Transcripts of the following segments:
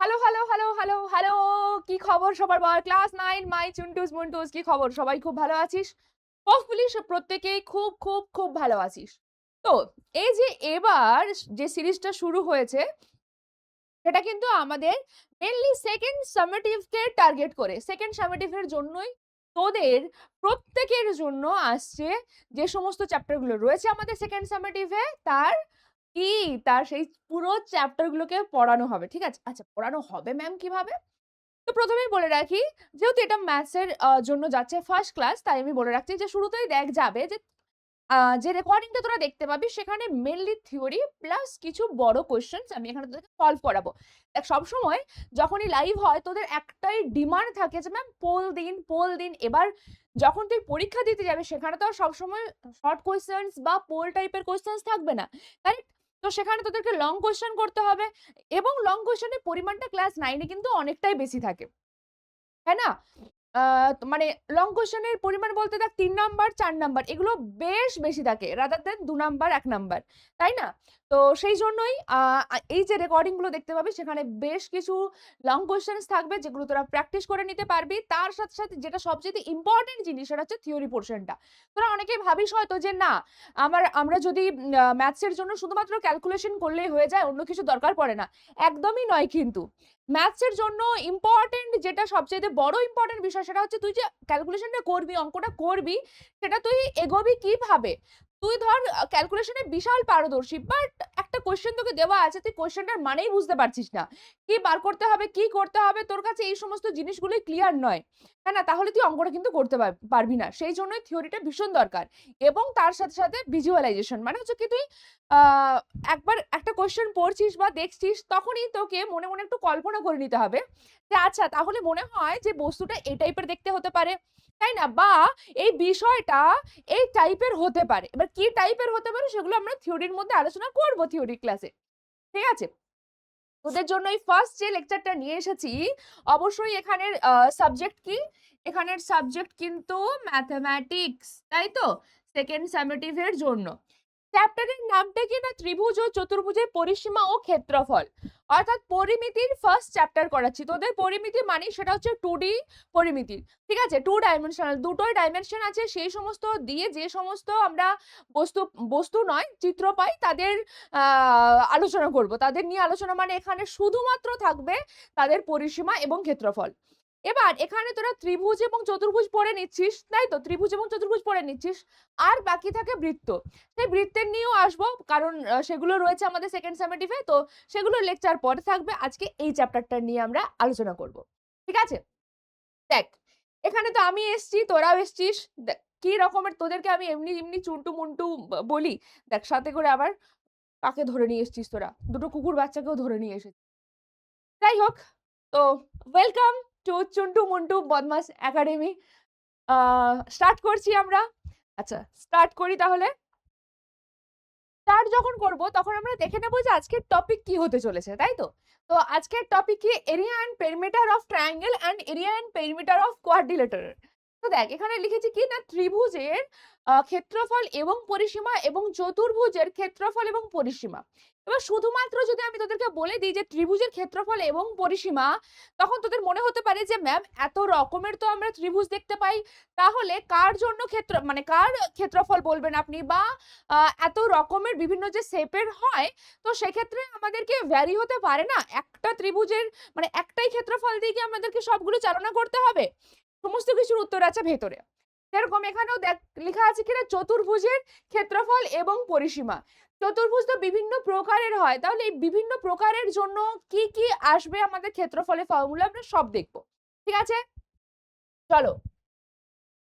Hello, hello, hello, hello, hello! কি খবর সবার বল? ক্লাস 9 মাই চুন্টুস মুন্টুস কি খবর? সবাই খুব ভালো আছিস? হোপফুলি প্রত্যেকেই খুব, খুব, খুব ভালো আছিস। তো এই যে এবার যে সিরিজটা শুরু হয়েছে, সেটা কিন্তু আমাদের মেইনলি 2nd সামেটিভ কে টার্গেট করে। 2nd সামেটিভ এর জন্যই তোদের প্রত্যেকের জন্য আসছে যে সমস্ত চ্যাপ্টার গুলো রয়েছে আমাদের 2nd সামেটিভ এ কি তার সেই পুরো চ্যাপ্টার গুলোকে পড়ানো হবে। ঠিক আছে? আচ্ছা পড়ানো হবে ম্যাম কিভাবে? তো ১ম এই বলে রাখি, যেহেতু এটা ম্যাথস এর জন্য যাচ্ছে ফার্স্ট ক্লাস, তাই আমি বলে রাখছি যে শুরুতেই যাবে যে যে রেকর্ডিংটা তোরা দেখতে পাবি সেখানে মেইনলি থিওরি প্লাস কিছু বড় কোয়েশ্চেনস আমি এখানে তোদেরকে সলভ করাবো। দেখ সবসময় যখনই লাইভ হয় তোদের একটাই ডিমান্ড থাকে যে ম্যাম পোল দিন, পোল দিন। এবার যখন তুই পরীক্ষা দিতে যাবি সেখানে তো আর সবসময় শর্ট কোয়েশ্চেনস বা পোল টাইপের কোয়েশ্চেনস থাকবে না। কারেক্ট? তো সেখানে তোদেরকে লং কোয়েশ্চেন করতে হবে এবং লং কোয়েশ্চেনের পরিমাণটা ক্লাস 9 এ কিন্তু অনেকটাই বেশি থাকে। তাই না? আ মানে লং কোয়েশ্চেন এর পরিমাণ বলতে দেখ ৩ নাম্বার, ৪ নাম্বার এগুলো বেশ বেশি থাকে রাদার দ্যান ২ নাম্বার, ১ নাম্বার। তাই না? তো সেই জন্যই এই যে রেকর্ডিং গুলো দেখতে পাবি সেখানে বেশ কিছু লং কোয়েশ্চেনস থাকবে যেগুলো তোরা প্র্যাকটিস করে নিতে পারবি। তার সাথে, সাথে যেটা সবচাইতে ইম্পোর্টেন্ট জিনিস সেটা হচ্ছে থিওরি পোরশনটা। তোরা অনেকেই ভাবিস হয়তো যে না আমরা যদি ম্যাথস এর জন্য শুধুমাত্র ক্যালকুলেশন করলেই হয়ে যায়, অন্য কিছু দরকার পড়ে না। একদমই নয় কিন্তু। ম্যাথস এর জন্য ইম্পোর্টেন্ট যেটা সবচাইতে বড় ইম্পোর্টেন্ট বিষয় সেটা হচ্ছে তুই যে ক্যালকুলেশনটা করবি, অঙ্কটা করবি, সেটা তুই এগোবি কিভাবে? তুই ধর ক্যালকুলেশনে বিশাল পারদর্শী বাট একটা কোয়েশ্চেন তোকে দেওয়া আছে, তুই কোয়েশ্চেনটার মানেই বুঝতে পারছিস না। কি বার করতে হবে, কি করতে হবে তোর কাছে এই সমস্ত জিনিসগুলোই ক্লিয়ার নয়। হ্যাঁ না? তাহলে তুই অঙ্কটা কিন্তু করতে পারবি না। সেই জন্যই থিওরিটা ভীষণ দরকার। এবং তার সাথে, সাথে ভিজুয়ালাইজেশন মানে হচ্ছে কি তুই আ একবার একটা কোয়েশ্চেন পড়ছিস বা দেখছিস তখনই তোকে মনে, মনে একটু কল্পনা করে নিতে হবে যে আচ্ছা তাহলে মনে হয় যে বস্তুটা এই টাইপের দেখতে হতে পারে। তাই না? বা এই বিষয়টা এই টাইপের হতে পারে। এবার কি টাইপের হতে পারে সেগুলো আমরা থিওরির মধ্যে আলোচনা করব থিওরি ক্লাসে। ঠিক আছে? তোদের জন্য এই ফার্স্ট যে লেকচারটা নিয়ে এসেছি, অবশ্যই এখানের সাবজেক্ট কি? এখানের সাবজেক্ট কিন্তু ম্যাথমেটিক্স, তাই তো? 2nd সামেটিভ এর জন্য। চ্যাপ্টারের নামটা কি না ত্রিভুজ ও চতুর্ভুজের পরিসীমা ও ক্ষেত্রফল। অর্থাৎ পরিমিতির ফার্স্ট চ্যাপ্টার করাচ্ছি। তোদের পরিমিতি মানে সেটা হচ্ছে 2D পরিমিতি। ঠিক আছে? 2 ডাইমেনশনাল দুটোই ডাইমেনশন আছে সেই সমস্ত দিয়ে যে সমস্ত আমরা বস্তু বস্তু নয় চিত্র পাই তাদের আ আলোচনা করব। তাদের নিয়ে আলোচনা মানে এখানে শুধুমাত্র থাকবে তাদের পরিসীমা এবং ক্ষেত্রফল। এবার এখানে তোরা ত্রিভুজ এবং চতুর্ভুজ পড়ে নিচ্ছিস, তাই তো? ত্রিভুজ এবং চতুর্ভুজ পড়ে নিচ্ছিস। আর বাকি থাকে বৃত্ত। সেই বৃত্তের নিয়েও আসবো কারণ সেগুলো রয়েছে আমাদের 2nd সামেটিভ এ। তো সেগুলোর লেকচার পরে থাকবে। আজকে এই চ্যাপ্টারটা নিয়ে আমরা আলোচনা করব। ঠিক আছে? দেখ, এখানে তো আমি এসছি, তোরাও এসছিস। দেখ কি রকমের তোদেরকে আমি এমনি, এমনি চুন্টু মুন্টু বলি। দেখ সাথে করে আবার কাকে ধরে নিয়ে এসছিস তোরা? দুটো কুকুর বাচ্চাকেও ধরে নিয়ে এসেছিস। যাই হোক, তো ওয়েলকাম টু চুন্টু মুন্টু বদমাস একাডেমি। আ স্টার্ট করছি আমরা। আচ্ছা, স্টার্ট করি তাহলে। স্টার্ট যখন করব তখন আমরা দেখে নেব যে আজকের টপিক কি হতে চলেছে, তাই তো? তো আজকের টপিক কি area and perimeter of triangle and area and perimeter of quadrilateral. তো দেখ এখানে লিখেছি কি না ত্রিভুজের ক্ষেত্রফল এবং পরিসীমা এবং চতুর্ভুজের ক্ষেত্রফল এবং পরিসীমা। এবার শুধুমাত্র যদি আমি তোদেরকে বলে দিই যে ত্রিভুজের ক্ষেত্রফল এবং পরিসীমা, তখন তোদের মনে হতে পারে যে ম্যাম এত রকমের তো আমরা ত্রিভুজ দেখতে পাই, তাহলে কার জন্য মানে কার ক্ষেত্রফল বলবেন আপনি বা এত রকমের বিভিন্ন যে শেপের হয়, তো সেক্ষেত্রে আমাদেরকে ভ্যারি হতে পারে না? একটা ত্রিভুজের মানে একটাই ক্ষেত্রফল দিয়ে কি আমাদেরকে সবগুলো চালনা করতে হবে? সমস্ত কিছুর উত্তর আছে ভেতরে। যেরকম এখানেও দেখ লেখা আছে কিনা চতুর্ভুজের ক্ষেত্রফল এবং পরিসীমা। চতুর্ভুজ তো বিভিন্ন প্রকারের হয়, তাহলে এই বিভিন্ন প্রকারের জন্য কি, কি আসবে আমাদের ক্ষেত্রফলের ফর্মুলা আমরা সব দেখব। ঠিক আছে? চলো।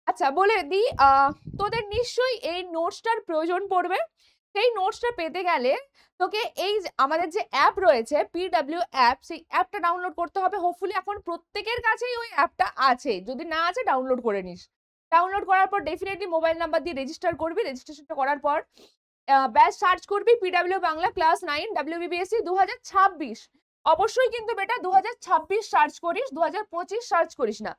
আচ্ছা বলে দিই তোদের নিশ্চয়ই এই নোটসটার প্রয়োজন পড়বে। সেই নোটসটা পেতে গেলে তোকে এই যে আমাদের যে অ্যাপ রয়েছে পিডব্লিউ অ্যাপ, সেই অ্যাপটা ডাউনলোড করতে হবে। হোপফুলি এখন প্রত্যেকের কাছেই ওই অ্যাপটা আছে। যদি না আছে ডাউনলোড করে নিস। ডাউনলোড করার পর ডেফিনিটলি মোবাইল নাম্বার দিয়ে রেজিস্টার করবি। রেজিস্ট্রেশনটা করার পর ব্যাচ সার্চ করবি পিডব্লিউ বাংলা ক্লাস 9 WBBSC 2026। অবশ্যই কিন্তু বেটা 2026 সার্চ করিস, 2025 সার্চ করিস না।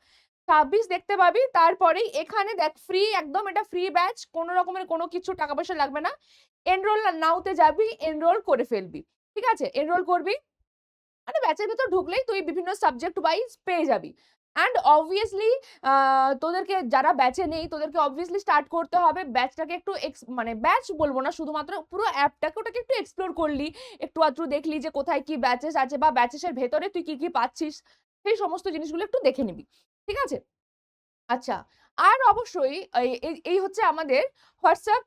26 দেখতে পাবি। তারপরেই এখানে দেখ ফ্রি একদম এটা ফ্রি ব্যাচ। কোন রকমের কোনো কিছু টাকা পয়সা লাগবে না। এনরোল নাও তে যাবি, এনরোল করে ফেলবি। ঠিক আছে? এনরোল করবি। মানে ব্যাচের ভেতর ঢুকলেই তুই বিভিন্ন সাবজেক্ট ওয়াইজ পেয়ে যাবি। অ্যান্ড অবভিয়াসলি তোদেরকে যারা ব্যাচে নেই তোদেরকে অবভিয়াসলি স্টার্ট করতে হবে ব্যাচটাকে একটু মানে ব্যাচ বলবো না, শুধুমাত্র পুরো অ্যাপটাকে ওটাকে একটু এক্সপ্লোর করলি, একটু আধটু দেখলি যে কোথায় কি ব্যাচেস আছে বা ব্যাচেসের ভেতরে তুই কি কি পাচ্ছিস, সেই সমস্ত জিনিসগুলো একটু দেখে নিবি। ঠিক আছে? আচ্ছা, আর অবশ্যই এই হচ্ছে আমাদের হোয়াটসঅ্যাপ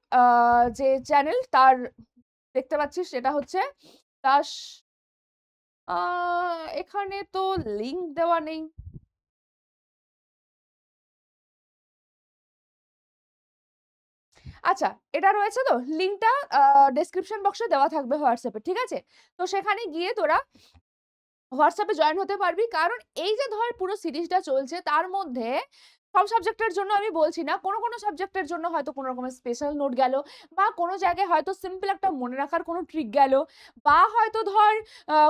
যে চ্যানেল তার দেখতে পাচ্ছিস সেটা হচ্ছে তার আ এখানে তো লিংক দেওয়া নেই। আচ্ছা, এটা রয়েছে তো লিংকটা ডেসক্রিপশন বক্সে দেওয়া থাকবে হোয়াটসঅ্যাপে, ঠিক আছে? তো সেখানে গিয়ে তোরা হোয়াটসঅ্যাপে জয়েন হতে পারবি। কারণ এই যে ধর পুরো সিরিজটা চলছে তার মধ্যে সব সাবজেক্টের জন্য আমি বলছি না, কোনো সাবজেক্টের জন্য হয়তো কোনো রকমের স্পেশাল নোট গেল বা কোনো জায়গায় হয়তো সিম্পল একটা মনে রাখার কোনো ট্রিক গেল বা হয়তো ধর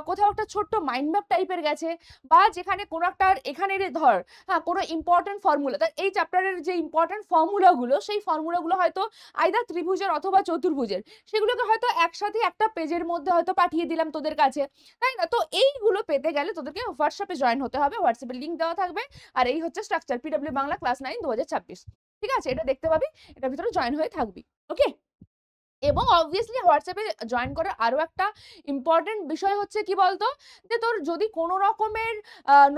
কোথাও একটা ছোট্ট মাইন্ড ম্যাপ টাইপের গেছে বা যেখানে কোনো একটা এখানের ধর হ্যাঁ কোনো ইম্পর্টেন্ট ফর্মুলা, তার এই চ্যাপ্টারের যে ইম্পর্টেন্ট ফর্মুলাগুলো সেই ফর্মুলাগুলো হয়তো আইদার ত্রিভুজের অথবা চতুর্ভুজের, সেগুলোকে হয়তো একসাথে একটা পেজের মধ্যে হয়তো পাঠিয়ে দিলাম তোদের কাছে, তাই না? তো এইগুলো পেতে গেলে তোদেরকে হোয়াটসঅ্যাপে জয়েন হতে হবে, হোয়াটসঅ্যাপে লিংক দেওয়া থাকবে। আর এই হচ্ছে স্ট্রাকচার পিডব্লিউ বাংলা ক্লাস 9 2026। ঠিক আছে, এটা দেখতে পাবি, এটার ভিতরে জয়েন হয়ে থাকবি। ওকে, এবং অবভিয়াসলি হোয়াটসঅ্যাপে জয়েন করার আরো একটা ইম্পর্টেন্ট বিষয় হচ্ছে কি বলতো, যে তোর যদি কোনো রকমের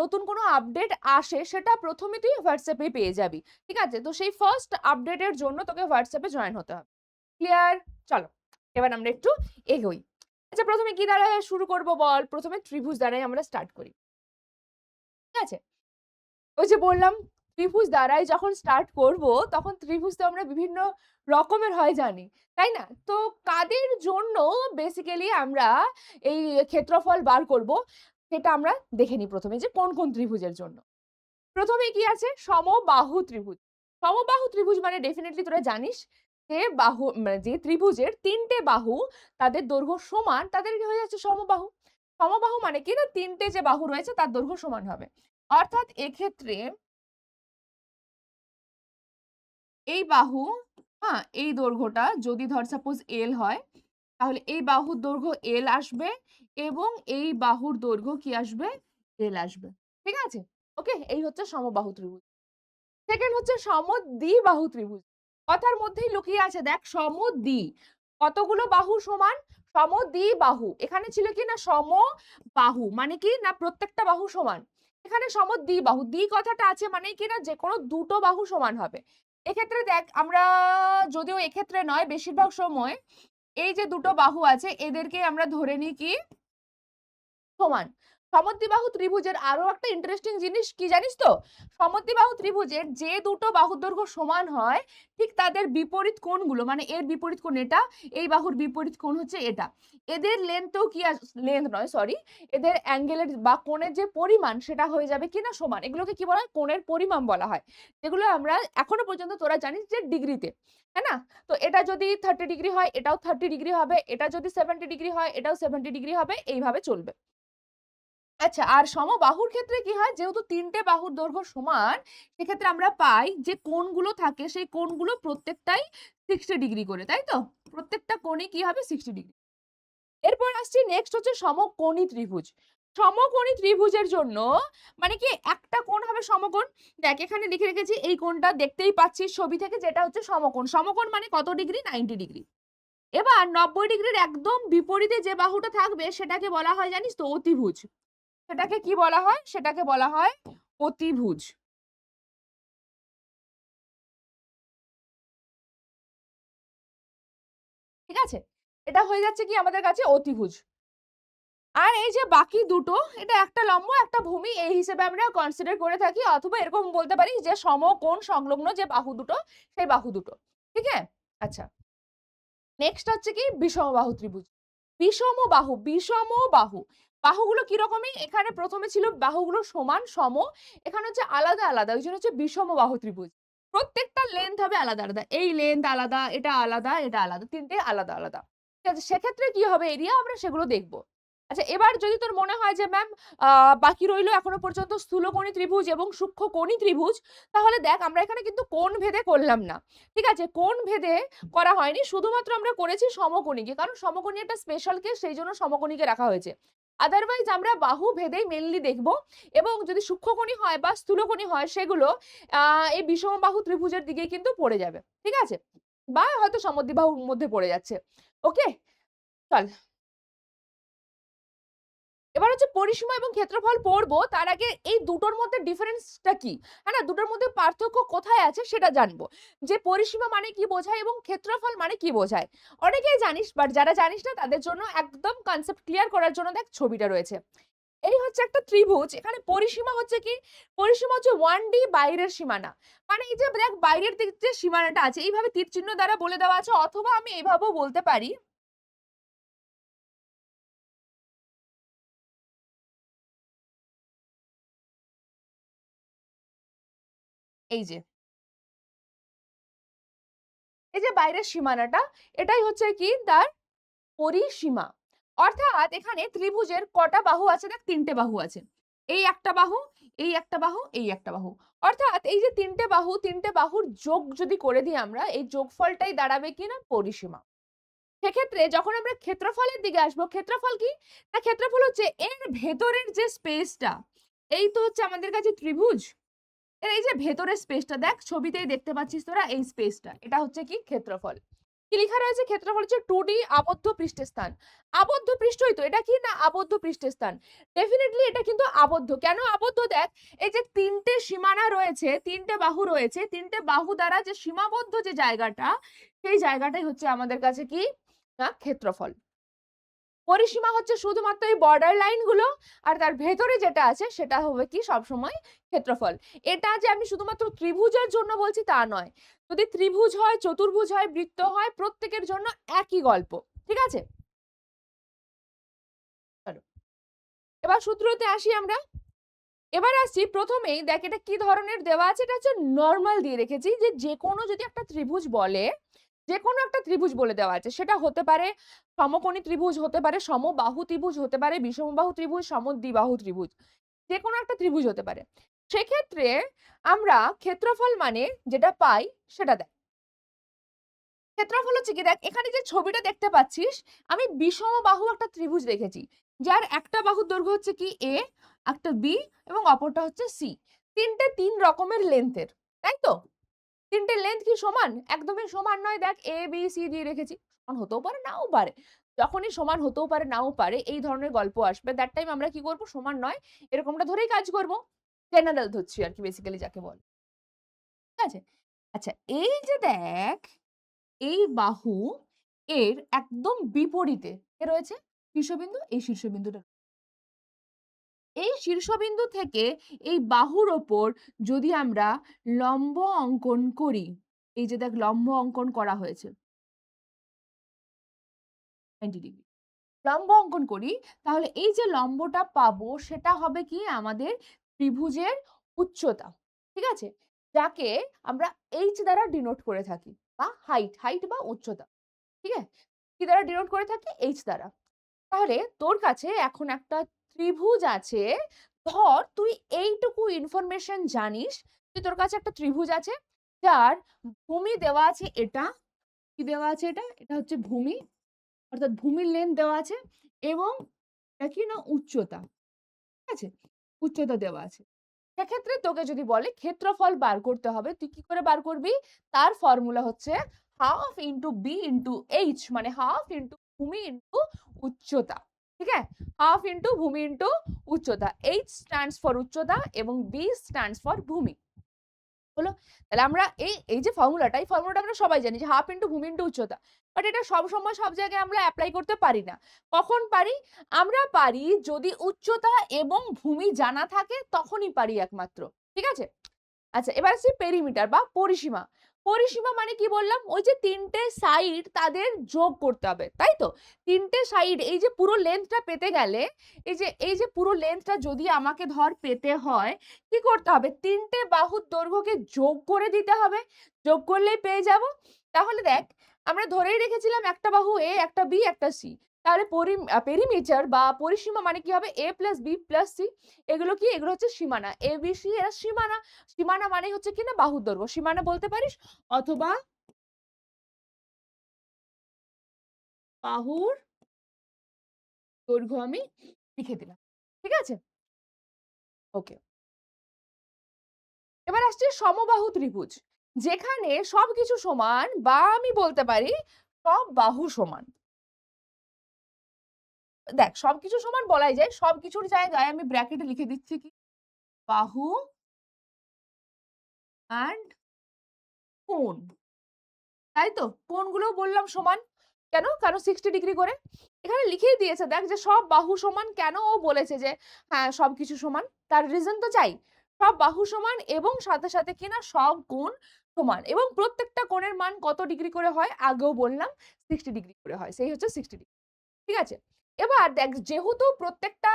নতুন কোনো আপডেট আসে সেটা প্রথমে তুই হোয়াটসঅ্যাপে পেয়ে যাবি। ঠিক আছে, তো সেই ফার্স্ট আপডেটের জন্য তোকে হোয়াটসঅ্যাপে জয়েন হতে হবে। ক্লিয়ার? চলো এবার আমরা একটু এগোই। আচ্ছা, প্রথমে কি দ্বারা শুরু করব বল? প্রথমে ত্রিভুজ দ্বারাই আমরা স্টার্ট করি। ঠিক আছে, ওই যে বললাম ত্রিভুজ দ্বারাই যখন স্টার্ট করব তখন ত্রিভুজ তো আমরা বিভিন্ন রকমের হয় জানি, তাই না? তো কাদের জন্য বেসিক্যালি আমরা এই ক্ষেত্রফল বার করব সেটা আমরা দেখে নিই প্রথমে, যে কোন কোন ত্রিভুজের জন্য। প্রথমে কি আছে? সমবাহু ত্রিভুজ। সমবাহু ত্রিভুজ মানে ডেফিনেটলি তোরা জানিস যে বাহু মানে যে ত্রিভুজের তিনটে বাহু তাদের দৈর্ঘ্য সমান তাদের কি হয়ে যাচ্ছে সমবাহু। সমবাহু মানে কি না, তিনটে যে বাহু রয়েছে তার দৈর্ঘ্য সমান হবে। অর্থাৎ এক্ষেত্রে এই বাহু, হ্যাঁ এই দৈর্ঘ্যটা যদি ধর সাপোজ এল হয় তাহলে এই বাহুর দৈর্ঘ্য এল আসবে এবং এই বাহুর দৈর্ঘ্য কি আসবে? এল আসবে। ঠিক আছে? ওকে, এই হচ্ছে সমবাহু ত্রিভুজ। সেকেন্ড হচ্ছে সমদ্বিবাহু ত্রিভুজ। কথার মধ্যেই লুকিয়ে আছে, দেখ সমদ্বি কতগুলো বাহু সমান? সমদ্বিবাহু। এখানে ছিল কি না সমবাহু, মানে কি না প্রত্যেকটা বাহু সমান। এখানে সমদ্বিবাহু, দ্বি কথাটা আছে মানে কি না যে কোনো দুটো বাহু সমান হবে। এক্ষেত্রে দেখ আমরা যদিও এক্ষেত্রে নয় বেশিরভাগ সময় এই যে দুটো বাহু আছে এদেরকে আমরা ধরে নিই কি সমান। সমদ্বিবাহু ত্রিভুজের আরো একটা ইন্টারেস্টিং জিনিস কি জানিস তো? সমদ্বিবাহু ত্রিভুজের যে দুটো বাহুর দৈর্ঘ্য সমান হয় ঠিক তাদের বিপরীত কোণগুলো, মানে এর বিপরীত কোণ এটা, এই বাহুর বিপরীত কোণ হচ্ছে এটা, এদের লেন্থও কি লেন্থ নয় সরি, এদের অ্যাঙ্গেলের বা কোণের যে পরিমাণ সেটা হয়ে যাবে কিনা সমান। এগুলোকে কি বলা হয়? কোণের পরিমাণ বলা হয়, যেগুলো আমরা এখনো পর্যন্ত তোরা জানিস যে ডিগ্রিতে, হ্যাঁ না? তো এটা যদি 30 ডিগ্রি হয় এটাও 30 ডিগ্রি হবে, এটা যদি 70 ডিগ্রি হয় এটাও 70 ডিগ্রি হবে, এইভাবে চলবে। আচ্ছা, আর সমবাহুর ক্ষেত্রে কি হয়? যেহেতু তিনটে বাহুর দৈর্ঘ্য সমান সেক্ষেত্রে আমরা পাই যে কোণগুলো থাকে সেই কোণগুলো প্রত্যেকটাই 60 ডিগ্রি করে, তাই তো? প্রত্যেকটা কোণই কি হবে? 60 ডিগ্রি। এরপর আসছি নেক্সট হচ্ছে সমকোণী ত্রিভুজ। সমকোণী ত্রিভুজের জন্য মানে কি একটা কোণ হবে সমকোণ। দেখ এখানে লিখে রেখেছি এই কোণটা দেখতেই পাচ্ছিস ছবি থেকে, যেটা হচ্ছে সমকোণ। সমকোণ মানে কত ডিগ্রি? 90 ডিগ্রি। এবার 90 ডিগ্রির একদম বিপরীতে যে বাহুটা থাকবে সেটাকে বলা হয় জানিস তো? অতিভুজ। সেটাকে কি বলা হয়? সেটাকে বলা হয় অতিভুজ। ঠিক আছে? এটা হয়ে যাচ্ছে কি আমাদের কাছে অতিভুজ। আর এই যে বাকি দুটো, এটা একটা লম্ব একটা ভূমি এই হিসেবে আমরা কনসিডার করে থাকি, অথবা এরকম বলতে পারি যে সমকোণ সংলগ্ন যে বাহু দুটো সেই বাহু দুটো। ঠিক আছে? আচ্ছা, নেক্সট হচ্ছে কি বিষমবাহু ত্রিভুজ। বিষমবাহু বাহুগুলো কিরকমই, এখানে প্রথমে ছিল বাহুগুলো সমান সম, এখানে হচ্ছে আলাদা আলাদা, ওই জন্য হচ্ছে বিষমবাহু ত্রিভুজ। প্রত্যেকটা লেন্থ হবে আলাদা আলাদা, এই লেন্থ আলাদা, এটা আলাদা, এটা আলাদা, তিনটে আলাদা আলাদা। ঠিক আছে, সেক্ষেত্রে কি হবে এরিয়া, আমরা সেগুলো দেখবো। আচ্ছা, এবার যদি তোর মনে হয় যে ম্যাম বাকি রইলো এখনো পর্যন্ত স্থূলকোণী ত্রিভুজ এবং সূক্ষ্মকোণী ত্রিভুজ, তাহলে দেখ আমরা এখানে কিন্তু কোণ ভেদে করলাম না। ঠিক আছে, কোণ ভেদে করা হয়নি, শুধুমাত্র আমরা করেছি সমকোণীকে, কারণ সমকোণী একটা স্পেশাল কেস, সেই জন্য সমকোণীকে রাখা হয়েছে। আদারওয়াইজ আমরা বাহু ভেদেই মেনলি দেখব, এবং যদি সূক্ষ্মকোণী হয় বা স্থূলকোণী হয় সেগুলো এই বিষমবাহু ত্রিভুজের দিকে কিন্তু পড়ে যাবে, ঠিক আছে, বা হয়তো সমদ্বিবাহুর মধ্যে পড়ে যাচ্ছে। ওকে, চল এবার হচ্ছে পরিসীমা এবং ক্ষেত্রফল পড়বো, তার আগে এই দুটোর মধ্যে ডিফারেন্সটা কি, হ্যাঁ না, দুটোর মধ্যে পার্থক্য কোথায় আছে সেটা জানবো, যে পরিসীমা মানে কি বোঝায় এবং ক্ষেত্রফল মানে কি বোঝায়। অনেকেই জানিস, বাট যারা জানিস না তাদের জন্য একদম কনসেপ্ট ক্লিয়ার করার জন্য দেখ ছবিটা রয়েছে। এই হচ্ছে একটা ত্রিভুজ, এখানে পরিসীমা হচ্ছে কি, পরিসীমা হচ্ছে 1D বাইরের সীমানা, মানে এই যে দেখ বাইরের দিক যে সীমানাটা আছে এইভাবে তীর চিহ্ন দ্বারা বলে দেওয়া আছে, অথবা আমি এইভাবেও বলতে পারি, এই যে এই যে বাইরের সীমানাটা, এটাই হচ্ছে কি তার পরিসীমা। অর্থাৎ এখানে ত্রিভুজের কটা বাহু আছে, দেখ তিনটে বাহু আছে, এই একটা বাহু, এই একটা বাহু, এই একটা বাহু। অর্থাৎ এই যে তিনটে বাহু, তিনটে বাহুর যোগ যদি করে দিই আমরা, এই যোগফলটাই দাঁড়াবে কি না পরিসীমা। সেক্ষেত্রে যখন আমরা ক্ষেত্রফলের দিকে আসবো, ক্ষেত্রফল কি না, ক্ষেত্রফল হচ্ছে এর ভেতরের যে স্পেসটা, এই তো হচ্ছে আমাদের কাছে ত্রিভুজ, এর এই যে ভেতরের স্পেসটা দেখ ছবিতেই দেখতে পাচ্ছিস তোরা, এই স্পেসটা, এটা হচ্ছে কি ক্ষেত্রফল। কি লেখা রয়েছে, ক্ষেত্রফল হচ্ছে 2D আবদ্ধ পৃষ্ঠের স্থান। আবদ্ধ পৃষ্ঠই তো, এটা কি না আবদ্ধ পৃষ্ঠের স্থান, ডেফিনেটলি এটা কিন্তু আবদ্ধ। কেন আবদ্ধ, দেখ এই যে তিনটে সীমানা রয়েছে, তিনটে বাহু রয়েছে, তিনটে বাহু দ্বারা যে সীমাবদ্ধ যে জায়গাটা, সেই জায়গাটাই হচ্ছে আমাদের কাছে কি না ক্ষেত্রফল। পরিসীমা হচ্ছে শুধুমাত্র এই বর্ডার লাইন গুলো, আর তার ভেতরে যেটা আছে সেটা হবে কি সবসময় ক্ষেত্রফল। এটা যে আমি শুধুমাত্র ত্রিভুজের জন্য বলছি তা নয়, যদি ত্রিভুজ হয়, চতুর্ভুজ হয়, বৃত্ত হয়, প্রত্যেকের জন্য একই গল্প, ঠিক আছে। চলো এবার সূত্রতে আসি আমরা। এবার আসছি প্রথমেই, দেখ এটা কি ধরনের দেওয়া আছে, এটা হচ্ছে নর্মাল দিয়ে রেখেছি, যে যে কোনো যদি একটা ত্রিভুজ বলে, যে কোনো একটা ত্রিভুজ বলে দেওয়া আছে, সেটা হতে পারে সমকোণী ত্রিভুজ, হতে পারে সমবাহু ত্রিভুজ, হতে পারে বিষমবাহু ত্রিভুজ, সমদ্বিবাহু ত্রিভুজ, যে কোনো একটা ত্রিভুজ হতে পারে। সেক্ষেত্রে আমরা ক্ষেত্রফল মানে যেটা পাই সেটা দেখ, ক্ষেত্রফল হচ্ছে কি, দেখ এখানে যে ছবিটা দেখতে পাচ্ছিস, আমি বিষমবাহু একটা ত্রিভুজ রেখেছি, যার একটা বাহুর দৈর্ঘ্য হচ্ছে কি এ, একটা বি, এবং অপরটা হচ্ছে সি। তিনটে তিন রকমের লেন্থের, তাই তো, তিনটে লেন্থ কি সমান, একদমই সমান নয়, দেখ এ বি সি দিয়ে রেখেছি, সমান হতেও পারে নাও পারে, যখনই সমান হতেও পারে নাও পারে এই ধরনের গল্প আসবে, দ্যাট টাইম আমরা কি করব, সমান নয় এরকমটা ধরেই কাজ করব, জেনারেল ধরছি আর কি বেসিক্যালি যাকে বল, ঠিক আছে। আচ্ছা এই যে দেখ, এই বাহু এর একদম বিপরীতে কে রয়েছে, শীর্ষবিন্দু, এই শীর্ষবিন্দুটা, এই শীর্ষবিন্দু থেকে এই বাহুর ওপর যদি আমরা লম্ব অঙ্কন করি, এই যে দেখ লম্ব অঙ্কন করা হয়েছে 90 ডিগ্রি, লম্ব অঙ্কন করি, তাহলে এই যে লম্বটা পাবো সেটা হবে কি আমাদের ত্রিভুজের উচ্চতা, ঠিক আছে, যাকে আমরা এইচ দ্বারা ডিনোট করে থাকি, বা হাইট, হাইট বা উচ্চতা, ঠিক আছে, কি দ্বারা ডিনোট করে থাকি, এইচ দ্বারা। তাহলে তোর কাছে এখন একটা ত্রিভুজ আছে, ধর তুই এইটুকু ইনফরমেশন জানিস যে তোর কাছে একটা ত্রিভুজ আছে, যার ভূমি দেওয়া আছে এটা, কি দেওয়া আছে, এটা এটা হচ্ছে ভূমি, অর্থাৎ ভূমির লেন্থ দেওয়া আছে, এবং এটা কি না উচ্চতা, ঠিক আছে, উচ্চতা দেওয়া আছে। সেক্ষেত্রে তোকে যদি বলে ক্ষেত্রফল বার করতে হবে, তুই কি করে বার করবি, তার ফর্মুলা হচ্ছে half into B into H, মানে হাফ ইন্টু ভূমি ইন্টু উচ্চতা, ঠিক আছে, হাফ ইন্টু ভূমি ইন্টু উচ্চতা, এইচ স্ট্যান্ডস ফর উচ্চতা এবং বি স্ট্যান্ডস ফর ভূমি, হলো। তাহলে আমরা এই এই যে ফর্মুলাটা, এই ফর্মুলাটা আমরা সবাই জানি যে হাফ ইন্টু ভূমি ইন্টু উচ্চতা, বাট এটা সব সময় সব জায়গায় আমরা অ্যাপ্লাই করতে পারি না। কখন পারি, আমরা পারি যদি উচ্চতা এবং ভূমি জানা থাকে তখনই পারি একমাত্র, ঠিক আছে। আচ্ছা এবার আসছি পেরিমিটার বা পরিসীমা। পরিসীমা মানে কি বললাম, ওই যে তিনটে সাইড তাদের যোগ করতে হবে, তাই তো, তিনটে সাইড, এই যে পুরো লেন্থটা পেতে গেলে, এই যে পুরো লেন্থটা যদি আমাকে ধর পেতে হয়, কি করতে হবে, তিনটে বাহুর দৈর্ঘ্যকে যোগ করে দিতে হবে, যোগ করলেই পেয়ে যাব। তাহলে দেখ আমরা ধরেই রেখেছিলাম একটা বাহু এ, একটা বি, একটা সি, তাহলে পেরিমিটার বা পরিসীমা মানে কি হবে, এ প্লাস বি প্লাস সি, এগুলো কি, এগুলো হচ্ছে সীমানা, এ বি সি এরা সীমানা, সীমানা মানে হচ্ছে কি না বাহুর দৈর্ঘ্য, সীমানা বলতে পারিস, অথবা বাহুর দৈর্ঘ্য আমি লিখে দিলাম, ঠিক আছে? ওকে। এবার আসছে সমবাহু ত্রিভুজ, যেখানে সবকিছু সমান বা আমি বলতে পারি সব বাহু সমান। দেখ সবকিছু সমান বলাই যায়, সবকিছুর জায়গায় আমি ব্র্যাকেটে লিখে দিচ্ছি কি বাহু অ্যান্ড কোণ, তাই তো? কোণগুলো বললাম সমান। কেন? কারণ 60 ডিগ্রি করে। এখানে লিখেই দিয়েছে দেখ যে সব বাহু সমান, কেন ও বলেছে যে হ্যাঁ, সবকিছু সমান। তার রিজন তো চাই। সব বাহু সমান এবং সাথে, সাথে কিনা সব কোণ সমান এবং প্রত্যেকটা কোণের মান কত ডিগ্রি করে হয়? আগেও বললাম 60 ডিগ্রি করে হয়। সেই হচ্ছে 60 ডিগ্রি। ঠিক আছে? এবার দেখ যেহেতু প্রত্যেকটা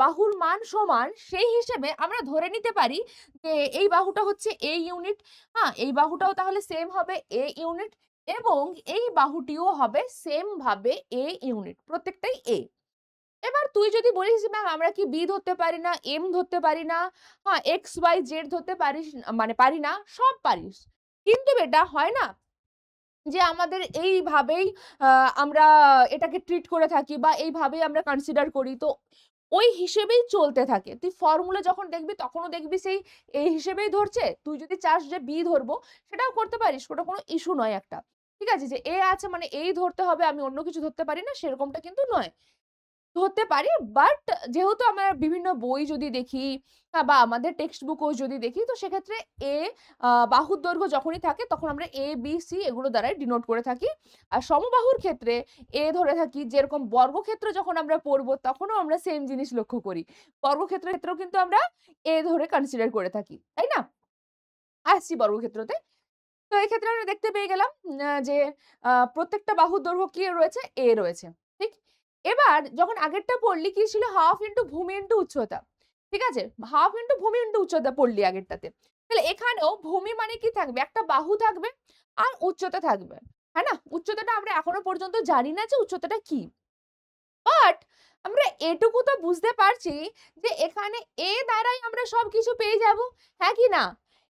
বাহুর মান সমান, সেই হিসেবে আমরা ধরে নিতে পারি যে এই বাহুটা হচ্ছে A ইউনিট, হ্যাঁ? এই বাহুটাও তাহলে সেম হবে A ইউনিট এবং এই বাহুটিও হবে সেম ভাবে A ইউনিট। প্রত্যেকটাই A। এবার তুই যদি বলিস যে ম্যাম আমরা কি B ধরতে পারি না, M ধরতে পারি না, হ্যাঁ, X, Y, Z ধরতে পারিস মানে পারি না? সব পারিস। কিন্তু বেটা হয় না যে আমাদের এইভাবেই আ আমরা এটাকে ট্রিট করে থাকি বা এইভাবেই আমরা কনসিডার করি। তো ওই হিসেবেই চলতে থাকে। তুই ফর্মুলা যখন দেখবি তখনও দেখবি সেই এই হিসেবেই ধরছে। তুই যদি চাস যে বি ধরবো সেটাও করতে পারিস। ওটা কোনো ইস্যু নয় একটা। ঠিক আছে? যে এ আছে মানে এই ধরতে হবে, আমি অন্য কিছু ধরতে পারি না সেরকমটা কিন্তু নয়। ধরতে পারি, বাট যেহেতু আমরা বিভিন্ন বই যদি দেখি বা আমাদের টেক্সট বুকও যদি দেখি, তো সেক্ষেত্রে এ বাহুর দৈর্ঘ্য যখনই থাকে তখন আমরা এ বি সি এগুলো দ্বারাই ডিনোট করে থাকি। আর সমবাহুর ক্ষেত্রে এ ধরে থাকি, যেরকম বর্গক্ষেত্র যখন আমরা পড়বো তখনও আমরা সেম জিনিস লক্ষ্য করি। বর্গক্ষেত্রের ক্ষেত্রেও কিন্তু আমরা এ ধরে কনসিডার করে থাকি, তাই না? আসছি বর্গক্ষেত্রতে। তো এক্ষেত্রে আমরা দেখতে পেয়ে গেলাম যে প্রত্যেকটা বাহুর দৈর্ঘ্য কি রয়েছে? a রয়েছে। ঠিক? এবার যখন আগেরটা পড়লি কি ছিল? হাফ ইনটু ভূমি ইনটু উচ্চতা। ঠিক আছে? হাফ ইনটু ভূমি ইনটু উচ্চতা পড়লি আগেরটাতে। তাহলে এখানেও ভূমি মানে কি থাকবে? একটা বাহু থাকবে আর উচ্চতা থাকবে। হ্যাঁ না? উচ্চতাটা আমরা এখনো পর্যন্ত জানি না যে উচ্চতাটা কি। বাট আমরা এটুকু তো বুঝতে পারছি যে এখানে এ দ্বারাই আমরা সবকিছু পেয়ে যাব। হ্যাঁ কি না?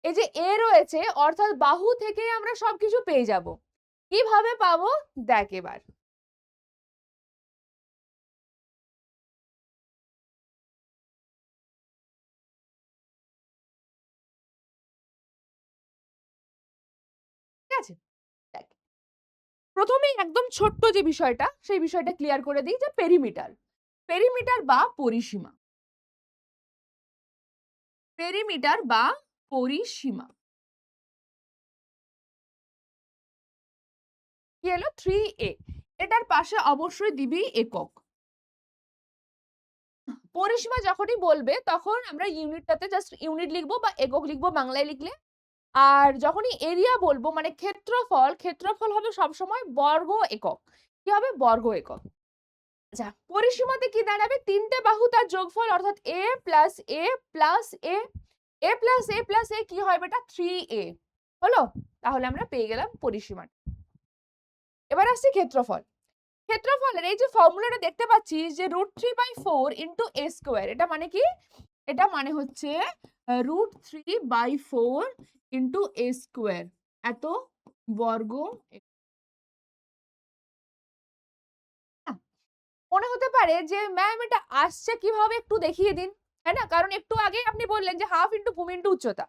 এই যে এ রয়েছে অর্থাৎ বাহু থেকে আমরা সবকিছু পেয়ে যাব। কিভাবে পাবো? দেখ এবার। ঠিক আছে? দেখ। প্রথমেই একদম ছোট্ট যে বিষয়টা, সেই বিষয়টা ক্লিয়ার করে দেই যে পেরিমিটার। পেরিমিটার বা পরিসীমা। পেরিমিটার বা পরিসীমা। কি হলো? 3a। এটার পাশে অবশ্যই দিবি একক। পরিসীমা যখনই বলবে তখন আমরা ইউনিটটাতে জাস্ট ইউনিট লিখবো বা একক লিখবো বাংলায় লিখলে। আর যখনই এরিয়া বলবো মানে ক্ষেত্রফল, ক্ষেত্রফল হবে সবসময় বর্গ একক। কি হবে? বর্গ একক। আচ্ছা, পরিসীমাতে কি দাঁড়াবে? ৩ টে বাহু তার যোগফল অর্থাৎ a plus a plus a, a plus a plus a কি হয় বেটা? 3a। হলো? তাহলে আমরা পেয়ে গেলাম পরিসীমাটা। এবার আসছি ক্ষেত্রফল। ক্ষেত্রফলের এই যে ফর্মুলাটা দেখতে পাচ্ছিস যে √3/4 ইনটু a স্কয়ার। এটা মানে কি? এটা মানে হচ্ছে √3/4 ইনটু a স্কয়ার। এত বর্গ। না, মনে হতে পারে যে ম্যাম এটা আসছে কিভাবে একটু দেখিয়ে দিন। তাই না? কারণ একটু আগেই আপনি বললেন যে হাফ ইনটু ভূমি ইনটু উচ্চতা।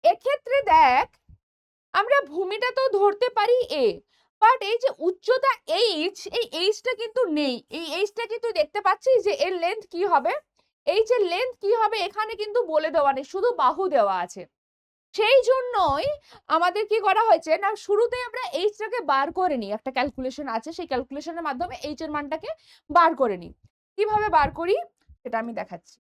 এক্ষেত্রে দেখ আমরা ভূমিটা তো ধরতে পারি a, বাট এই যে উচ্চতা h, এই h টা কিন্তু নেই। এই h টা কি তুই দেখতে পাচ্ছিস যে এর লেন্থ কি হবে? h এর লেন্থ কি হবে এখানে কিন্তু বলে দেওয়া নেই, শুধু বাহু দেওয়া আছে। সেই জন্যই আমাদের কি করা হয়েছে না, শুরুতে আমরা h টাকে বার করে নিই। একটা ক্যালকুলেশন আছে, সেই ক্যালকুলেশনের মাধ্যমে h এর মানটাকে বার করে নিই। কিভাবে বার করি সেটা আমি দেখাচ্ছি।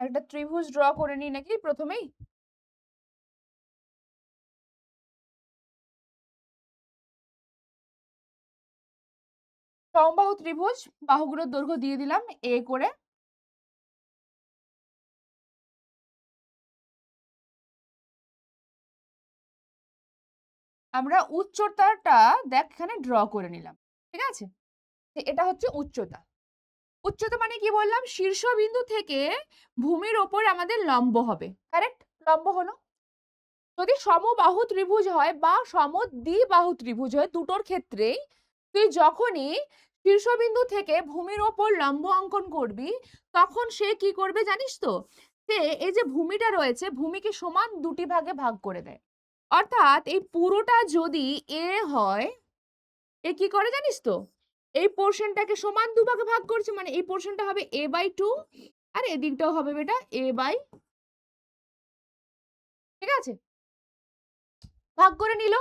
একটা ত্রিভুজ ড্র করে নিই নাকি প্রথমেই? সমবাহু ত্রিভুজ, বাহুগুলোর দৈর্ঘ্য দিয়ে দিলাম a করে। আমরা উচ্চতাটা দেখ এখানে ড্র করে নিলাম, ঠিক আছে? এটা হচ্ছে উচ্চতা। উচ্চতা মানে কি বললাম? শীর্ষবিন্দু থেকে ভূমির ওপর আমাদের লম্ব হবে, কারেক্ট? লম্ব হলো। যদি সমবাহু ত্রিভুজ হয় বা সমদ্বিবাহু ত্রিভুজ হয়, দুটোর ক্ষেত্রেই তুই যখনই শীর্ষবিন্দু থেকে ভূমির ওপর লম্ব অঙ্কন করবি, তখন সে কি করবে জানিস তো? সে এই যে ভূমিটা রয়েছে, ভূমিকে সমান দুটি ভাগে ভাগ করে দেয়। অর্থাৎ এই পুরোটা যদি এ হয়, এ কি করে জানিস তো? এই পোর্শনটাকে সমান দুভাগে ভাগ করছে, মানে এই পোর্শনটা হবে a/2 আর এদিকটাও হবে বেটা a/, ঠিক আছে? ভাগ করে নিল।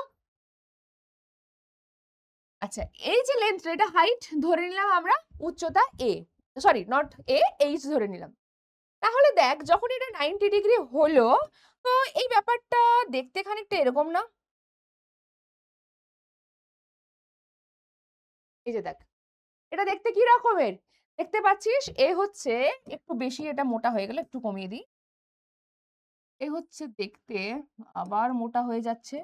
আচ্ছা, এই যে লেন্থটা, এটা হাইট ধরে নিলাম আমরা, উচ্চতা a, sorry not a, h ধরে নিলাম। তাহলে দেখ যখন এটা 90 ডিগ্রি হলো, তো এই ব্যাপারটা দেখতে খানিকটা এরকম না? এই যে দেখ, এটা দেখতে কি রকমের দেখতে পাচ্ছিস? এ হচ্ছে একটু বেশি, এটা মোটা হয়ে গেল, একটু কমিয়ে দিই। এ হচ্ছে দেখতে আবার মোটা হয়ে যাচ্ছে।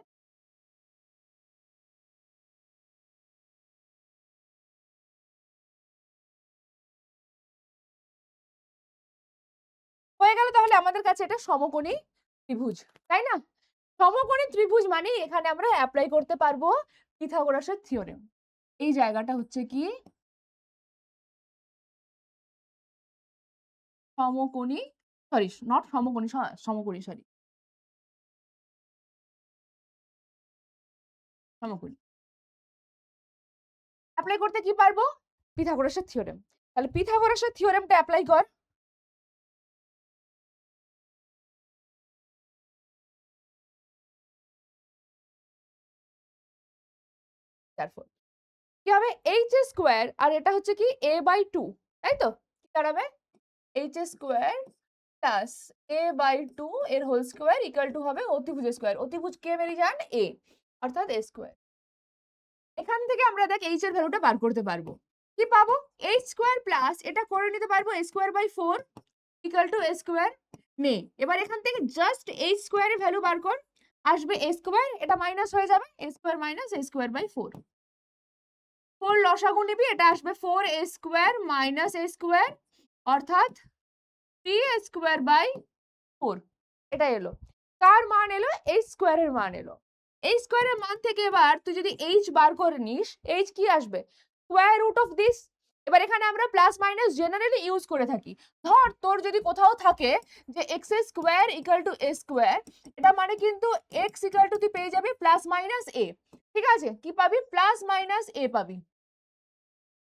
হয়ে গেল, তাহলে আমাদের কাছে এটা সমকোণী ত্রিভুজ, তাই না? সমকোণী ত্রিভুজ মানে এখানে আমরা অ্যাপ্লাই করতে পারবো পিথাগোরাসের থিওরেম। এই জায়গাটা হচ্ছে কি সমকোণী, সরি নট সমকোণী, সমকোণী, সরি সমকোণী। অ্যাপ্লাই করতে কি পারবো? পিথাগোরাসের থিওরেম। তাহলে পিথাগোরাসের থিওরেমটা অ্যাপ্লাই কর। তারপর কি হবে? এইচ স্কোয়ার, আর এটা হচ্ছে কি a/2, তাই তো? কি দাঁড়াবে? এইচ স্কোয়ার প্লাস a/2 এর হোল স্কোয়ার ইকুয়াল টু হবে অতিভুজ স্কোয়ার। অতিভুজ কে মেরিডিয়ান a, অর্থাৎ a স্কোয়ার। এখান থেকে আমরা দেখ এইচ এর ভ্যালুটা বার করতে পারবো। কি পাবো? এইচ স্কোয়ার প্লাস এটা করে নিতে পারবো a square by 4 equal to a square. নে এবার এখান থেকে জাস্ট এইচ স্কোয়ারের ভ্যালু বার কর, আসবে a স্কোয়ার, এটা মাইনাস হয়ে যাবে, a square minus a square by 4। 4 লসাগু নিবি, এটা আসবে 4a square minus a square, অর্থাৎ 3a স্কোয়ার বাই 4। এটা এলো, কার মান এলো? এইচ স্কোয়ারের মান এলো। এইচ স্কোয়ারের মান থেকে এবার তুই যদি এইচ বার করে নিস, এইচ কি আসবে? Square root of this. এবার এখানে আমরা প্লাস মাইনাস জেনারেলি ইউজ করে থাকি। ধর তোর যদি কোথাও থাকে যে x square equal to A square, এটা মানে কিন্তু এক্স ইকুয়াল টু তুই পেয়ে যাবি প্লাস মাইনাস এ, ঠিক আছে? কি পাবি? প্লাস মাইনাস এ পাবি।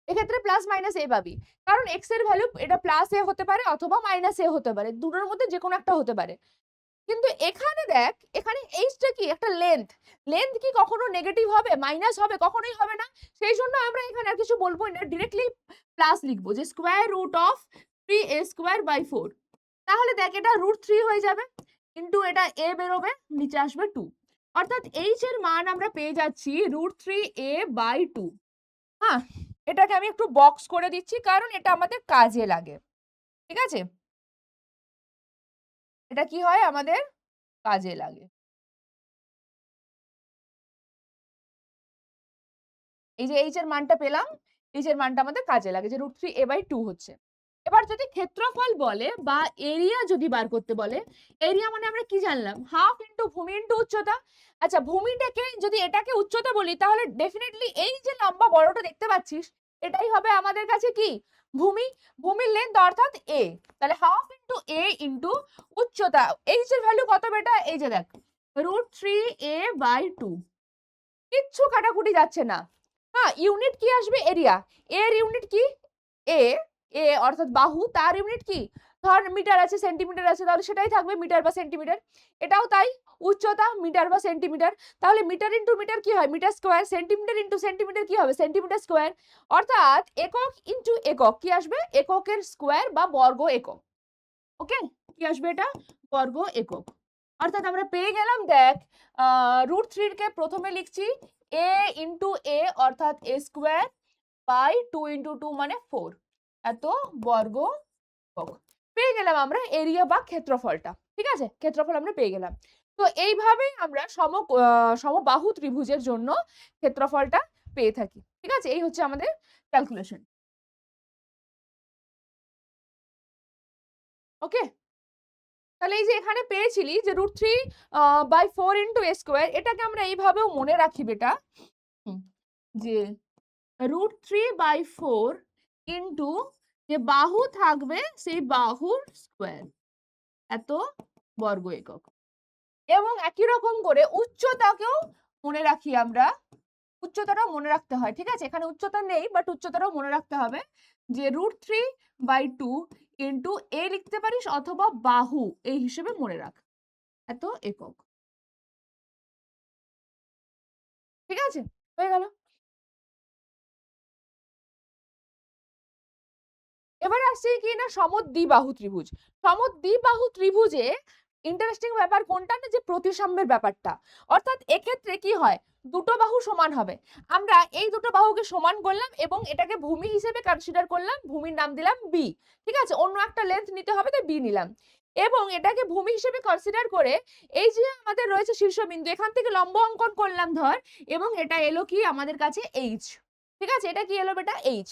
এক্ষেত্রে প্লাস মাইনাস এ পাবি, কারণ এক্স এর ভ্যালু এটা প্লাস এ হতে পারে অথবা মাইনাস এ হতে পারে, দুটোর মধ্যে যে কোনো একটা হতে পারে। কিন্তু এখানে দেখ, এখানে এইচটা কি একটা লেন্থ, লেন্থ কি কখনো নেগেটিভ হবে, মাইনাস হবে? কখনোই হবে না। সেই জন্য আমরা এখানে আর কিছু বলবো না, ডিরেক্টলি প্লাস লিখবো, যে square root of 3a square by 4। তাহলে দেখ এটা √3 হয়ে যাবে, কিন্তু এটা a বেরোবে, নিচে আসবে 2, অর্থাৎ এইচ এর মান আমরা পেয়ে যাচ্ছি √3a/2। হ্যাঁ, এটাকে আমি একটু বক্স করে দিচ্ছি কারণ এটা আমাদের কাজে লাগে, ঠিক আছে? এটা কি হয় আমাদের কাজে লাগে। এই যে এইচ এর মানটা পেলাম, এইচ এর মানটা আমাদের কাজে লাগে, যে √3a/2 হচ্ছে। এবার যদি ক্ষেত্রফল বলে বা এরিয়া যদি বার করতে বলে, এরিয়া মানে আমরা কি জানলাম? হাফ ইন্টু ভূমি ইন্টু উচ্চতা। আচ্ছা, ভূমিটাকে যদি এটাকে উচ্চতা বলি, তাহলে ডেফিনেটলি এই যে লম্বা বড়টা দেখতে পাচ্ছিস, এটাই হবে আমাদের কাছে কি? ভূমি। ভূমির লেন্থ অর্থাৎ এ। তাহলে হাফ ইন্টু এ ইন্টু উচ্চতা। এইচ এর ভ্যালু কত বেটা? এই যে দেখ, √3a/2। কিচ্ছু কাটাকুটি যাচ্ছে না। হ্যাঁ, ইউনিট কি আসবে? এরিয়া। এর ইউনিট কি? এ। এ অর্থাৎ বাহু, তার ইউনিট কি? ধর মিটার আছে, সেন্টিমিটার আছে, তাহলে সেটাই থাকবে মিটার বা সেন্টিমিটার। এটাও তাই, উচ্চতা মিটার বা সেন্টিমিটার। তাহলে মিটার ইন্টু মিটার কি হয়? Metre square. Centimetre into centimetre কি হবে? Centimetre square. অর্থাৎ একক ইন্টু একক কি আসবে? এককের স্কোয়ার বা বর্গ একক। ওকে, কি আসবে এটা? বর্গ একক। অর্থাৎ আমরা পেয়ে গেলাম, দেখ √3 কে প্রথমে লিখছি a ইন্টু এ অর্থাৎ a স্কোয়ার বাই 2 ইন্টু 2 মানে 4, এত বর্গ একক। পেয়ে গেলাম আমরা এরিয়া বা ক্ষেত্রফলটা, ঠিক আছে? ক্ষেত্রফল আমরা পেয়ে গেলাম। তো এইভাবেই আমরা সমবাহু ত্রিভুজের জন্য ক্ষেত্রফলটা পেয়ে থাকি। ঠিক আছে, এই হচ্ছে আমাদের ক্যালকুলেশন। ওকে, তাহলে এই যে এখানে পেয়েছিলি যে √3/4 * a², এটাকে আমরা এইভাবেও মনে রাখি বেটা, যে √3/4 ইন্টু যে বাহু থাকবে সেই বাহুর স্কোয়ার, এত বর্গ একক। এবং একই রকম করে উচ্চতাকেও মনে রাখি আমরা, উচ্চতাটাও মনে রাখতে হয়। ঠিক আছে, এখানে উচ্চতা নেই বাট উচ্চতাটাও মনে রাখতে হবে, যে √3/2 ইন্টু এ লিখতে পারিস অথবা বাহু এই হিসেবে মনে রাখ, এত একক। ঠিক আছে, হয়ে গেল। এবার আসছে কি না সমদ্বিবাহু ত্রিভুজ। সমদ্বিবাহু ত্রিভুজে ইন্টারেস্টিং ব্যাপার কোনটা না, যে প্রতিসাম্যের ব্যাপারটা। অর্থাৎ এক্ষেত্রে কি হয়, দুটো বাহু সমান হবে। আমরা এই দুটো বাহুকে সমান করলাম এবং এটাকে ভূমি হিসেবে কনসিডার করলাম, ভূমির নাম দিলাম বি। ঠিক আছে, অন্য একটা লেন্থ নিতে হবে তাই বি নিলাম, এবং এটাকে ভূমি হিসেবে কনসিডার করে এই যে আমাদের রয়েছে শীর্ষবিন্দু, এখান থেকে লম্ব অঙ্কন করলাম ধর, এবং এটা এলো কি আমাদের কাছে এইচ। ঠিক আছে, এটা কি এলো বেটা, এইচ।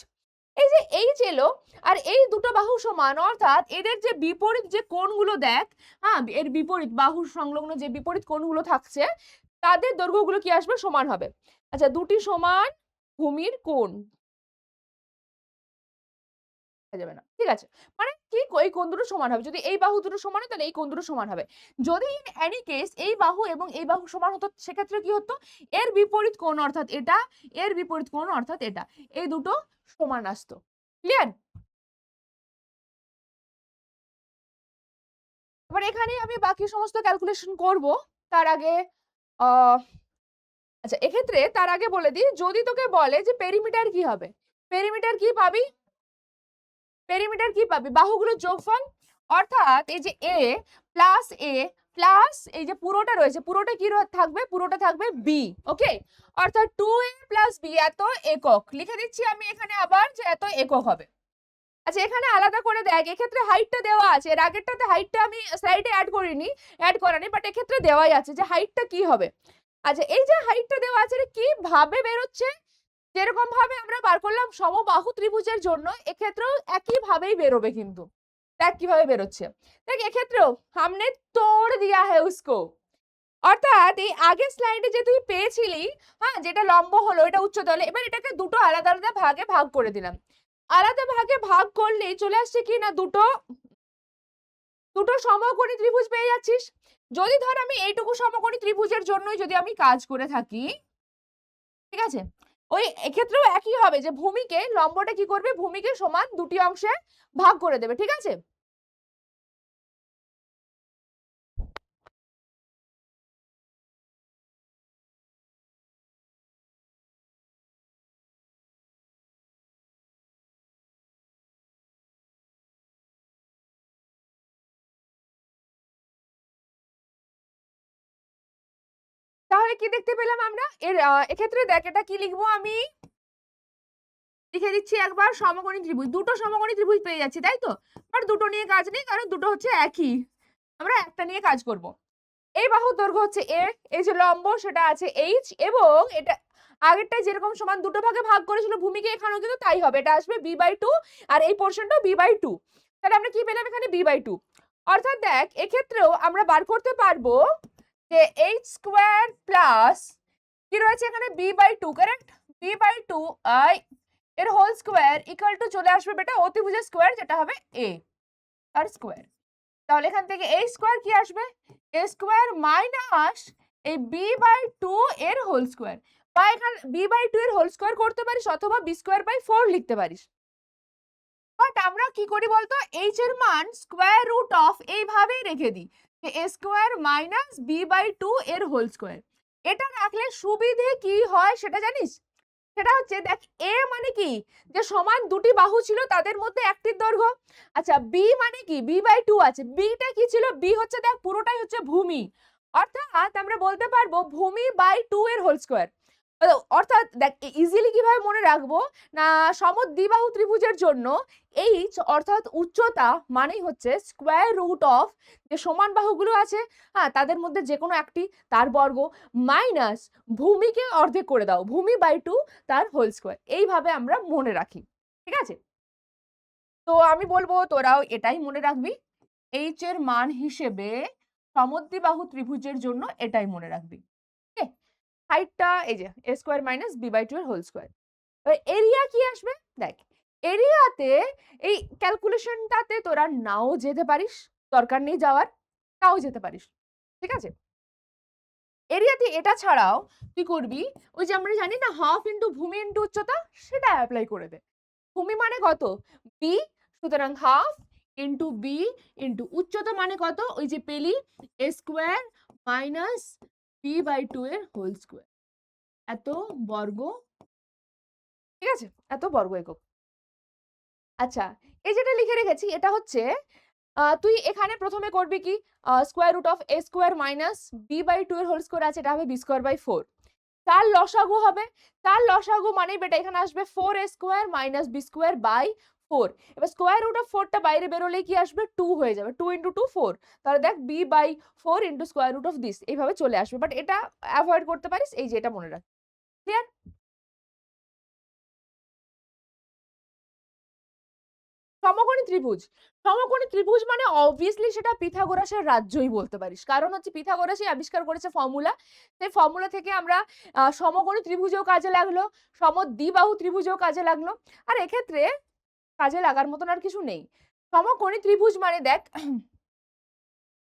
এই যে এইচ এলো, আর এই দুটো বাহু সমান, অর্থাৎ এদের যে বিপরীত যে কোণগুলো দেখ, হ্যাঁ, এর বিপরীত বাহুর সংলগ্ন যে বিপরীত কোণগুলো থাকছে তাদের দৈর্ঘ্যগুলো কি আসবে, সমান হবে। আচ্ছা, দুটি সমান ভূমির কোণ যাবে না। ঠিক আছে, মানে কি এই কোণ দুটো সমান হবে, যদি এই বাহু দুটো সমান হয় তাহলে এই কোণ দুটো সমান হবে। যদি ইন এনি কেস এই বাহু এবং এই বাহু সমান হতো, সেক্ষেত্রে কি হতো, এর বিপরীত কোণ অর্থাৎ এটা, এর বিপরীত কোণ অর্থাৎ এটা, এই দুটো সমান আসতো। ক্লিয়ার? এবার এখানে আমি বাকি সমস্ত ক্যালকুলেশন করব, তার আগে আহ আচ্ছা, এক্ষেত্রে তার আগে বলে দিই, যদি তোকে বলে যে পেরিমিটার কি হবে, পেরিমিটার কি পাবি, পেরিমিটার কি পাবি, বাহুগুলোর যোগফল। অর্থাৎ এই যে এ প্লাস এ প্লাস এই যে পুরোটা রয়েছে, পুরোটা কি থাকবে, পুরোটা থাকবে বি। ওকে, অর্থাৎ 2a + b এত একক। লিখে দিচ্ছি আমি এখানে আবার যে এত একক হবে। আচ্ছা, এখানে আলাদা করে দেখ, এক্ষেত্রে হাইটটা দেওয়া আছে, এর আগেরটাতে হাইটটা আমি স্লাইডে অ্যাড করানি, বাট এক্ষেত্রে দেওয়াই আছে যে হাইটটা কি হবে। আচ্ছা, এই যে হাইটটা দেওয়া আছে এটা কি ভাবে বেরোচ্ছে, যেরকম ভাবে আমরা বার করলাম সমবাহু ত্রিভুজের জন্য, এক্ষেত্রেও একই ভাবেই বেরোবে। কিন্তু দেখ কিভাবে বেরোচ্ছে, দেখ এক্ষেত্রেও हमने तोड़ दिया है उसको। অর্থাৎ এই আগের স্লাইডে যে তুই পেয়েছিলি, হ্যাঁ, যেটা লম্ব হলো এটা উচ্চতা হলো, এবার এটাকে দুটো আলাদা আলাদা ভাগে ভাগ করে দিলাম। আলাদা ভাগে ভাগ করলেই চলে আসছে কি না, দুটো দুটো সমকোণী ত্রিভুজ পেয়ে যাচ্ছিস। যদি ধর আমি এইটুকু সমকোণী ত্রিভুজের জন্যই যদি আমি কাজ করে থাকি, ঠিক আছে, ওই এক্ষেত্রেও একই হবে, যে ভূমিকে লম্বটা কি করবে, ভূমিকে সমান দুটি অংশে ভাগ করে দেবে। ঠিক আছে, তাহলে কি দেখতে পেলাম আমরা, এক্ষেত্রে দেখ এটা কি লিখবো, আমি লিখে দিচ্ছি একবার, সমকোণী ত্রিভুজ, দুটো সমকোণী ত্রিভুজ পেয়ে যাচ্ছি, তাই তো। আর দুটো নিয়ে কাজ নেই, কারণ দুটো হচ্ছে একই, আমরা একটা নিয়ে কাজ করব। এই বাহুর দৈর্ঘ্য হচ্ছে এ, এই যে লম্ব সেটা আছে এইচ, এবং এটা আগেরটা যেরকম সমান দুটো ভাগে ভাগ করেছিল ভূমিকে, এখানেও কিন্তু তাই হবে, এটা আসবে b/2, আর এই পোর্শনটাও b/2। তাহলে আমরা কি পেলাম এখানে, b/2। অর্থাৎ দেখ এক্ষেত্রেও আমরা বার করতে পারবো যে h² প্লাস কি রয়েছে এখানে, b/2, কারেক্ট, b/2 এর হোল স্কোয়ার ইকুয়াল টু চলে আসবে বেটা অতিভুজের স্কোয়ার, যেটা হবে a আর স্কোয়ার। তাহলে এখান থেকে a স্কোয়ার কি আসবে, a স্কোয়ার মাইনাস এই b/2 এর হোল স্কোয়ার, বা এখানে b/2 এর হোল স্কোয়ার করতে পারিস, অথবা b²/4 লিখতে পারিস। বাট আমরা কি করি বলতো, h এর মান স্কোয়ার রুট অফ এইভাবেই রেখে দিই, যে a স্কোয়ার মাইনাস b/2 এর হোল স্কোয়ার। এটা রাখলে সুবিধে কি হয় সেটা জানিস, সেটা হচ্ছে দেখ এ মানে কি, যে সমান দুটি বাহু ছিল তাদের মধ্যে একটির দৈর্ঘ্য। আচ্ছা, বি মানে কি, b/2 আছে, বিটা কি ছিল, বি হচ্ছে দেখ পুরোটাই হচ্ছে ভূমি, অর্থাৎ আমরা বলতে পারবো ভূমি/2 এর হোল স্কোয়ার। অর্থাৎ দেখ ইজিলি কিভাবে মনে রাখবো না, সমদ্বিবাহু ত্রিভুজের জন্য এইচ অর্থাৎ উচ্চতা মানেই হচ্ছে স্কোয়ার রুট অফ যে সমান বাহুগুলো আছে, হ্যাঁ, তাদের মধ্যে যে কোনো একটি তার বর্গ মাইনাস ভূমিকে অর্ধেক করে দাও, ভূমি বাই 2 তার হোল স্কোয়ার। এইভাবে আমরা মনে রাখি, ঠিক আছে? তো আমি বলবো তোরাও এটাই মনে রাখবি, এইচ এর মান হিসেবে সমদ্বিবাহু ত্রিভুজের জন্য এটাই মনে রাখবি। ওকে, হাইটটা এই যে a square minus b by 2 এর হোল স্কয়ার। এবার এরিয়া কি আসবে দেখ, এরিয়াতে এই ক্যালকুলেশনটাতে তোরা নাও যেতে পারিস, দরকার নেই যাওয়ার, নাও যেতে পারিস, ঠিক আছে? এরিয়াতে এটা ছাড়াও তুই করবি ওই যে আমরা জানি না হাফ ইন্টু ভূমি ইন্টু উচ্চতা, সেটা অ্যাপ্লাই করে দে। ভূমি মানে কত বি, সুতরাং হাফ ইন্টু বি ইন্টু উচ্চতা মানে কত ওই যে পেলি এ স্কোয়ার মাইনাস বি বাই 2 এর হোল স্কোয়ার, এত বর্গ, ঠিক আছে, এত বর্গ একক। আচ্ছা, এই যেটা লিখে রেখেছি এটা হচ্ছে তুই এখানে প্রথমে করবি কি square root of A square minus B by 2 এর হোল স্কোয়ার আছে, এটা হবে বি স্কোয়ার বাই 4, তার লসাগু হবে, তার লসাগু মানে বেটা এখানে আসবে 4 A square minus B square by 4। এবার স্কোয়ার রুট অফ 4টা বাইরে বেরোলে কি আসবে 2 হয়ে যাবে, 2 ইন্টু 2 4, তাহলে দেখ B by 4 into square root of this, এইভাবে চলে আসবে। বাট এটা অ্যাভয়েড করতে পারিস, এই যে এটা মনে রাখ। ক্লিয়ার? সমকোণী ত্রিভুজ, সমকোণী ত্রিভুজ মানে অবভিয়াসলি সেটা পিথাগোরাসের রাজ্যই বলতে পারিস, কারণ হচ্ছে পিথাগোরাসই আবিষ্কার করেছে ফর্মুলা, সেই ফর্মুলা থেকে আমরা সমকোণী ত্রিভুজেও কাজে লাগলো, সমদ্বিবাহু ত্রিভুজেও কাজে লাগলো। আর এক্ষেত্রে কাজে লাগার মতন আর কিছু নেই। সমকোণী ত্রিভুজ মানে দেখ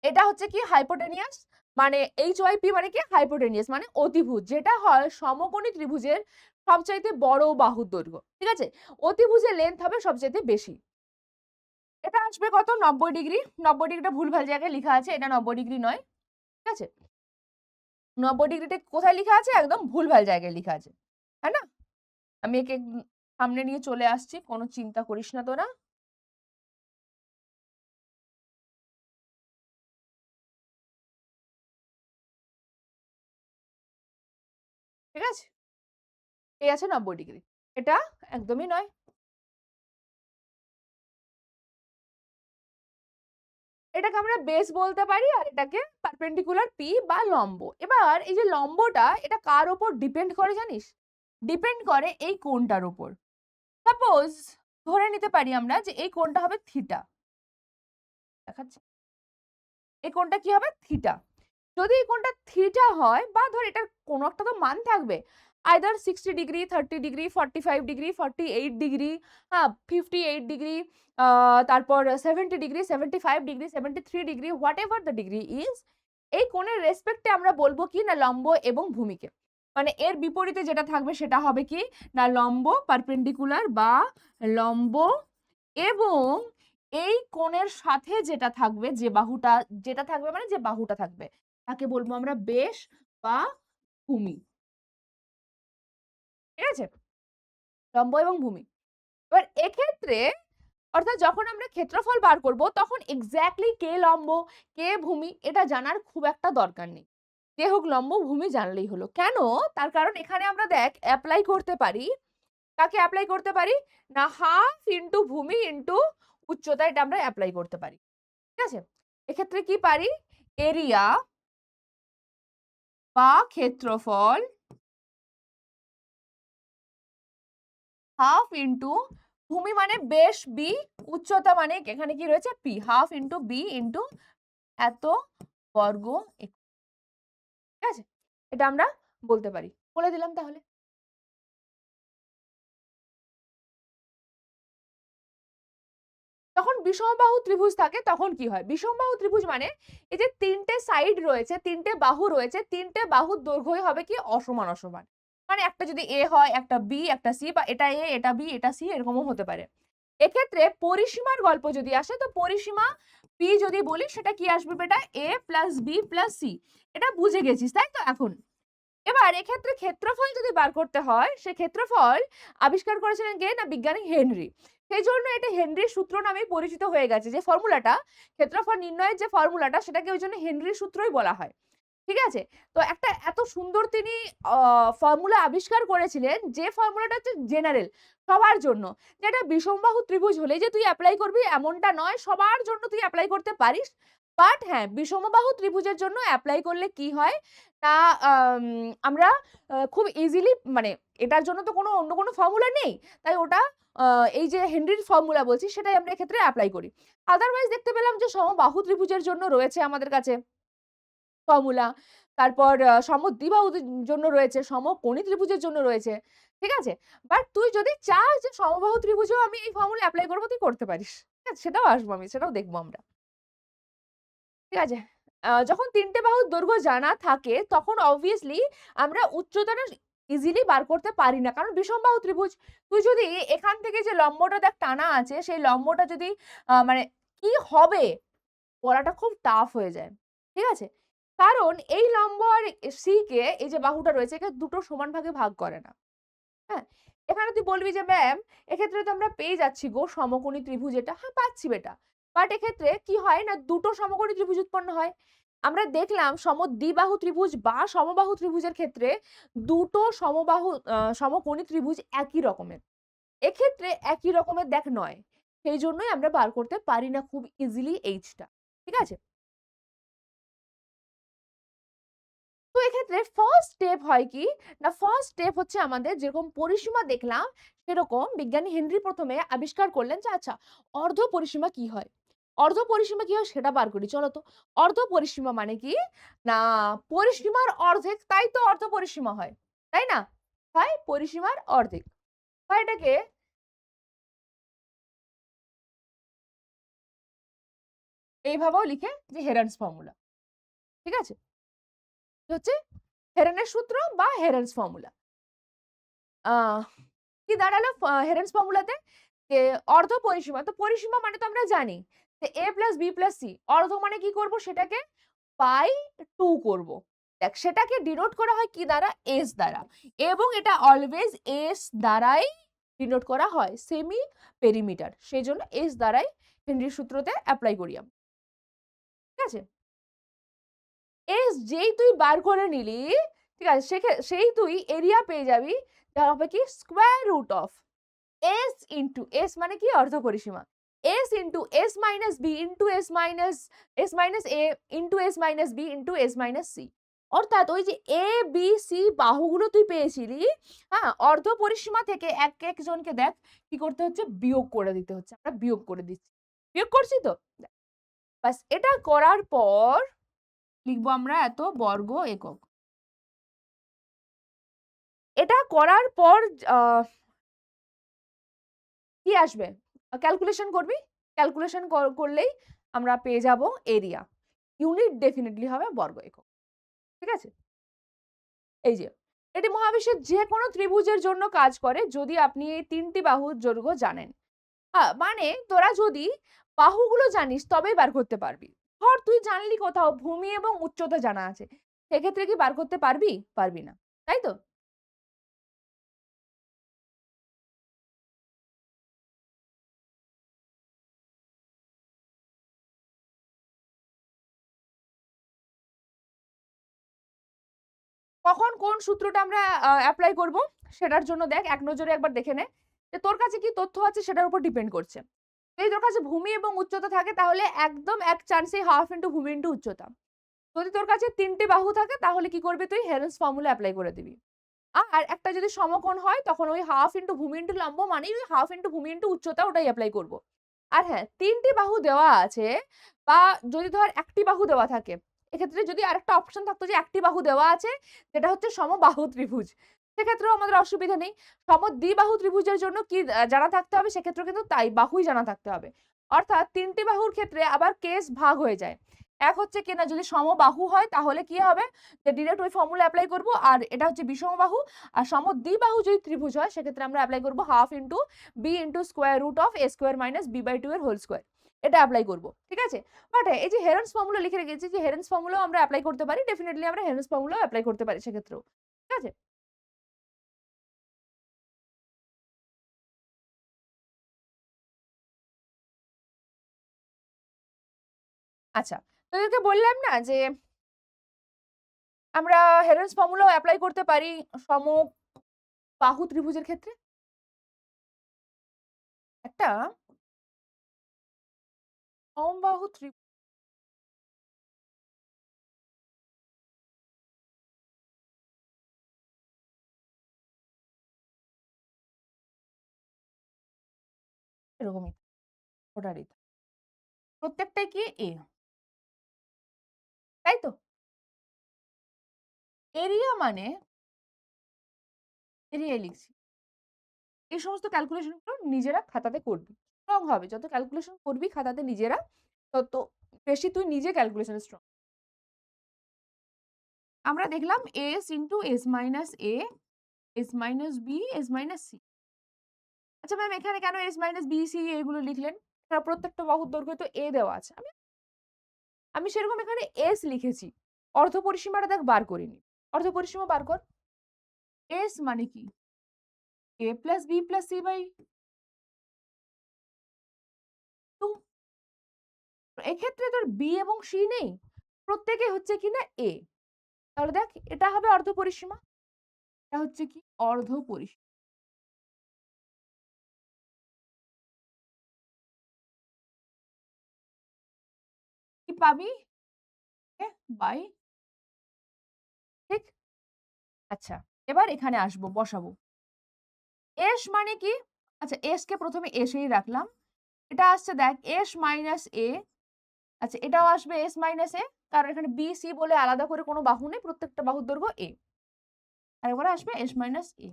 এটা হচ্ছে কি হাইপোটেনিয়াস, মানে এইচ ওয়াই পি মানে কি হাইপোটেনিয়াস মানে অতিভুজ, যেটা হয় সমকোণী ত্রিভুজের সবচাইতে বড় বাহুর দৈর্ঘ্য, ঠিক আছে? অতিভুজের লেন্থ হবে সবচাইতে বেশি। এটা আসবে কত 90 ডিগ্রি, 90 ডিগ্রিটা ভুলভাল জায়গায় লেখা আছে, এটা 90 ডিগ্রি নয়, ঠিক আছে? 90 ডিগ্রিটা কোথায় লেখা আছে, একদম ভুলভাল জায়গায় লেখা আছে, তাই না? আমি একে সামনে নিয়ে চলে আসছি, কোনো চিন্তা করিস না তোরা। ঠিক আছে, এই আছে 90 ডিগ্রি, এটা একদমই নয়। এটাকে আমরা বেস বলতে পারি আর এটাকে পারপেন্ডিকুলার পি বা লম্ব। এবার এই যে লম্বটা এটা কার উপর ডিপেন্ড করে জানিস? ডিপেন্ড করে এই কোণটার উপর। সাপোজ ধরে নিতে পারি আমরা যে এই কোণটা হবে থিটা, দেখাচ্ছে এই কোণটা কি হবে থিটা। যদি এই কোণটা থিটা হয় বা ধর এটার কোনো একটা তো মান থাকবে, either 60 degree, 30 degree, 45 degree, 48 degree, 58 degree, তারপর 70 degree, 75 degree, 73 degree, what ever the degree is, এই কোণের রেসপেক্টে আমরা বলবো কি না লম্ব এবং ভূমিকে, মানে এর বিপরীতে যেটা থাকবে সেটা হবে কি না লম্ব পারপেন্ডিকুলার বা লম্ব, এবং এই কোণের সাথে যেটা থাকবে যে বাহুটা, যেটা থাকবে মানে যে বাহুটা থাকবে তাকে বলবো আমরা বেশ বা ভূমি, ঠিক আছে? লম্ব এবং ভূমি। এবার এক্ষেত্রে অর্থাৎ যখন আমরা ক্ষেত্রফল বার করব তখন এক্স্যাক্টলি কে লম্ব কে ভূমি এটা জানার খুব একটা দরকার নেই, যে হোক লম্ব ভূমি জানলেই হলো। কেন? তার কারণ এখানে আমরা দেখ অ্যাপ্লাই করতে পারি, কাকে অ্যাপ্লাই করতে পারি না হাফ ইন্টু ভূমি ইন্টু উচ্চতা, এটা আমরা অ্যাপ্লাই করতে পারি, ঠিক আছে? এক্ষেত্রে কি পারি, এরিয়া বা ক্ষেত্রফল হাফ ইন্টু ভূমি মানে বেশ বি, উচ্চতা মানে এখানে কি রয়েছে P, half into B into এত বর্গ একক, ঠিক আছে? এটা আমরা বলতে পারি, বলে দিলাম তাহলে। যখন বিষমবাহু ত্রিভুজ থাকে তখন কি হয়, বিষমবাহু ত্রিভুজ মানে এই যে তিনটে সাইড রয়েছে, তিনটে বাহু রয়েছে, তিনটে বাহুর দৈর্ঘ্যই হবে কি অসমান অসমান, মানে একটা যদি এ হয় একটা বি একটা সি, বা এটা এ এটা বি এটা সি এরকমও হতে পারে। এক্ষেত্রে পরিসীমার গল্প যদি আসে তো পরিসীমা পি যদি বলি সেটা কি আসবে বেটা এ প্লাস বি প্লাস সি, এটা বুঝে গেছিস তাই তো এখন? এবার এক্ষেত্রে ক্ষেত্রফল যদি বার করতে হয়, সে ক্ষেত্রফল আবিষ্কার করেছিলেন কে না বিজ্ঞানী হেনরি, সেই জন্য এটা হেনরির সূত্র নামে পরিচিত হয়ে গেছে, যে ফর্মুলাটা ক্ষেত্রফল নির্ণয়ের যে ফর্মুলাটা সেটাকে ওই জন্য হেনরির সূত্রই বলা হয়। ঠিক আছে? তো একটা এত সুন্দর তিনি ফর্মুলা আবিষ্কার করেছিলেন, যে ফর্মুলাটা হচ্ছে জেনারেল সবার জন্য। যেটা বিষমবাহু ত্রিভুজ হলেই যে তুই এপ্লাই করবি এমনটা নয়, সবার জন্য তুই এপ্লাই করতে পারিস। বাট হ্যাঁ, বিষমবাহু ত্রিভুজের জন্য এপ্লাই করলে কি হয় না, আম আমরা খুব ইজিলি মানে এটার জন্য তো অন্য কোনো ফর্মুলা নেই। তাই ওটা এই যে হেনরির ফর্মুলা বলছি সেটাই আমরা এক্ষেত্রে এপ্লাই করি। আদারওয়াইজ দেখতে পেলাম যে সমবাহু ত্রিভুজের জন্য রয়েছে আমাদের কাছে ফর্মুলা। তারপর সমদ্বিবাহুর জন্য রয়েছে, সমকোণী ত্রিভুজের জন্য রয়েছে। ঠিক আছে? বাট তুই যদি চাস যে সমবাহু ত্রিভুজেও আমি এই ফর্মুলা এপ্লাই করব, তুই করতে পারিস। ঠিক আছে? সেটাও আসবো আমি, সেটাও দেখব আমরা। ঠিক আছে? যখন ৩ টে বাহুর দৈর্ঘ্য জানা থাকে তখন obviously আমরা উচ্চতাটা ইজিলি বার করতে পারি না। কারণ বিষমবাহু ত্রিভুজ। তুই যদি এখান থেকে যে লম্বটা দেখ টানা আছে, সেই লম্বটা যদি মানে কি হবে বলাটা খুব টাফ হয়ে যায়। ঠিক আছে? কারণ এই লম্ব আর সি কে, এই যে বাহুটা রয়েছে, একে দুটো সমান ভাগে ভাগ করে না। হ্যাঁ? এখানে তুই বলবি যে ম্যাম এক্ষেত্রে তো আমরা পেয়ে যাচ্ছি গো সমকোণী ত্রিভুজ এটা। হ্যাঁ, পাচ্ছি বেটা। বাট এক্ষেত্রে কি হয় না, দুটো সমকোণী ত্রিভুজ উৎপন্ন হয়। আমরা দেখলাম সমদ্বিবাহু ত্রিভুজ বা সমবাহু ত্রিভুজের ক্ষেত্রে দুটো সমকোণী ত্রিভুজ একই রকমের। এক্ষেত্রে একই রকমের দেখ নয়। সেই জন্যই আমরা বার করতে পারি না খুব ইজিলি এইচ টা। ঠিক আছে? তো এক্ষেত্রে ফার্স্ট স্টেপ হয় কি না, ফার্স্ট স্টেপ হচ্ছে আমাদের যেরকম পরিসীমা দেখলাম সেরকম বিজ্ঞানী হেনরি প্রথমে আবিষ্কার করলেন যে আচ্ছা অর্ধ পরিসীমা কি হয়, অর্ধ পরিসীমা কি হয় সেটা বার করি চলো তো। অর্ধ পরিসীমা মানে কি না, পরিসীমার অর্ধেক, তাই তো অর্ধ পরিসীমা হয়, তাই না? হয় পরিসীমার অর্ধেক। হয় এটাকে এইভাবেও লিখে যে হেরানস ফর্মুলা। ঠিক আছে? এটা হচ্ছে হেরেনের সূত্র বা হেরেনস ফর্মুলা। আহ কি দাঁড়ালো হেরেনস ফর্মুলাতে? যে অর্ধ পরিসীমা। তো পরিসীমা মানে তো আমরা জানি যে a plus b plus c। অর্ধ মানে কি করব সেটাকে বাই 2 করব। দেখ সেটাকে ডিনোট করা হয় কি দ্বারা? s দ্বারা। এবং এটা অলওয়েজ s দ্বারাই ডিনোট করা হয়, সেমি পেরিমিটার। সেজন্য s দ্বারাই হেনরির সূত্রতে এপ্লাই করি আমরা। ঠিক আছে? s যেই তুই বার করে নিলি, ঠিক আছে? সেই তুই এরিয়া পেয়ে যাবি, যা হবে কি square root of s into s মানে কি অর্ধ পরিসীমা। s into s minus b into s minus a into s minus b into s minus c। অর্থাৎ ওই যে a b c বাহুগুলো তুই পেয়েছিলি, হ্যাঁ, অর্ধ পরিসীমা থেকে এক একজনকে দেখ কি করতে হচ্ছে, বিয়োগ করে দিতে হচ্ছে। আমরা বিয়োগ করে দিচ্ছি। বিয়োগ করছি তো? বাস এটা করার পর লিখবো আমরা এত বর্গ একক। এটা করার পর আহ কি আসবে? ক্যালকুলেশন করবি। ক্যালকুলেশন করলেই আমরা পেয়ে যাব এরিয়া। ইউনিট ডেফিনিটলি হবে বর্গ একক। ঠিক আছে? এই যে এটি মহাবিশ্বের যেকোনো ত্রিভুজের জন্য কাজ করে যদি আপনি এই ৩ টি বাহুর দৈর্ঘ্য জানেন। মানে তোরা যদি বাহুগুলো জানিস তবেই বার করতে পারবি। ধর তুই জানলি কোথাও ভূমি এবং উচ্চতা জানা আছে। সেক্ষেত্রে কি বার করতে পারবি? পারবি না। তাই তো? কখন কোন সূত্রটা আমরা এপ্লাই করব সেটার জন্য দেখ এক নজরে একবার দেখে নে যে তোর কাছে কি তথ্য আছে সেটার উপর ডিপেন্ড করছে। যদি তোর কাছে ভূমি এবং উচ্চতা থাকে তাহলে একদম এক চান্সেই হাফ ইনটু ভূমি ইনটু উচ্চতা। যদি তোর কাছে ৩ টে বাহু থাকে তাহলে কি করবি তুই? হেরেনস ফর্মুলা এপ্লাই করে দিবি। আর একটা যদি সমকোণ হয় তখন ওই হাফ ইনটু ভূমি ইনটু লম্ব মানেই ওই হাফ ইনটু ভূমি ইনটু উচ্চতা ওটাই এপ্লাই করব। আর হ্যাঁ, ৩ টি বাহু দেওয়া আছে বা যদি ধর একটি বাহু দেওয়া থাকে, এক্ষেত্রে যদি আরেকটা অপশন থাকতো যে একটি বাহু দেওয়া আছে যেটা হচ্ছে সমবাহু ত্রিভুজ, সেক্ষেত্রেও আমাদের অসুবিধা নেই। সমদ্বিবাহু ত্রিভুজের জন্য কি জানা থাকতে হবে? সেক্ষেত্রেও কিন্তু তাই বাহুই জানা থাকতে হবে। অর্থাৎ ৩ টি বাহুর ক্ষেত্রে আবার কেস ভাগ হয়ে যায়। এক হচ্ছে কিনা যদি সমবাহু হয় তাহলে কি হবে? যে ডিরেক্ট ওই ফর্মুলা এপ্লাই করব। আর এটা হচ্ছে বিষমবাহু। আর সমদ্বিবাহু যদি ত্রিভুজ হয় সেক্ষেত্রে আমরা এপ্লাই করব half into b into square root of a square minus b by 2 এর হোল স্কয়ার। এটা এপ্লাই করব। ঠিক আছে? বাট এই যে হেরনস ফর্মুলা লিখে রেখেছি, যে হেরনস ফর্মুলাও আমরা এপ্লাই করতে পারি। ডেফিনিটলি আমরা হেরনস ফর্মুলাও এপ্লাই করতে পারি সেক্ষেত্রেও। ঠিক আছে? আচ্ছা। তোদেরকে বললাম না যে আমরা হেরেন্স ফর্মুলাও অ্যাপ্লাই করতে পারি সমবাহু ত্রিভুজের ক্ষেত্রে। একটা সমবাহু ত্রিভুজ এরকমই, ওটারই প্রত্যেকটাই কি এ, তাই তো? এরিয়া মানে এরিয়া লিখছি। এই সমস্ত ক্যালকুলেশন গুলো নিজেরা খাতাতে করবি, স্ট্রং হবে যত ক্যালকুলেশন করবি খাতাতে নিজেরা, তত বেশি তুই নিজে ক্যালকুলেশন স্ট্রং। আমরা দেখলাম S into S minus A, S minus B, S minus C. আচ্ছা ম্যাম এখানে কেন এস মাইনাস বি সি এগুলো লিখলেন? প্রত্যেকটা বাহুর দৈর্ঘ্য তো এ দেওয়া আছে, আমি সেরকম এখানে এস লিখেছি, অর্ধ পরিসীমাটা দেখ বার করিনি। অর্ধ পরিসীমা বার কর। এস মানে কি? A plus B plus C by 2। এক্ষেত্রে তোর বি এবং সি নেই, প্রত্যেকে হচ্ছে কিনা এ। তাহলে দেখ এটা হবে অর্ধ পরিসীমা, এটা হচ্ছে কি অর্ধ পরিসীমা। কি পাবি? বাই, ঠিক। আচ্ছা এবার এখানে আসবো, বসাবো। এস মানে কি? আচ্ছা এস কে প্রথমে এসেই রাখলাম, এটা আসছে দেখ এস মাইনাস এ। আচ্ছা এটাও আসবে এস মাইনাস এ, কারণ এখানে বি সি বলে আলাদা করে কোনো বাহু নেই, প্রত্যেকটা বাহুর দৈর্ঘ্য এ। আর এবারে আসবে এস মাইনাস এ।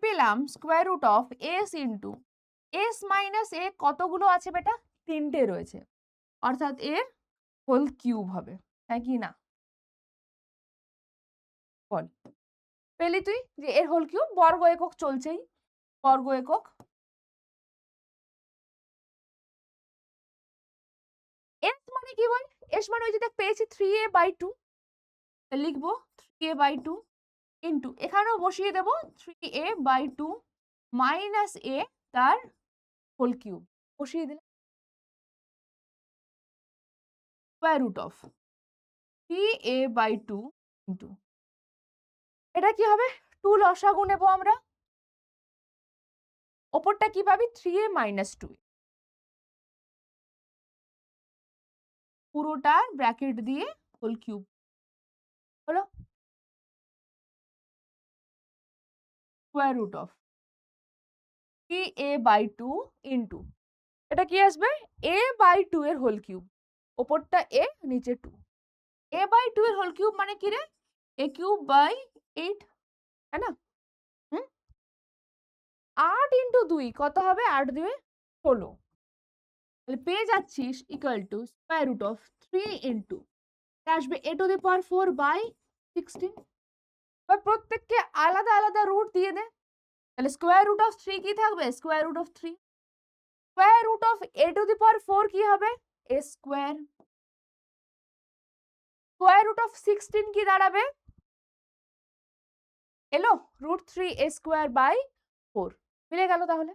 পেলাম square root of S into S minus A. কতগুলো আছে বেটা? 3টে রয়েছে, অর্থাৎ এর হোল কিউব হবে, তাই কি না? বল, পেলি তুই যে এর হোল কিউব, বর্গ একক চলছেই, বর্গ একক। এস মানে কি বল? এস মানে ওই যে দেখ পেয়েছি 3a/2, লিখবো 3a/2 ইন্টু এখানেও বসিয়ে দেবো 3a/2 মাইনাস এ তার হোল কিউব বসিয়ে দিলাম, square root of 3a/2 into এটা কি হবে? 2 লসাগু নেব আমরা, ওপরটা কি পাবি? 3a মাইনাস 2, পুরোটা ব্র্যাকেট দিয়ে হোল কিউব হলো, square root of 3a/2 into এটা কি আসবে? a/2 এর হোল কিউব, ওপরটা a নিচে 2। a/2 এর হোল কিউব মানে কি রে? a কিউব বাই 8, তাই না? হুম, 8 ইন্টু 2 কত হবে? 8 2 16। তাহলে পেয়ে যাচ্ছিস equal to square root of 3 into আসবে a to the power 4 by 16। এবার প্রত্যেককে আলাদা আলাদা রুট দিয়ে দে, তাহলে স্কোয়ার রুট অফ 3 কি থাকবে? Square root of 3। Square root of a to the power 4 কি হবে? a square. Square root of 16 কি দাঁড়াবে? এলো √3a স্কোয়ার বাই 4, মিলে গেল। তাহলে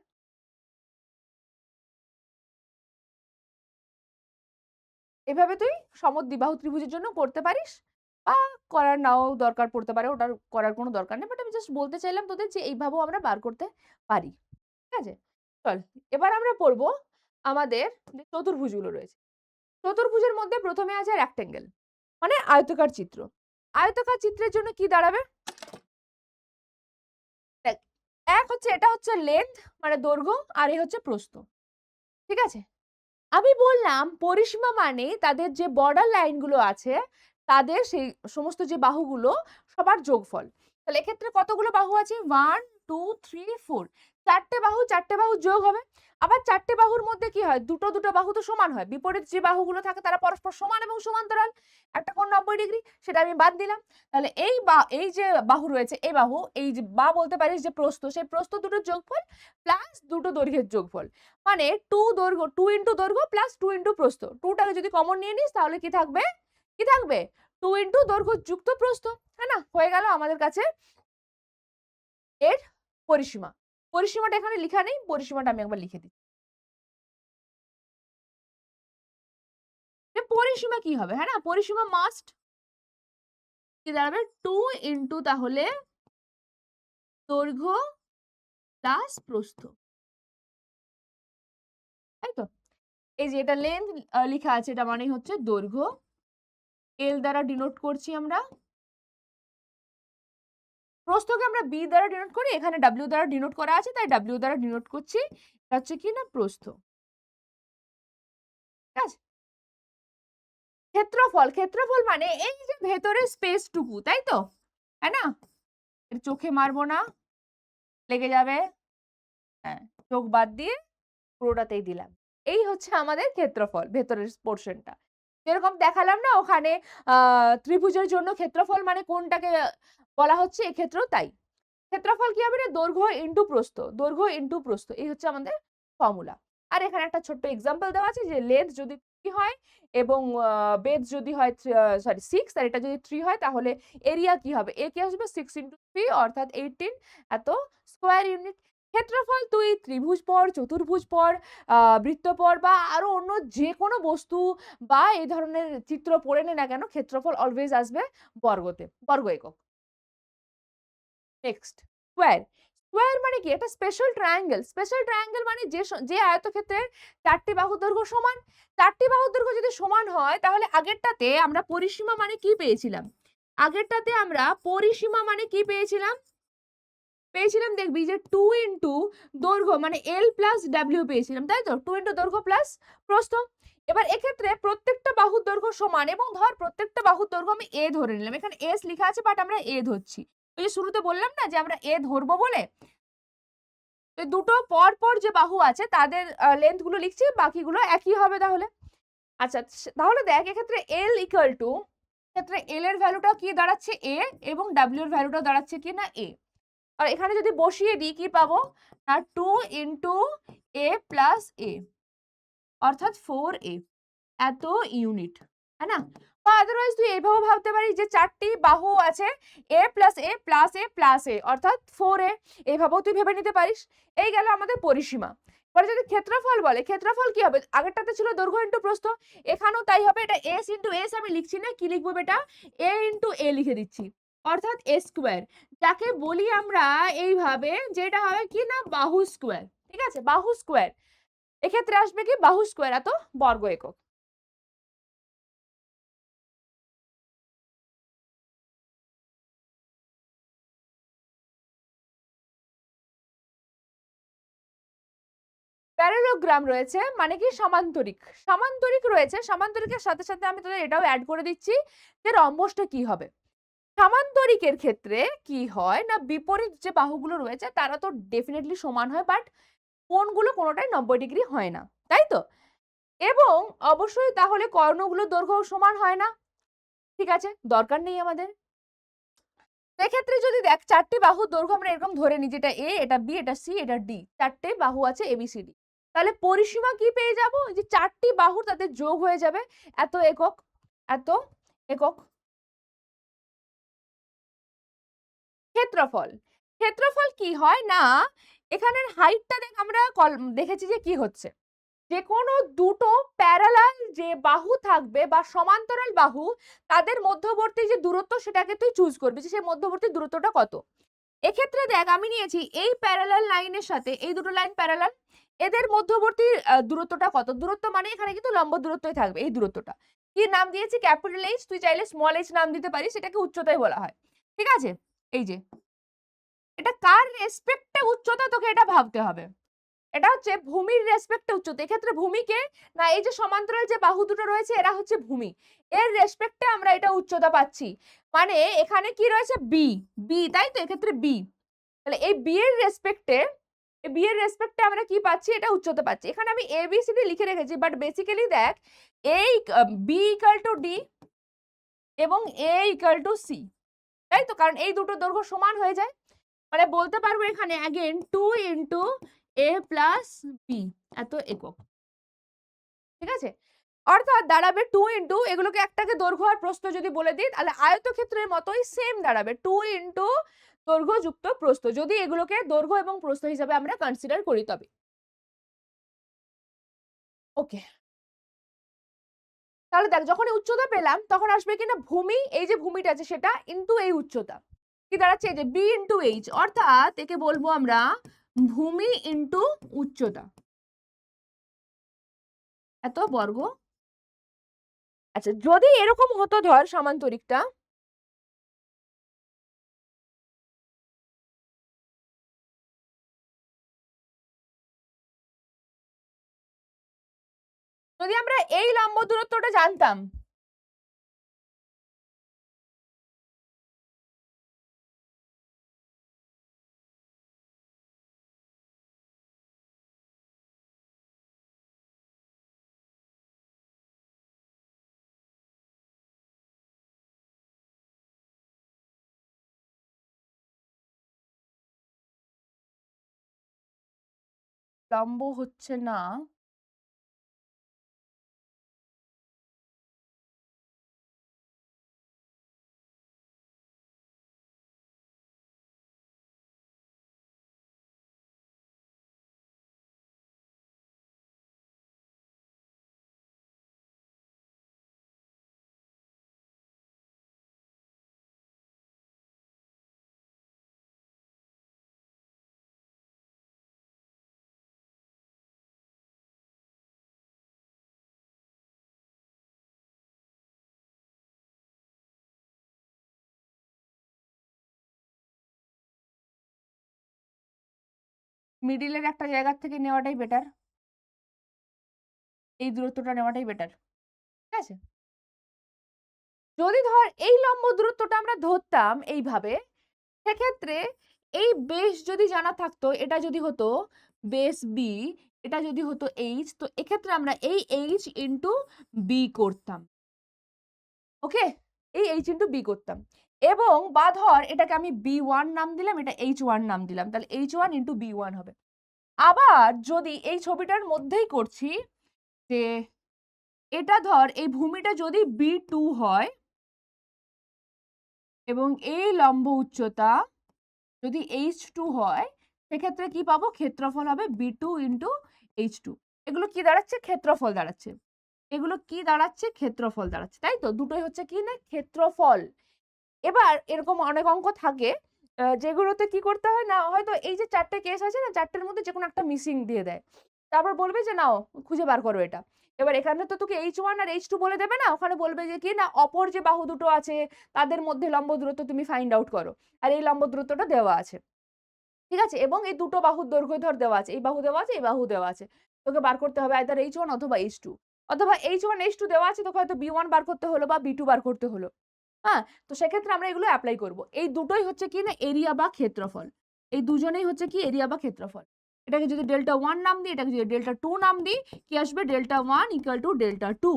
এভাবে তুই সমদ্বিবাহু ত্রিভুজের জন্য করতে পারিস, বা করার নাও দরকার পড়তে পারে, ওটার করার কোনো দরকার নেই, বাট আমি জাস্ট বলতে চাইলাম তোদের যে এইভাবেও আমরা বার করতে পারি। ঠিক আছে, চল এবার আমরা পড়বো আমাদের যে চতুর্ভুজগুলো রয়েছে। চতুর্ভুজের মধ্যে প্রথমে আছে রেক্টেঙ্গেল, মানে আয়তকার চিত্র। আয়তকার চিত্রের জন্য কি দাঁড়াবে? দেখ, এক হচ্ছে এটা হচ্ছে লেন্থ মানে দৈর্ঘ্য, আর এই হচ্ছে প্রস্থ। ঠিক আছে, আমি বললাম পরিসীমা মানে তাদের যে বর্ডার লাইনগুলো আছে তাদের সেই সমস্ত যে বাহুগুলো সবার যোগফল। তাহলে এক্ষেত্রে কতগুলো বাহু আছে? 1 2 3 4, চারটে বাহু যোগ হবে। আবার চারটে বাহুর মধ্যে কি হয়? দুটো দুটো বাহু তো সমান হয়, বিপরীত যে বাহুগুলো থাকে তারা পরস্পর সমান এবং সমান্তরাল, একটা কোণ 90 ডিগ্রি, সেটা আমি বাদ দিলাম। তাহলে এই যে বাহু রয়েছে, এই বাহু, এই যে বা বলতে পারিস যে প্রস্থ, সেই প্রস্থ দুটোর যোগফল প্লাস দুটো দৈর্ঘ্যের যোগফল, মানে 2 দৈর্ঘ্য 2 ইন্টু দৈর্ঘ্য প্লাস 2 ইন্টু প্রস্থ। 2টাকে যদি কমন নিয়ে নিস তাহলে কি থাকবে? কি থাকবে? 2 ইন্টু দৈর্ঘ্য যুক্ত প্রস্থ, হ্যাঁ না? হয়ে গেল আমাদের কাছে এর পরিসীমা। পরিসীমাটা এখানে লেখা নেই, পরিসীমাটা আমি একবার লিখে দিই। পরিসীমা কি হবে, হ্যাঁ না, পরিসীমা মাস্ট কি দাঁড়াবে, 2 ইন্টু তাহলে দৈর্ঘ্য প্লাস প্রস্থ, তাই তো। এই যে এটা লেন্থ লেখা আছে, এটা মানে হচ্ছে দৈর্ঘ্য, এল দ্বারা ডিনোট করছি আমরা, প্রস্থকে আমরা বি দ্বারা ডিনোট করি, এখানে ডাব্লিউ দ্বারা ডিনোট করা আছে তাই ডাব্লিউ দ্বারা ডিনোট করছি, এটা হচ্ছে কি না প্রস্থ, ঠিক আছে। ক্ষেত্রফল, ক্ষেত্রফল মানে এই যে ভেতরের স্পেসটুকু, তাই তো, তাই না, চোখে মারবো না, লেগে যাবে, হ্যাঁ, চোখ বাদ দিয়ে পুরোটাতেই দিলাম, এই হচ্ছে আমাদের ক্ষেত্রফল, ভেতরের পোর্শনটা। যেরকম দেখালাম না ওখানে ত্রিভুজের জন্য ক্ষেত্রফল মানে কোনটাকে বলা হচ্ছে, এক্ষেত্রেও তাই। ক্ষেত্রফল কি হবে না, দৈর্ঘ্য ইন্টু প্রস্থ, দৈর্ঘ্য ইন্টু প্রস্থ, এই হচ্ছে আমাদের ফর্মুলা। আর এখানে একটা ছোট্ট এক্সাম্পল দেওয়া আছে যে লেন্থ যদি 3 হয় এবং বেধ যদি হয় সরি 6 আর এটা যদি 3 হয় তাহলে এরিয়া কি হবে, এ কি আসবে 6 ইন্টু 3 অর্থাৎ 18 এত স্কোয়ার ইউনিট। ক্ষেত্রফল তুই ত্রিভুজ পড়, চতুর্ভুজ পড়, বৃত্ত পড় বা আরো অন্য যে কোনো বস্তু বা এই ধরনের চিত্র পড়ে নে না কেন, ক্ষেত্রফল অলওয়েজ আসবে বর্গতে, বর্গ একক। নেক্সট স্কোয়ার, স্কোয়ার মানে কি, একটা স্পেশাল ট্রায়াঙ্গেল, স্পেশাল ট্রায়াঙ্গেল মানে যে আয়তক্ষেত্রের 4টি বাহুর দৈর্ঘ্য সমান, 4টি বাহুর দৈর্ঘ্য যদি সমান হয় তাহলে আগেরটাতে আমরা পরিসীমা মানে কি পেয়েছিলাম, আগেরটাতে আমরা পরিসীমা মানে কি পেয়েছিলাম, পেয়েছিলাম দেখবি যে 2 ইন্টু দৈর্ঘ্য মানে এল প্লাস ডাব্লিউ পেয়েছিলাম, তাই তো, 2 ইন্টু দৈর্ঘ্য প্লাস প্রস্থ। এবার এক্ষেত্রে প্রত্যেকটা বাহুর দৈর্ঘ্য সমান এবং ধর প্রত্যেকটা বাহুর দৈর্ঘ্য আমি এ ধরে নিলাম, এখানে এস লেখা আছে বাট আমরা এ ধরছি, ওই যে শুরুতে বললাম না যে আমরা এ ধরবো বলে, তো দুটো পর পর যে বাহু আছে তাদের লেন্থ গুলো লিখছি, বাকিগুলো একই হবে তাহলে। আচ্ছা তাহলে দেখ এক্ষেত্রে এল ইকুয়াল টু, ক্ষেত্রে এল এর ভ্যালুটা কি দাঁড়াচ্ছে এ এবং ডাব্লিউ এর ভ্যালুটা দাঁড়াচ্ছে কি না এ, আর এখানে যদি বসিয়ে দিই কি পাবো না 2 ইন্টু এ প্লাস এ অর্থাৎ 4a এত ইউনিট, হ্যাঁ না। বা আদারওয়াইজ তুই এইভাবে ভাবতে পারিস যে 4টি বাহু আছে a plus A plus A plus A অর্থাৎ 4a, এইভাবেও তুই ভেবে নিতে পারিস। এই গেল আমাদের পরিসীমা। পরে যদি ক্ষেত্রফল বলে, ক্ষেত্রফল কি হবে, আগেরটাতে ছিল দৈর্ঘ্য ইন্টু প্রস্থ, এখানেও তাই হবে, এটা s ইন্টু s আমি লিখছি না, কি লিখবো বেটা, a ইন্টু a লিখে দিচ্ছি অর্থাৎ a স্কোয়ার, যাকে বলি আমরা এইভাবে যেটা হবে কি না বাহু স্কোয়ার, ঠিক আছে, বাহু স্কোয়ার, এক্ষেত্রে আসবে কি বাহু স্কোয়ার এত বর্গ একক। প্যারালোগ্রাম রয়েছে মানে কি সমান্তরিক, সমান্তরিক রয়েছে, সমান্তরিকের সাথে সাথে আমি তোদের এটাও অ্যাড করে দিচ্ছি যে রম্বসটা কি হবে। সমান্তরিকের ক্ষেত্রে কি হয় না, বিপরীত যে বাহুগুলো রয়েছে তারা তো ডেফিনেটলি সমান হয় বাট কোণগুলো কোনোটাই 90 ডিগ্রি হয় না, তাই তো, এবং অবশ্যই তাহলে কর্ণগুলোর দৈর্ঘ্য সমান হয় না, ঠিক আছে, দরকার নেই আমাদের। সেক্ষেত্রে যদি দেখ 4টি বাহুর দৈর্ঘ্য আমরা এরকম ধরে নিই, যেটা এ, এটা বি, এটা সি, এটা ডি, 4টে বাহু আছে এবিসিডি, তাহলে পরিসীমা কি পেয়ে যাব, যে 4টি বাহুর তাদের যোগ হয়ে যাবে এত একক, এত একক। ক্ষেত্রফল, ক্ষেত্রফল কি হয় না, এখানের হাইটটা দেখ আমরা দেখেছি যে কি হচ্ছে, যে কোনো দুটো প্যারালাল যে বাহু থাকবে বা সমান্তরাল বাহু তাদের মধ্যবর্তী যে দূরত্ব সেটাকে তুই চুজ করবি যে সেই মধ্যবর্তী দূরত্বটা কত। এক্ষেত্রে দেখ আমি নিয়েছি এই প্যারালাল লাইনের সাথে এই দুটো লাইন প্যারালাল, এদের মধ্যবর্তী দূরত্বটা কত, দূরত্ব মানে এখানে কিন্তু লম্ব দূরত্বই থাকবে, এই দূরত্বটা কি নাম দিয়েছি ক্যাপিটাল এইচ, তুই চাইলে স্মল এইচ নাম দিতে পারিস, এটাকে উচ্চতাই বলা হয়, ঠিক আছে। এই যে এটা কার রেসপেক্টে উচ্চতা তোকে এটা ভাবতে হবে, এটা হচ্ছে ভূমির রেসপেক্টে উচ্চতা, এক্ষেত্রে ভূমিকে না, এই যে সমান্তরাল যে বাহু দুটো রয়েছে এরা হচ্ছে ভূমি, এর রেসপেক্টে আমরা এটা উচ্চতা পাচ্ছি, মানে এখানে কি রয়েছে বি, বি তাই তো, এক্ষেত্রে বি, তাহলে এই বি এর রেসপেক্টে, এই বি এর রেসপেক্টে আমরা কি পাচ্ছি, এটা উচ্চতা পাচ্ছি, এখানে আমি এ বি সি ডি লিখে রেখেছি বাট বেসিক্যালি দেখ এই বি ইকুয়াল টু ডি এবং এ ইকুয়াল টু সি, তাই তো, কারণ এই দুটো দৈর্ঘ্য সমান হয়ে যায়, মানে বলতে পারবো এখানে অ্যাগেন 2 ইন্টু এ প্লাস বি এত একক, ঠিক আছে, অর্থাৎ দাঁড়াবে 2 ইন্টু, এগুলোকে একটাকে দৈর্ঘ্য আর প্রস্থ যদি বলে দিই তাহলে আয়তক্ষেত্রের মতোই সেম দাঁড়াবে 2 ইন্টু দৈর্ঘ্য যুক্ত প্রস্থ, যদি এগুলোকে দৈর্ঘ্য এবং প্রস্থ হিসাবে আমরা কনসিডার করি তবে। ওকে। তাহলে দেখ যখন উচ্চতা পেলাম তখন আসবে কিনা ভূমি, এই যে ভূমিটা আছে সেটা ইনটু এই উচ্চতা, কি দাঁড়াচ্ছে এই যে বি ইনটু এইচ, অর্থাৎ একে বলবো আমরা ভূমি ইনটু উচ্চতা এত বর্গ। আচ্ছা যদি এরকম হতো ধর সামান্তরিকটা, যদি আমরা এই লম্ব দূরত্বটা জানতাম, লম্ব হচ্ছে না, মিডিলের একটা জায়গা থেকে নেওয়াটাই বেটার, এই দূরত্বটা নেওয়াটাই বেটার, ঠিক আছে। যদি ধর এই লম্ব দূরত্বটা আমরা ধরতাম এইভাবে, সেক্ষেত্রে এই বেস যদি জানা থাকতো, এটা যদি হতো বেস বি, এটা যদি হতো এইচ, তো এক্ষেত্রে আমরা এই এইচ ইন্টু বি করতাম, ওকে, এই এইচ ইন্টু বি করতাম, এবং বা ধর এটাকে আমি বি ওয়ান নাম দিলাম, এটা এইচ ওয়ান নাম দিলাম, তাহলে H one into B one হবে। আবার যদি এই ছবিটার মধ্যেই করছি যে এটা ধর এই ভূমিটা যদি বি টু হয় এবং এই লম্ব উচ্চতা যদি H2 হয়, সেক্ষেত্রে কি পাবো, ক্ষেত্রফল হবে B2 ইন্টু H2। এগুলো কি দাঁড়াচ্ছে, ক্ষেত্রফল দাঁড়াচ্ছে, এগুলো কি দাঁড়াচ্ছে, ক্ষেত্রফল দাঁড়াচ্ছে, তাই তো, দুটোই হচ্ছে কি না ক্ষেত্রফল। এবার এরকম অনেক অঙ্ক থাকে যেগুলোতে কি করতে হয় না, হয়তো এই যে চারটে কেস আছে না, চারটের মধ্যে যে কোনো একটা মিসিং দিয়ে দেয়, তারপর বলবে যে নাও খুঁজে বার করো এটা। এবার এখানে তো তোকে H1 আর H2 বলে দেবে না, ওখানে বলবে যে কি না অপর যে বাহু দুটো আছে তাদের মধ্যে লম্ব দূরত্ব তুমি ফাইন্ড আউট করো, আর এই লম্ব দূরত্বটা দেওয়া আছে, ঠিক আছে, এবং এই দুটো বাহুর দৈর্ঘ্য ধর দেওয়া আছে, এই বাহু দেওয়া আছে, এই বাহু দেওয়া আছে, তোকে বার করতে হবে আইদার H1 অথবা H2, অথবা H1 H2 দেওয়া আছে, তোকে হয়তো B1 বার করতে হলো বা B2 বার করতে হলো, হ্যাঁ, তো সেক্ষেত্রে আমরা এগুলো অ্যাপ্লাই করব। এই দুটোই হচ্ছে কি না এরিয়া বা ক্ষেত্রফল, এই দুজনেই হচ্ছে কি এরিয়া বা ক্ষেত্রফল। এটাকে যদি ডেল্টা ওয়ান নাম দিই, এটাকে যদি ডেল্টা টু নাম দিই, কি আসবে, delta one equal to delta two.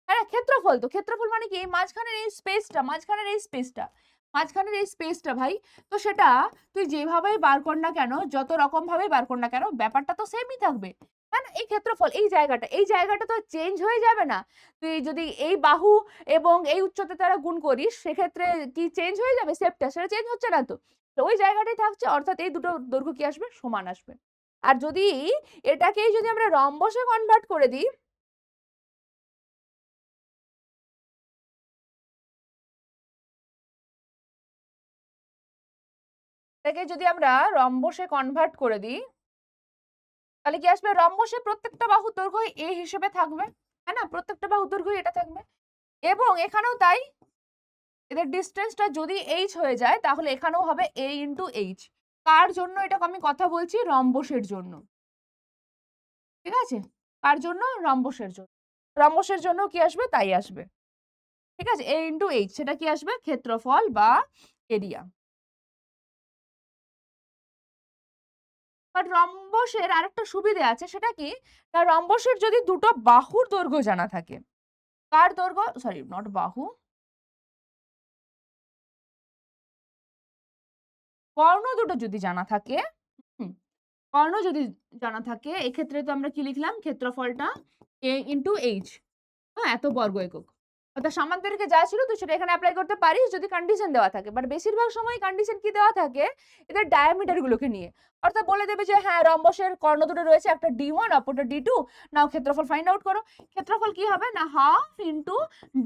হ্যাঁ, ক্ষেত্রফল তো, ক্ষেত্রফল মানে কি এই মাঝখানের এই স্পেসটা, মাঝখানের এই স্পেসটা, মাঝখানের এই স্পেসটা ভাই, তো সেটা তুই যেভাবেই বার কর না কেন, যত রকম ভাবে বার কর না কেন, ব্যাপারটা তো সেমই থাকবে, হ্যাঁ না, এই ক্ষেত্রফল এই জায়গাটা তো চেঞ্জ হয়ে যাবে না। তুই যদি এই বাহু এবং এই উচ্চতা দ্বারা গুণ করিস, সেক্ষেত্রে কি চেঞ্জ হয়ে যাবে শেপটা, সেটা চেঞ্জ হচ্ছে না তো, তো ওই জায়গাটাই থাকছে, অর্থাৎ এই দুটো দৈর্ঘ্য কি আসবে, সমান আসবে। আর যদি এটাকেই যদি আমরা রম্বসে কনভার্ট করে দিই, এটাকে যদি আমরা রম্বসে কনভার্ট করে দিই, তাহলে কি আসবে, রম্বসে প্রত্যেকটা বাহুর দৈর্ঘ্য এ হিসেবে থাকবে, হ্যাঁ না, প্রত্যেকটা বাহুর দৈর্ঘ্য এটা থাকবে, এবং এখানেও তাই, এদের ডিস্টেন্সটা যদি এইচ হয়ে যায় তাহলে এখানেও হবে এ ইন্টু এইচ। কার জন্য এটা আমি কথা বলছি, রম্বসের জন্য, ঠিক আছে, কার জন্য, রম্বসের জন্য, রম্বসের জন্য কি আসবে, তাই আসবে, ঠিক আছে, এ ইন্টু এইচ, সেটা কি আসবে, ক্ষেত্রফল বা এরিয়া। বাট রম্বসের আরেকটা সুবিধা আছে, সেটা কি না, রম্বসের যদি দুটো বাহুর দৈর্ঘ্য জানা থাকে, কার দৈর্ঘ্য, সরি নট বাহু, কর্ণ দুটো যদি জানা থাকে, হুম, কর্ণ যদি জানা থাকে, এক্ষেত্রে তো আমরা কি লিখলাম, ক্ষেত্রফলটা এ ইন্টু এইচ, হ্যাঁ, এত বর্গ একক, অর্থাৎ সামান্তরিকে যা ছিল তুই সেটা এখানে অ্যাপ্লাই করতে পারিস যদি কন্ডিশন দেওয়া থাকে। বাট বেশিরভাগ সময় কন্ডিশন কি দেওয়া থাকে? এদের ডায়ামিটার গুলোকে নিয়ে। অর্থাৎ বলে দেবে যে হ্যাঁ, রম্বসের কর্ণ দুটো রয়েছে, একটা D1 অপরটা D2। নাও ক্ষেত্রফল ফাইন্ড আউট করো। ক্ষেত্রফল কি হবে? না half into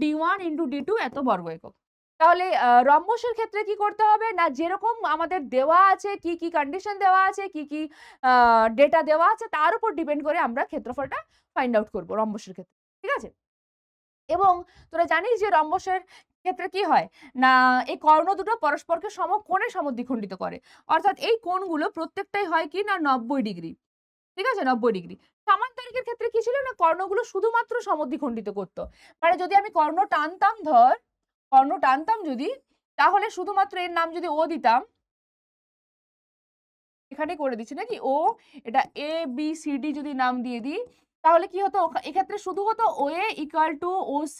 D1 into D2 এত বর্গ একক। তাহলে রম্বসের ক্ষেত্রে কি করতে হবে? না যেরকম আমাদের দেওয়া আছে, কি, কি কন্ডিশন দেওয়া আছে, কি, কি ডেটা দেওয়া আছে তার উপর ডিপেন্ড করে আমরা ক্ষেত্রফলটা ফাইন্ড আউট করব রম্বসের ক্ষেত্রে। ঠিক আছে? এবং তোরা জানিস যে রম্বসের ক্ষেত্রে কি হয়? না এই কর্ণ দুটো পরস্পরকে সমকোণে সমদ্বিখণ্ডিত করে। অর্থাৎ এই কোণগুলো প্রত্যেকটাই হয় কি? না 90 ডিগ্রি। ঠিক আছে? 90 ডিগ্রি। সামান্তরিকের ক্ষেত্রে কি ছিল? না কর্ণগুলো শুধুমাত্র সমদ্বিখণ্ডিত করত। মানে যদি আমি কর্ণ টানতাম কর্ণ টানতাম যদি, তাহলে শুধুমাত্র এর নাম যদি O দিতাম, এখানেই করে দিচ্ছি নাকি? O, এটা A, B, C, D যদি নাম দিয়ে দিই, তাহলে কি হতো? এক্ষেত্রে শুধু হতো OA ইকুয়াল টু OC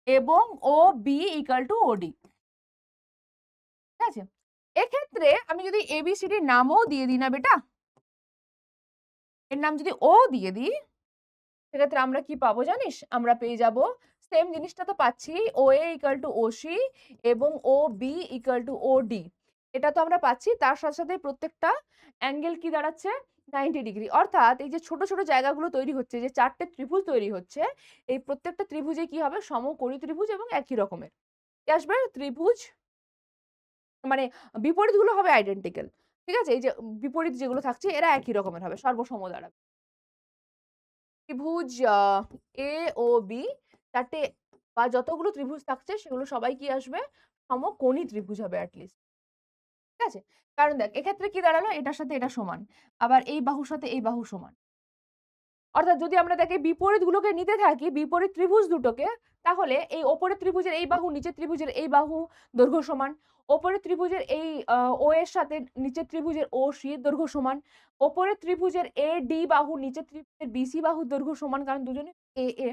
এবং OB ইকুয়াল টু OD। ঠিক আছে? এক্ষেত্রে আমি যদি ABCD নামও দিয়ে দিই না বেটা, এর নাম যদি O দিয়ে দিই, সেক্ষেত্রে আমরা কি পাবো জানিস? আমরা পেয়ে যাব সেম জিনিসটা তো পাচ্ছি, OA ইকুয়াল টু OC এবং OB ইকুয়াল টু OD। এটা তো আমরা পাচ্ছি। তার সাথে, সাথে প্রত্যেকটা অ্যাঙ্গেল কি দাঁড়াচ্ছে? 90 ডিগ্রি। অর্থাৎ এই যে ছোট, ছোট জায়গাগুলো তৈরি হচ্ছে, যে ৪ টে ত্রিভুজ তৈরি হচ্ছে, এই প্রত্যেকটা ত্রিভুজে কি হবে? সমকোণী ত্রিভুজ এবং একই রকমের। কি আসবে? ত্রিভুজ, মানে বিপরীতগুলো হবে আইডেন্টিক্যাল। ঠিক আছে? এই যে বিপরীত যেগুলো থাকছে এরা একই রকমের হবে, সর্বসম দাঁড়াবে। ত্রিভুজ A ও B, ৪ টে বা যতগুলো ত্রিভুজ থাকছে সেগুলো সবাই কি আসবে? সমকোণী ত্রিভুজ হবে এট লিস্ট। ঠিক আছে? কারণ দেখ এক্ষেত্রে কি দাঁড়ালো? এটার সাথে এটা সমান। আবার এই বাহুর সাথে এই বাহু সমান। অর্থাৎ যদি আমরা দেখি বিপরীতগুলোকে নিতে থাকি, বিপরীত ত্রিভুজ দুটোকে, তাহলে এই ওপরের ত্রিভুজের এই বাহু, নিচের ত্রিভুজের এই বাহু দৈর্ঘ্য সমান। ওপরের ত্রিভুজের এই O এর সাথে নিচের ত্রিভুজের OC এর দৈর্ঘ্য সমান। ওপরের ত্রিভুজের AD বাহু নিচের ত্রিভুজের BC বাহুর দৈর্ঘ্য সমান, কারণ দুজনে AA।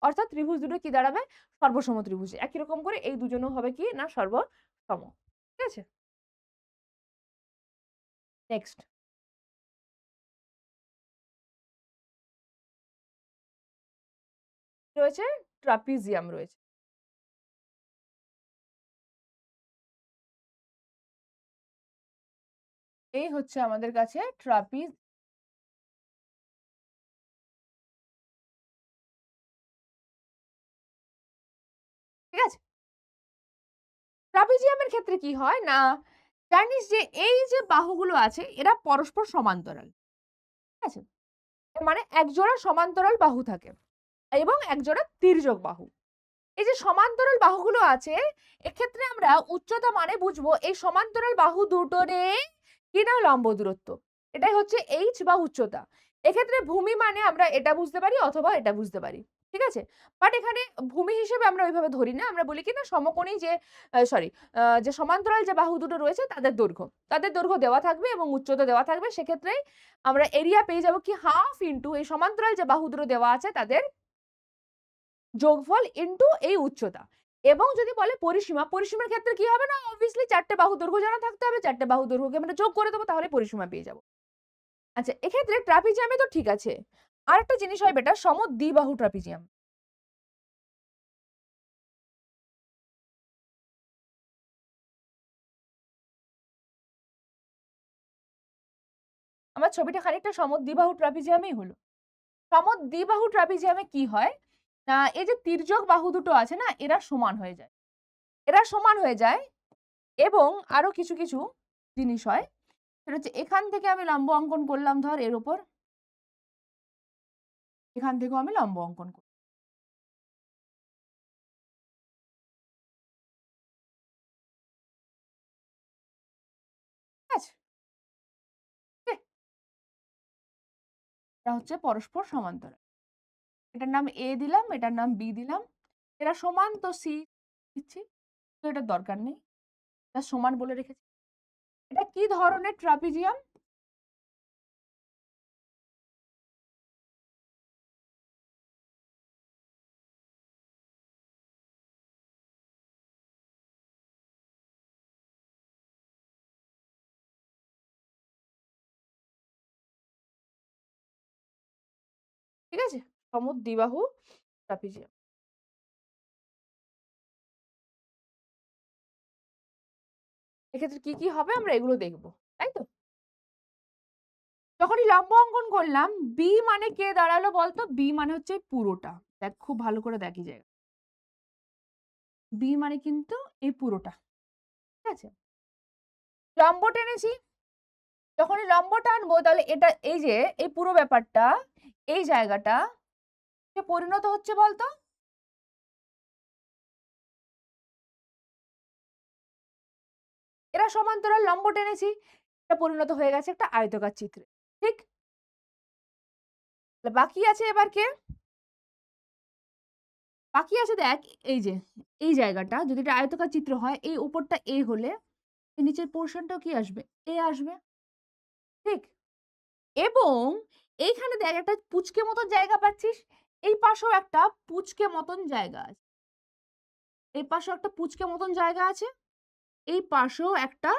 অর্থাৎ ত্রিভুজ দুটো কি দাঁড়াবে? সর্বসম ত্রিভুজ। একই রকম করে এই দুজনও হবে কি? না সর্বসম। ঠিক আছে? নেক্সট রয়েছে ট্রাপিজিয়াম রয়েছে। এই হচ্ছে আমাদের কাছে ট্রাপিজ। ঠিক আছে? ট্রাপিজিয়ামের ক্ষেত্রে কি হয়? না জানিস যে এই যে বাহুগুলো আছে এরা পরস্পর সমান্তরাল। ঠিক আছে? মানে একজোড়া সমান্তরাল বাহু থাকে এবং একজোড়া তির্যক বাহু। এই যে সমান্তরাল বাহুগুলো আছে, এক্ষেত্রে আমরা উচ্চতা মানে বুঝবো এই সমান্তরাল বাহু দুটোরে কি না লম্ব দূরত্ব। এটাই হচ্ছে h বা উচ্চতা। এক্ষেত্রে ভূমি মানে আমরা এটা বুঝতে পারি অথবা এটা বুঝতে পারি। ঠিক আছে? বাট এখানে ভূমি হিসেবে আমরা ওইভাবে ধরি না। আমরা বলি কি না সমকোণী যে সরি যে সমান্তরাল যে বাহু দুটো রয়েছে তাদের দৈর্ঘ্য। তাদের দৈর্ঘ্য দেওয়া থাকবে এবং উচ্চতা দেওয়া থাকবে। সেক্ষেত্রেই আমরা এরিয়া পেয়ে যাব কি হাফ ইনটু এই সমান্তরাল যে বাহু দুটো দেওয়া আছে তাদের যোগফল ইনটু এই উচ্চতা। এবং যদি বলে পরিসীমা, পরিসীমার ক্ষেত্রে কি হবে? না অবভিয়াসলি ৪ টে বাহু দৈর্ঘ্য জানা থাকতে হবে। ৪ টে বাহু দৈর্ঘ্যকে আমরা যোগ করে দেব, তাহলে পরিসীমা পেয়ে যাব। আচ্ছা, এক্ষেত্রে ট্রাপিজিয়ামে তো ঠিক আছে। আরেকটা জিনিস হয় বেটা, সমদ্বিবাহু ট্রাপিজিয়াম। আমার ছবিটা খানিকটা সমদ্বিবাহু ট্রাপিজিয়ামেই হলো। সমদ্বিবাহু ট্রাপিজিয়ামে কি হয়? না এই যে তির্যক বাহু দুটো আছে না এরা সমান হয়ে যায়। এরা সমান হয়ে যায় এবং আরো কিছু, কিছু জিনিস হয়। সেটা হচ্ছে এখান থেকে আমি লম্ব অঙ্কন করলাম ধর এর উপর। এখান থেকেও আমি লম্ব অঙ্কন করব। ঠিক আছে? এটা হচ্ছে পরস্পর সমান্তরাল। এটার নাম A দিলাম, এটার নাম B দিলাম। এরা সমান তো C দিচ্ছি। তো এটার দরকার নেই। এটা সমান বলে রেখেছি। এটা কি ধরনের ট্রাপিজিয়াম? ঠিক আছে? সমদ্বিবাহু ট্রাপিজিয়াম। এক্ষেত্রে কি কি হবে আমরা এগুলো দেখবো, তাই তো? যখনই লম্ব অঙ্কন করলাম, বি মানে কে দাঁড়ালো বলতো? বি মানে হচ্ছে পুরোটা। দেখ খুব ভালো করে দেখি জায়গা। বি মানে কিন্তু এই পুরোটা, ঠিক আছে? লম্ব টেনেছি, যখনই লম্ব টানবো তাহলে এটা এই যে এই পুরো ব্যাপারটা, এই জায়গাটা পরিণত হচ্ছে বলতো? এরা সমান্তরাল, লম্ব টেনেছি, এটা পরিণত হয়ে গেছে একটা আয়তকার চিত্রে, ঠিক? বাকি আছে এবার কে? বাকি আছে দেখ, এই যে এই জায়গাটা যদি এটা আয়তকার চিত্র হয়, এই উপরটা এ হলে এই নিচের পোর্শনটাও কি আসবে? এ আসবে, ঠিক? এবং এইখানে দেখ একটা পুচকে মতন জায়গা পাচ্ছিস, এই পাশেও একটা পুচকে মতন জায়গা আছে, এই পাশেও একটা পুচকে মতন জায়গা আছে, এই পাশেও একটা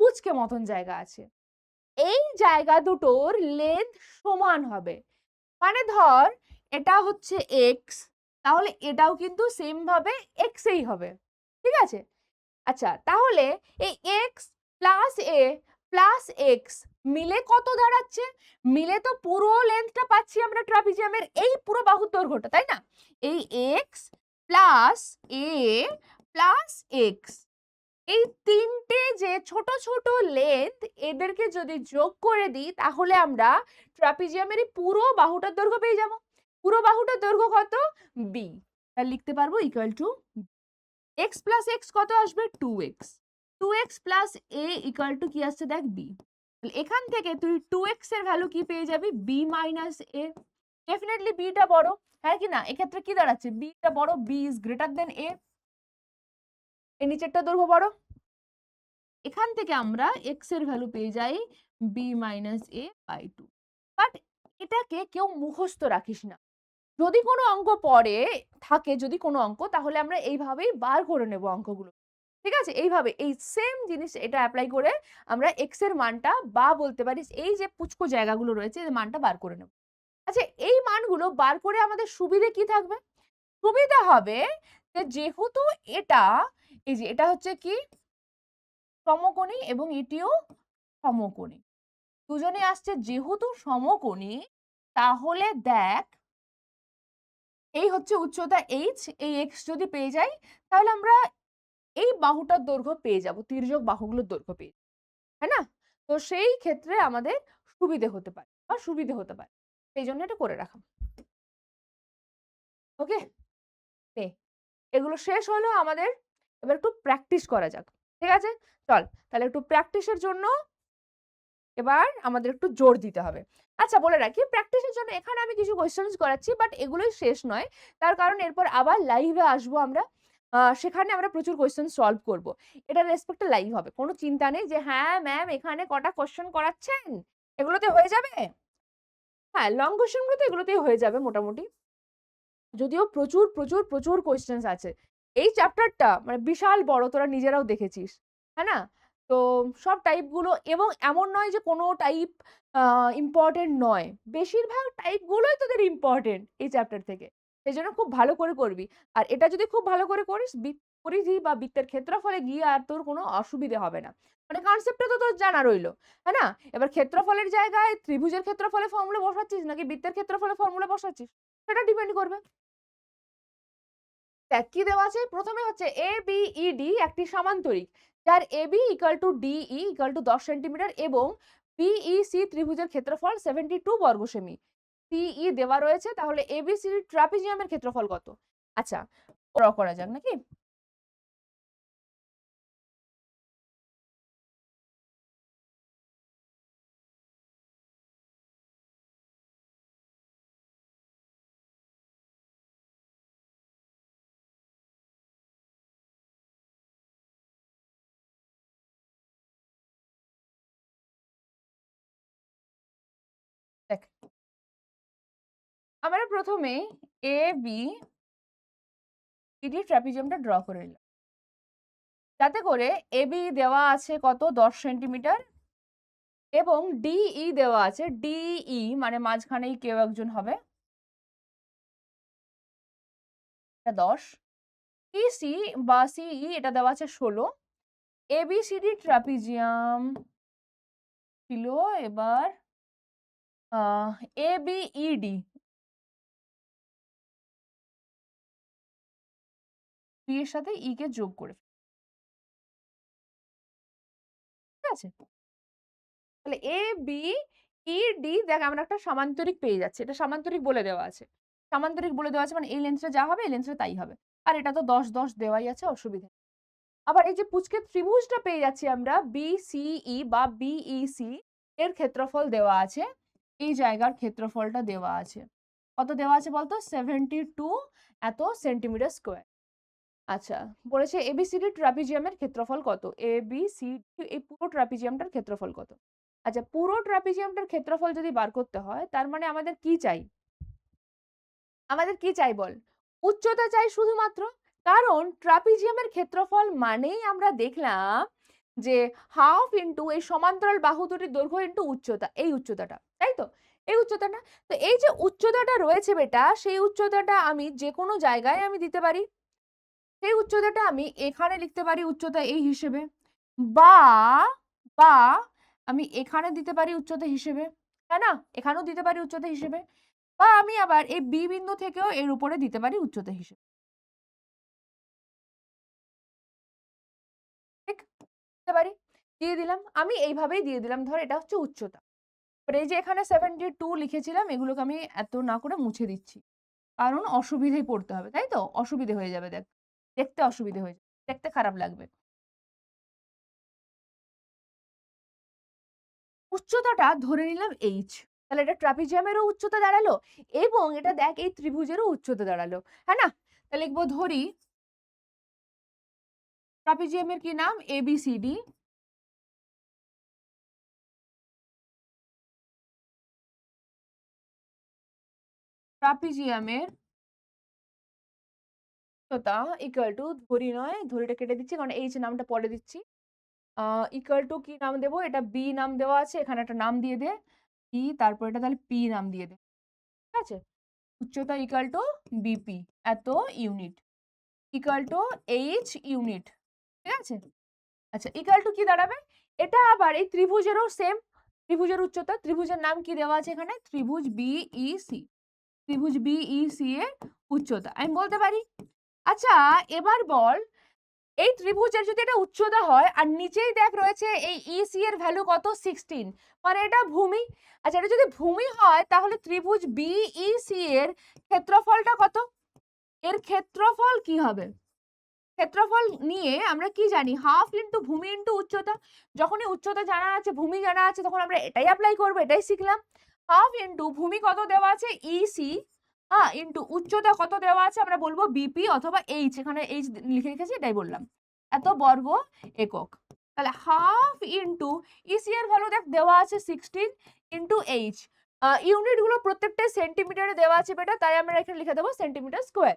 পুচকে মতন জায়গা আছে। এই জায়গা দুটোর লেন্থ সমান হবে, মানে ধর এটা হচ্ছে এক্স, তাহলে এটাও কিন্তু সেম ভাবে এক্সই হবে, ঠিক আছে? আচ্ছা, তাহলে এই x plus A plus x মিলে কত দাঁড়াচ্ছে? মিলে তো পুরো লেন্থটা পাচ্ছি আমরা ট্রাপিজিয়ামের, এই পুরো বাহুর দৈর্ঘ্যটা, তাই না? এই x plus A plus x, এই তিনটে যে ছোট ছোট লেন্থ, এদেরকে যদি যোগ করে দিই তাহলে আমরা ট্রাপিজিয়ামের এই পুরো বাহুটার দৈর্ঘ্য পেয়ে যাব। পুরো বাহুটার দৈর্ঘ্য কত? বি। তাহলে লিখতে পারবো equal to x plus x কত আসবে? 2x। 2x plus A equal to কি আসছে দেখ? বি। এখান থেকে তুই 2x এর ভ্যালু কি পেয়ে যাবি? বি মাইনাস এ। ডেফিনেটলি বিটা বড়, হ্যাঁ কি না? এক্ষেত্রে কি দাঁড়াচ্ছে? বিটা বড়, বি ইজ গ্রেটার দেন এ। এই নিচেরটা দৈর্ঘ্য বড়, এখান থেকে আমরা এক্স এর ভ্যালু পেয়ে যাই B minus A by 2। But এটাকে কেউ মুখস্থ রাখিস না, যদি কোনো অঙ্ক পড়ে থাকে, যদি কোনো অঙ্ক, তাহলে আমরা এইভাবেই বার করে নেব অঙ্কগুলো, ঠিক আছে? এইভাবে এই সেম জিনিস এটা অ্যাপ্লাই করে আমরা এক্স এর মানটা বা বলতে পারিস এই যে পুচকো জায়গাগুলো রয়েছে এর মানটা বার করে নেব। আচ্ছা, এই মানগুলো বার করে আমাদের সুবিধে কি থাকবে? সুবিধা হবে যে যেহেতু এটা, এই যে এটা হচ্ছে কি সমকোণী এবং এটিও সমকোণী, দুজনে আসছে যেহেতু সমকোণী, তাহলে দেখ এই হচ্ছে উচ্চতা h, এই x যদি পেয়ে যাই তাহলে আমরা এই বাহুটার দৈর্ঘ্য পেয়ে যাব, তির্যক বাহুগুলোর দৈর্ঘ্য পেয়ে যাবো, হ্যাঁ না? তো সেই ক্ষেত্রে আমাদের সুবিধে হতে পারে বা সুবিধে হতে পারে, সেই জন্য এটা করে রাখা। ওকে, এগুলো শেষ হলো আমাদের, এবার একটু প্র্যাকটিস করা যাক, ঠিক আছে? চল তাহলে একটু প্র্যাকটিসের জন্য এবার আমাদের একটু জোর দিতে হবে। আচ্ছা, বলে রাখি প্র্যাকটিসের জন্য এখানে আমি কিছু কোয়েশ্চেন্স করাচ্ছি, বাট এগুলোই শেষ নয়, তার কারণ এরপর আবার লাইভে আসবো আমরা, সেখানে আমরা প্রচুর কোয়েশ্চেন সলভ করব। এটার রেসপেক্টে লাইভ হবে, কোনো চিন্তা নেই যে হ্যাঁ ম্যাম এখানে কটা কোয়েশ্চেন করাচ্ছেন, এগুলোতে হয়ে যাবে। হ্যাঁ, লং কোয়েশ্চেনগুলো তো এগুলোতেই হয়ে যাবে মোটামুটি, যদিও প্রচুর প্রচুর প্রচুর কোয়েশ্চেন্স আছে। এই চ্যাপ্টারটা মানে বিশাল বড়, তোরা নিজেরাও দেখেছিস, হ্যাঁ না? তো সব টাইপগুলো, এবং এমন নয় যে কোনো টাইপ ইম্পর্টেন্ট নয়, বেশিরভাগ টাইপগুলোই তোদের ইম্পর্টেন্ট এই চ্যাপ্টার থেকে, সেই জন্য খুব ভালো করে করবি। আর এটা যদি খুব ভালো করে করিস, পরিধি বা বৃত্তের ক্ষেত্রফলে গিয়ে আর তোর কোনো অসুবিধে হবে না, মানে কনসেপ্টটা তো তোর জানা রইলো, হ্যাঁ না? এবার ক্ষেত্রফলের জায়গায় ত্রিভুজের ক্ষেত্রফলে ফর্মুলা বসাচ্ছিস নাকি বৃত্তের ক্ষেত্রফলে ফর্মুলা বসাচ্ছিস, সেটা ডিপেন্ড করবে। দেখ কি দেওয়া আছে, প্রথমে হচ্ছে ABED একটি সমান্তরিক, যার AB equal to DE equal to 10 centimetre এবং PEC ত্রিভুজের ক্ষেত্রফল 72 বর্গ সেমি। CE দেওয়া রয়েছে, তাহলে ABCD ট্রাপিজিয়ামের ক্ষেত্রফল কত? আচ্ছা, ড্র করা যাক নাকি? দেখ, আমরা প্রথমে ABED ট্রাপিজিয়ামটা ড্র করে নিলাম, যাতে করে AB দেওয়া আছে কত? 10 সেন্টিমিটার এবং DE দেওয়া আছে, DE মানে মাঝখানেই কেউ একজন হবে, এটা 10। PCE এটা দেওয়া আছে 16 ABCD ট্রাপিজিয়াম ছিল, এবার ABED বি এর সাথে ই কে যোগ করে, ঠিক আছে? তাহলে ABED দেখ আমরা একটা সামান্তরিক পেয়ে যাচ্ছি, এটা সামান্তরিক বলে দেওয়া আছে। সামান্তরিক বলে দেওয়া আছে মানে এই লেন্সটা যা হবে এই লেন্সটা তাই হবে। আর এটা তো 10 10 দেওয়াই আছে, অসুবিধা নেই। আবার এই যে পুচকে ত্রিভুজটা পেয়ে যাচ্ছি আমরা BCE বা BEC, এর ক্ষেত্রফল দেওয়া আছে, এই জায়গার ক্ষেত্রফলটা দেওয়া আছে। কত দেওয়া আছে বলতো? 72 এত সেন্টিমিটার স্কোয়ার। আচ্ছা, বলেছে ABCD ট্রাপিজিয়ামের ক্ষেত্রফল কত? ABCD এই পুরো ট্রাপিজিয়ামটার ক্ষেত্রফল কত? আচ্ছা, পুরো ট্রাপিজিয়ামটার ক্ষেত্রফল যদি বার করতে হয় তার মানে আমাদের কি চাই? আমাদের কি চাই বল? উচ্চতা চাই শুধুমাত্র। কারণ ট্রাপিজিয়ামের ক্ষেত্রফল মানেই আমরা দেখলাম যে হাফ ইন্টু এই সমান্তরাল বাহু দুটির দৈর্ঘ্য ইন্টু উচ্চতা, এই উচ্চতাটা, তাই তো? এই উচ্চতাটা। তো এই যে উচ্চতাটা রয়েছে বেটা, সেই উচ্চতাটা আমি যে কোনো জায়গায় আমি দিতে পারি। সেই উচ্চতাটা আমি এখানে লিখতে পারি উচ্চতা এই হিসেবে, বা বা আমি এখানে দিতে পারি উচ্চতা হিসেবে, তাই না? এখানেও দিতে পারি উচ্চতা হিসেবে, বা আমি আবার এই বি বিন্দু থেকেও এর উপরে দিতে পারি উচ্চতা হিসেবে। ঠিক? দিতে পারি। দিয়ে দিলাম। আমি এইভাবেই দিয়ে দিলাম। ধর এটা হচ্ছে উচ্চতা। এবার এই যে এখানে 72 লিখেছিলাম, এগুলোকে আমি এত না করে মুছে দিচ্ছি। কারণ অসুবিধায় পড়তে হবে, তাই তো? অসুবিধে হয়ে যাবে দেখ। দেখতে অসুবিধে হয়ে যাবে। দেখতে খারাপ লাগবে। উচ্চতাটা ধরে নিলাম h। তাহলে এটা ট্রাপিজিয়ামেরও উচ্চতা দাঁড়ালো এবং এটা দেখ এই ত্রিভুজেরও উচ্চতা দাঁড়ালো। হ্যাঁ না? তাহলে লিখবো ধরি ট্রাপিজিয়ামের কি নাম? ABCD। ট্রাপিজিয়ামের উচ্চতা ইকুয়াল টু, ধরি নয়, ধরিটা কেটে দিচ্ছি কারণ h নামটা পরে দিচ্ছি। ইকুয়াল টু কি নাম দেবো? এটা B নাম দেওয়া আছে, এখানে একটা নাম দিয়ে দে। E, তারপর এটা তাহলে P নাম দিয়ে দে। ঠিক আছে? উচ্চতা ইকুয়াল টু BP, এত unit, equal to H unit. ঠিক আছে? আচ্ছা, ইকুয়াল টু কি দাঁড়াবে? এটা আবার এই ত্রিভুজেরও সেম, ত্রিভুজের উচ্চতা, ত্রিভুজের নাম কি দেওয়া আছে এখানে? ত্রিভুজ BEC। ত্রিভুজ BEC এর উচ্চতা আমি বলতে পারি। আচ্ছা, এবার বল এই ত্রিভুজের যদি এটা উচ্চতা হয় আর নিচেই দেখ রয়েছে এই EC এর ভ্যালু কত? 16, মানে এটা ভূমি। আচ্ছা, এটা যদি ভূমি হয় তাহলে ত্রিভুজ BEC এর ক্ষেত্রফলটা কত? এর ক্ষেত্রফল কি হবে? ক্ষেত্রফল নিয়ে আমরা কি জানি? হাফ ইন্টু ভূমি ইন্টু উচ্চতা। যখনই উচ্চতা জানা আছে, ভূমি জানা আছে, তখন আমরা এটাই অ্যাপ্লাই করবো, এটাই শিখলাম। হাফ ইন্টু ভূমি কত দেওয়া আছে? EC, ইন্টু উচ্চতা কত দেওয়া আছে? আমরা বলবো BP অথবা H, এখানে H লিখে রেখেছি, এটাই বললাম। এত বর্গ একক। তাহলে হাফ ইন্টু EC এর ভ্যালু দেখ দেওয়া আছে 16 ইন্টু H। ইউনিট গুলো প্রত্যেকটা সেন্টিমিটারে দেওয়া আছে বেটা, তাই আমরা এখানে লিখে দেবো সেন্টিমিটার স্কোয়ার।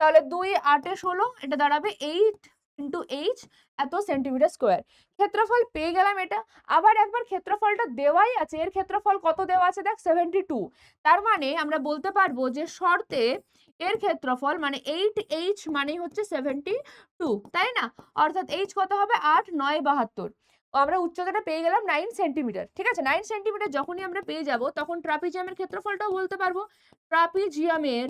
তাহলে 2 8 16, এটা দাঁড়াবে 8 ইন্টু H, এত সেন্টিমিটার স্কোয়ার। ক্ষেত্রফল পেয়ে গেলাম এটা। আবার একবার ক্ষেত্রফলটা দেওয়াই আছে, এর ক্ষেত্রফল কত দেওয়া আছে দেখ? 72। তার মানে আমরা বলতে পারবো যে শর্তে এর ক্ষেত্রফল মানে 8H মানেই হচ্ছে 72, তাই না? অর্থাৎ H কত হবে? 8 9 72। আমরা উচ্চতাটা পেয়ে গেলাম 9 সেন্টিমিটার। ঠিক আছে? 9 সেন্টিমিটার যখনই আমরা পেয়ে যাব তখন ট্রাপিজিয়ামের ক্ষেত্রফলটাও বলতে পারবো। ট্রাপিজিয়ামের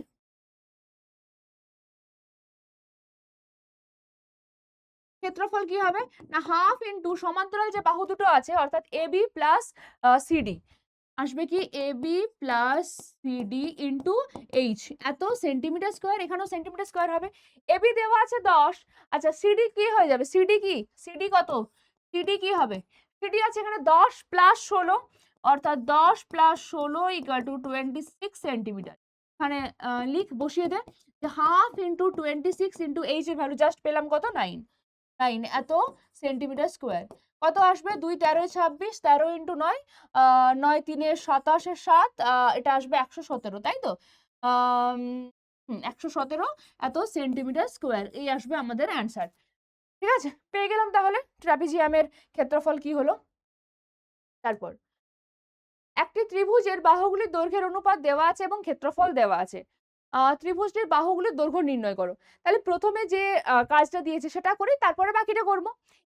ক্ষেত্রফল কি হবে? না হাফ ইন্টু সমান্তরাল যে বাহু দুটো আছে অর্থাৎ AB প্লাস CD, আসবে কি? AB plus CD into H, এত সেন্টিমিটার স্কোয়ার। এখানেও সেন্টিমিটার স্কোয়ার হবে। AB দেওয়া আছে 10। আচ্ছা, CD কি হয়ে যাবে? CD কি? CD কত? CD কি হবে? CD আছে এখানে 10 প্লাস 16, অর্থাৎ 10 প্লাস 16 ইকুয়াল টু 26 সেন্টিমিটার। এখানে লিখ, বসিয়ে দে যে হাফ ইন্টু 26 ইন্টু H এর ভ্যালু জাস্ট পেলাম কত? 9। 9 এত সেন্টিমিটার স্কোয়ার। কত আসবে? 2 13 26, 13 ইন্টু 9, 9 3 27 7, এটা আসবে 117, তাই তো? 117 এত সেন্টিমিটার স্কোয়ার, এই আসবে আমাদের অ্যান্সার। ঠিক আছে? পেয়ে গেলাম তাহলে ট্রাপিজিয়ামের ক্ষেত্রফল কি হলো। তারপর একটি ত্রিভুজের বাহুগুলির দৈর্ঘ্যের অনুপাত দেওয়া আছে এবং ক্ষেত্রফল দেওয়া আছে। ত্রিভুজটির বাহুগুলির দৈর্ঘ্য নির্ণয় করো। তাহলে প্রথমে যে কাজটা দিয়েছে সেটা করি, তারপরে বাকিটা করব।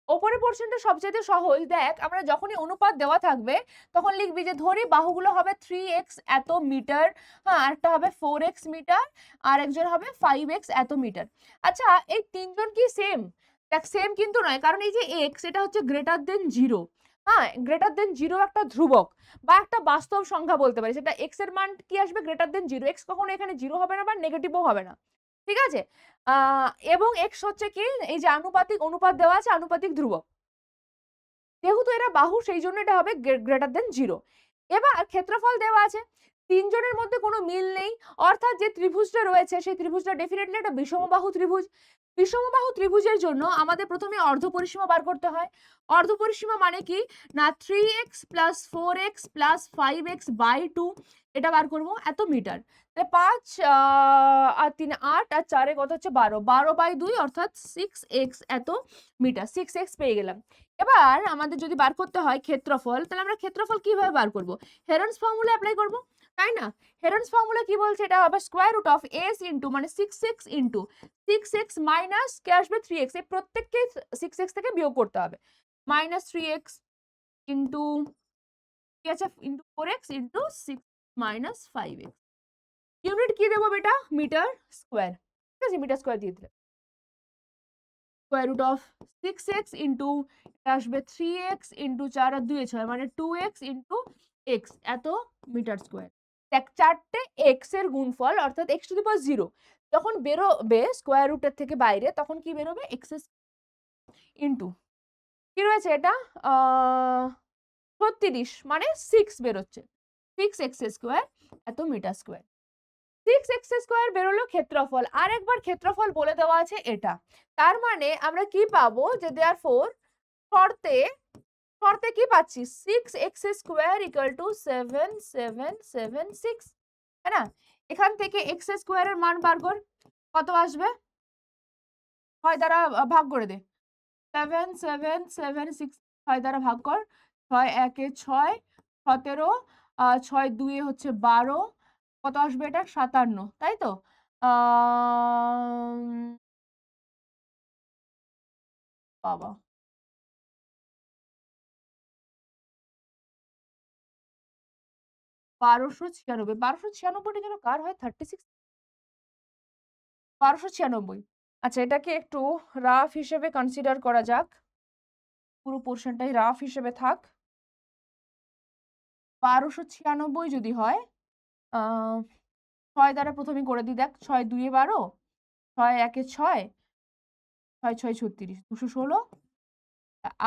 ওপরের পোর্শনটা সবচেয়ে সহজ। দেখ আমরা যখনই অনুপাত দেওয়া থাকবে তখন লিখবি যে ধরি বাহুগুলো হবে 3x এত মিটার, হ্যাঁ আরেকটা হবে 4x মিটার, আর একজন হবে 5x এত মিটার। আচ্ছা এই তিনজন কি সেম? দেখ সেম কিন্তু নয়, কারণ এই যে x এটা হচ্ছে গ্রেটার দেন 0। হ্যাঁ গ্রেটার দেন 0 একটা ধ্রুবক বা একটা বাস্তব সংখ্যা বলতে পারি, সেটা x এর মান কি আসবে গ্রেটার দেন 0, x কখনো এখানে 0 হবে না বা নেগেটিভও হবে না। ঠিক আছে? এবং x হচ্ছে কি এই যে আনুপাতিক, অনুপাত দেওয়া আছে আনুপাতিক ধ্রুবক। যেহেতু এরা বাহু সেই জন্য এটা হবে গ্রেটার দেন 0। এবার ক্ষেত্রফল দেওয়া আছে, তিনজনের মধ্যে কোনো মিল নেই, অর্থাৎ যে ত্রিভুজটা রয়েছে সেই ত্রিভুজটা ডেফিনেটলি একটা বিষমবাহু ত্রিভুজ। বিষমবাহু ত্রিভুজের জন্য আমাদের প্রথমে অর্ধপরিসীমা বার করতে হয়। অর্ধপরিসীমা মানে কি না 3x plus 4x plus 5x by 2, এটা বার করব এত মিটার। তাহলে 5 আর 3 8 আর 4 কত হচ্ছে 12, 12 বাই 2 অর্থাৎ 6x এত মিটার, 6x পেয়ে গেলাম। এবার আমাদের যদি বার করতে হয় ক্ষেত্রফল, তাহলে আমরা ক্ষেত্রফল কিভাবে বার করব? হেরনস ফর্মুলা অ্যাপ্লাই করব, তাই না? হেরনস ফর্মুলা কি বলছে, এটা আবার square root of s into মানে 6x ইনটু 6x মাইনাস কে আসবে 3x, এই প্রত্যেককে 6x থেকে বিয়োগ করতে হবে। মাইনাস 3x ইনটু কি আছে into 4x into 6 minus 5x। Unit কি দেবো বেটা? Metre square. ঠিক আছে, মিটার স্কয়ার দিয়ে দিলে square root of 6x into আসবে 3x ইনটু 4 আর 2 এ 6 মানে 2x ইনটু x এত মিটার স্কয়ার। দেখ চারটে x এর গুণফল অর্থাৎ x টু দি পাওয়ার 0 যখন বেরোবে স্কয়ার রুটের থেকে বাইরে তখন কি বেরোবে x ইনটু কি রয়েছে এটা 36 মানে 6 বেরোচ্ছে, 6x স্কয়ার এত মিটার স্কয়ার। 6x স্কয়ার বেরোলো ক্ষেত্রফল। আরেকবার ক্ষেত্রফল বলে দেওয়া আছে এটা, তার মানে আমরা কি পাবো যে দেয়ারফর শর্তে শর্তে কি পাচ্ছি 6x স্কয়ার ইকুয়াল টু 7776, তাই না? এখান থেকে x স্কয়ারের মান বার কর, কত আসবে? হয় দ্বারা ভাগ করে দে, 7776 হয় দ্বারা ভাগ কর, 6 একে 6 17 6 2 হচ্ছে 12, কত আসবে এটা 57, তাই তো? বাবা 1296, 1296 যেন কার হয় 36, 1296। আচ্ছা এটাকে একটু রাফ হিসেবে কনসিডার করা যাক, পুরো পোর্শনটাই রাফ হিসেবে থাক। 1296 যদি হয়, 6 দ্বারা প্রথমে করে দিই, দেখ 6 2 এ 12, 6 একে 6, 6 6 36, 216।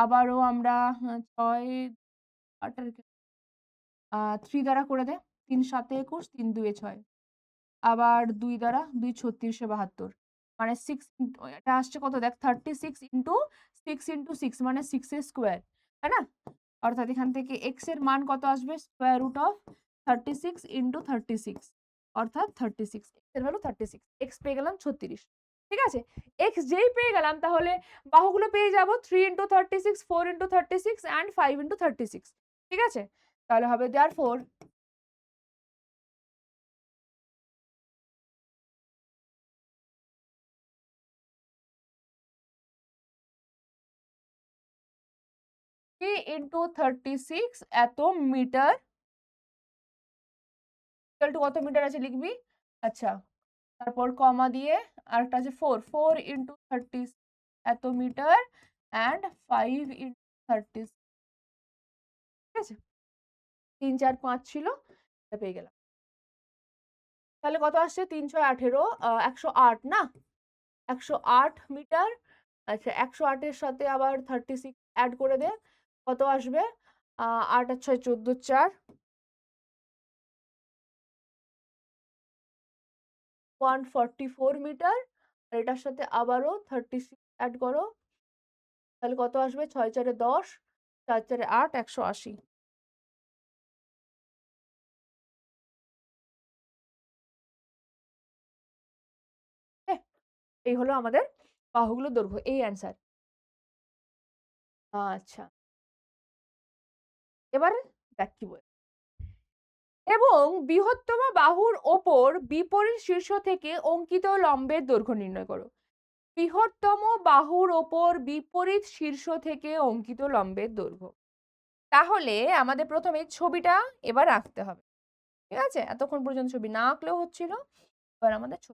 আবারও আমরা 6 8 আর 3 দ্বারা করে দে, 3 7 21, 3 2 6, আবার 2 দ্বারা 2 36 72, মানে 6 এটা আসছে কত দেখ 36 ইনটু 6 ইনটু 6 মানে 6 এর স্কয়ার, তাই না? অর্থাৎ এখান থেকে x এর মান কত আসবে স্কয়ার রুট অফ 36 ইনটু 36 অর্থাৎ 36, x এর ভ্যালু 36, x পেয়ে গেলাম 36। ঠিক আছে, x যেই পেয়ে গেলাম তাহলে বাহুগুলো পেয়ে যাব 3 ইনটু 36, 4 ইনটু 36 এন্ড 5 ইনটু 36। ঠিক আছে, তাহলে হবে देयरफॉर थ्री इंटू 36 এত মিটার ইকুয়াল টু কত মিটার আছে লিখবি। আচ্ছা তারপর কমা দিয়ে আরেকটা আছে 4, 4 ইনটু 30 এত মিটার এন্ড 5 ইনটু 30। ঠিক আছে, 3 4 5 ছিল, এটা পেয়ে গেলাম। তাহলে কত আসছে 3 6 18, 108 না, 108 মিটার। আচ্ছা 108 এর সাথে আবার 36 অ্যাড করে দে, কত আসবে 8 আর 6 14, 4 144 মিটার। আর এটার সাথে আবারও 36 অ্যাড করো, তাহলে কত আসবে 6 4 10, 4 4 8, 180। এই হলো আমাদের বাহুগুলোর দৈর্ঘ্য, এই অ্যান্সার। আচ্ছা এবারে দেখ কি বলে, এবং বৃহত্তম বাহুর ওপর বিপরীত শীর্ষ থেকে অঙ্কিত লম্বের দৈর্ঘ্য নির্ণয় করো। বৃহত্তম বাহুর ওপর বিপরীত শীর্ষ থেকে অঙ্কিত লম্বের দৈর্ঘ্য। তাহলে আমাদের প্রথমে ছবিটা এবার আঁকতে হবে। ঠিক আছে? এতক্ষণ পর্যন্ত ছবি না আঁকলেও হচ্ছিল। এবার আমাদের ছবি,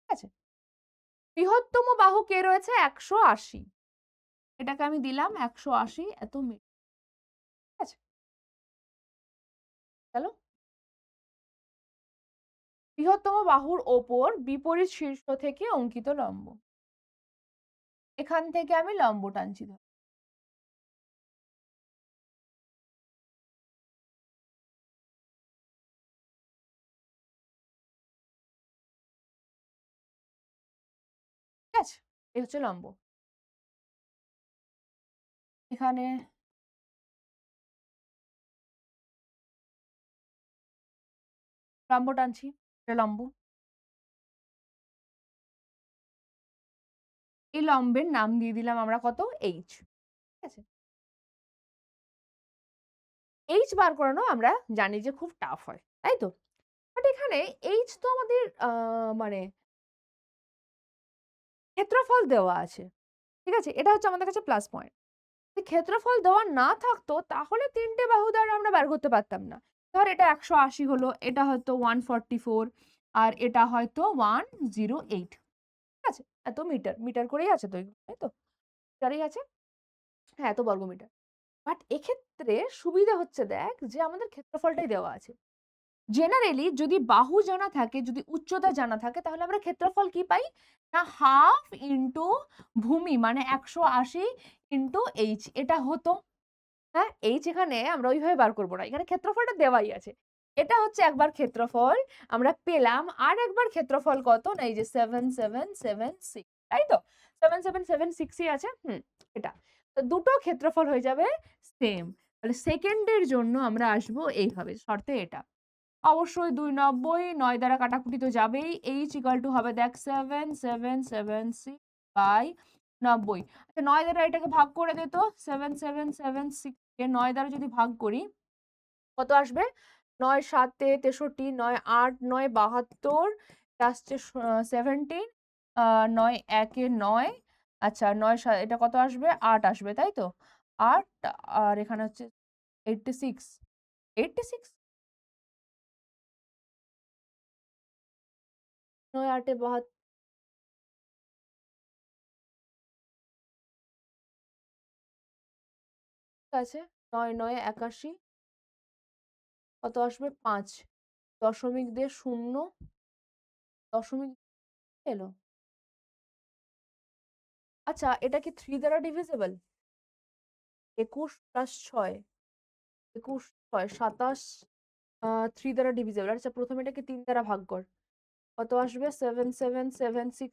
ঠিক আছে? বৃহত্তম বাহু কে রয়েছে? ১৮০। এটাকে আমি দিলাম ১৮০ এত মিটার। ঠিক আছে? গেল? বৃহত্তম বাহুর ওপর বিপরীত শীর্ষ থেকে অঙ্কিত লম্ব। এখান থেকে আমি লম্ব টানছি ধরো। ঠিক আছে? এই হচ্ছে লম্ব। এখানে লম্ব টানছি। এটা লম্ব। এই লম্বের নাম দিয়ে দিলাম আমরা কত? এইচ। ঠিক আছে? এইচ বার করানো আমরা জানি যে খুব টাফ হয়। তাই তো? বাট এখানে এইচ তো আমাদের মানে ক্ষেত্রফল দেওয়া আছে। ঠিক আছে? এটা হচ্ছে আমাদের কাছে প্লাস পয়েন্ট। যদি ক্ষেত্রফল দেওয়া না থাকতো তাহলে ৩ টে বাহু দ্বারা আমরা বের করতে পারতাম না। ধর এটা ১৮০ হলো, এটা হয়তো 144 আর এটা হয়তো 108। ঠিক আছে? এত মিটার, মিটার করেই আছে তো এগুলো, তাই তো? মিটারেই আছে। হ্যাঁ, এত বর্গমিটার। বাট এক্ষেত্রে সুবিধা হচ্ছে দেখ যে আমাদের ক্ষেত্রফলটাই দেওয়া আছে। জেনারেলি যদি বাহু জানা থাকে, যদি উচ্চতা জানা থাকে তাহলে আমরা ক্ষেত্রফল কি পাই? না হাফ ইনটু ভূমি মানে ১৮০ ইনটু এইচ এটা হতো। হ্যাঁ, এইচ এখানে আমরা ওইভাবে বার করব না। এখানে ক্ষেত্রফলটা দেওয়াই আছে। এটা হচ্ছে একবার ক্ষেত্রফল আমরা পেলাম। আরেকবার ক্ষেত্রফল কত? না এই যে 7776 তাই তো? 7776 ই আছে। এটা। তো দুটো ক্ষেত্রফল হয়ে যাবে সেম। তাহলে সেকেন্ডের জন্য আমরা আসবো এইভাবে। শর্তে এটা। অবশ্যই ২৯ ৯ দ্বারা কাটাকুটি তো যাবেই। h ইকুয়াল টু হবে দেখ 7776 বাই ৯০। আচ্ছা ৯ দ্বারা এটাকে ভাগ করে দে তো। 7776 কে ৯ দ্বারা যদি ভাগ করি কত আসবে? ৯ ৭ এ ৬৩, ৯ ৮, ৯ ৭২, এটা আসছে 17, ৯ ১ এ ৯, আচ্ছা ৯ এটা কত আসবে? ৮ আসবে তাই তো? ৮ আর এখানে হচ্ছে 86, 86 ৯ ৮ এ ৭২ আছে। ৯ ৯ ৮১ কত আসবে? ৫ দশমিক দিয়ে ০ দশমিক এলো। আচ্ছা এটা কি ৩ দ্বারা ডিভিজিবল? ২১ প্লাস ৬ ২১ ৬ ২৭ ৩ দ্বারা ডিভিজিবল। আচ্ছা প্রথমে এটাকে ৩ দ্বারা ভাগ কর। কত আসবে? 7776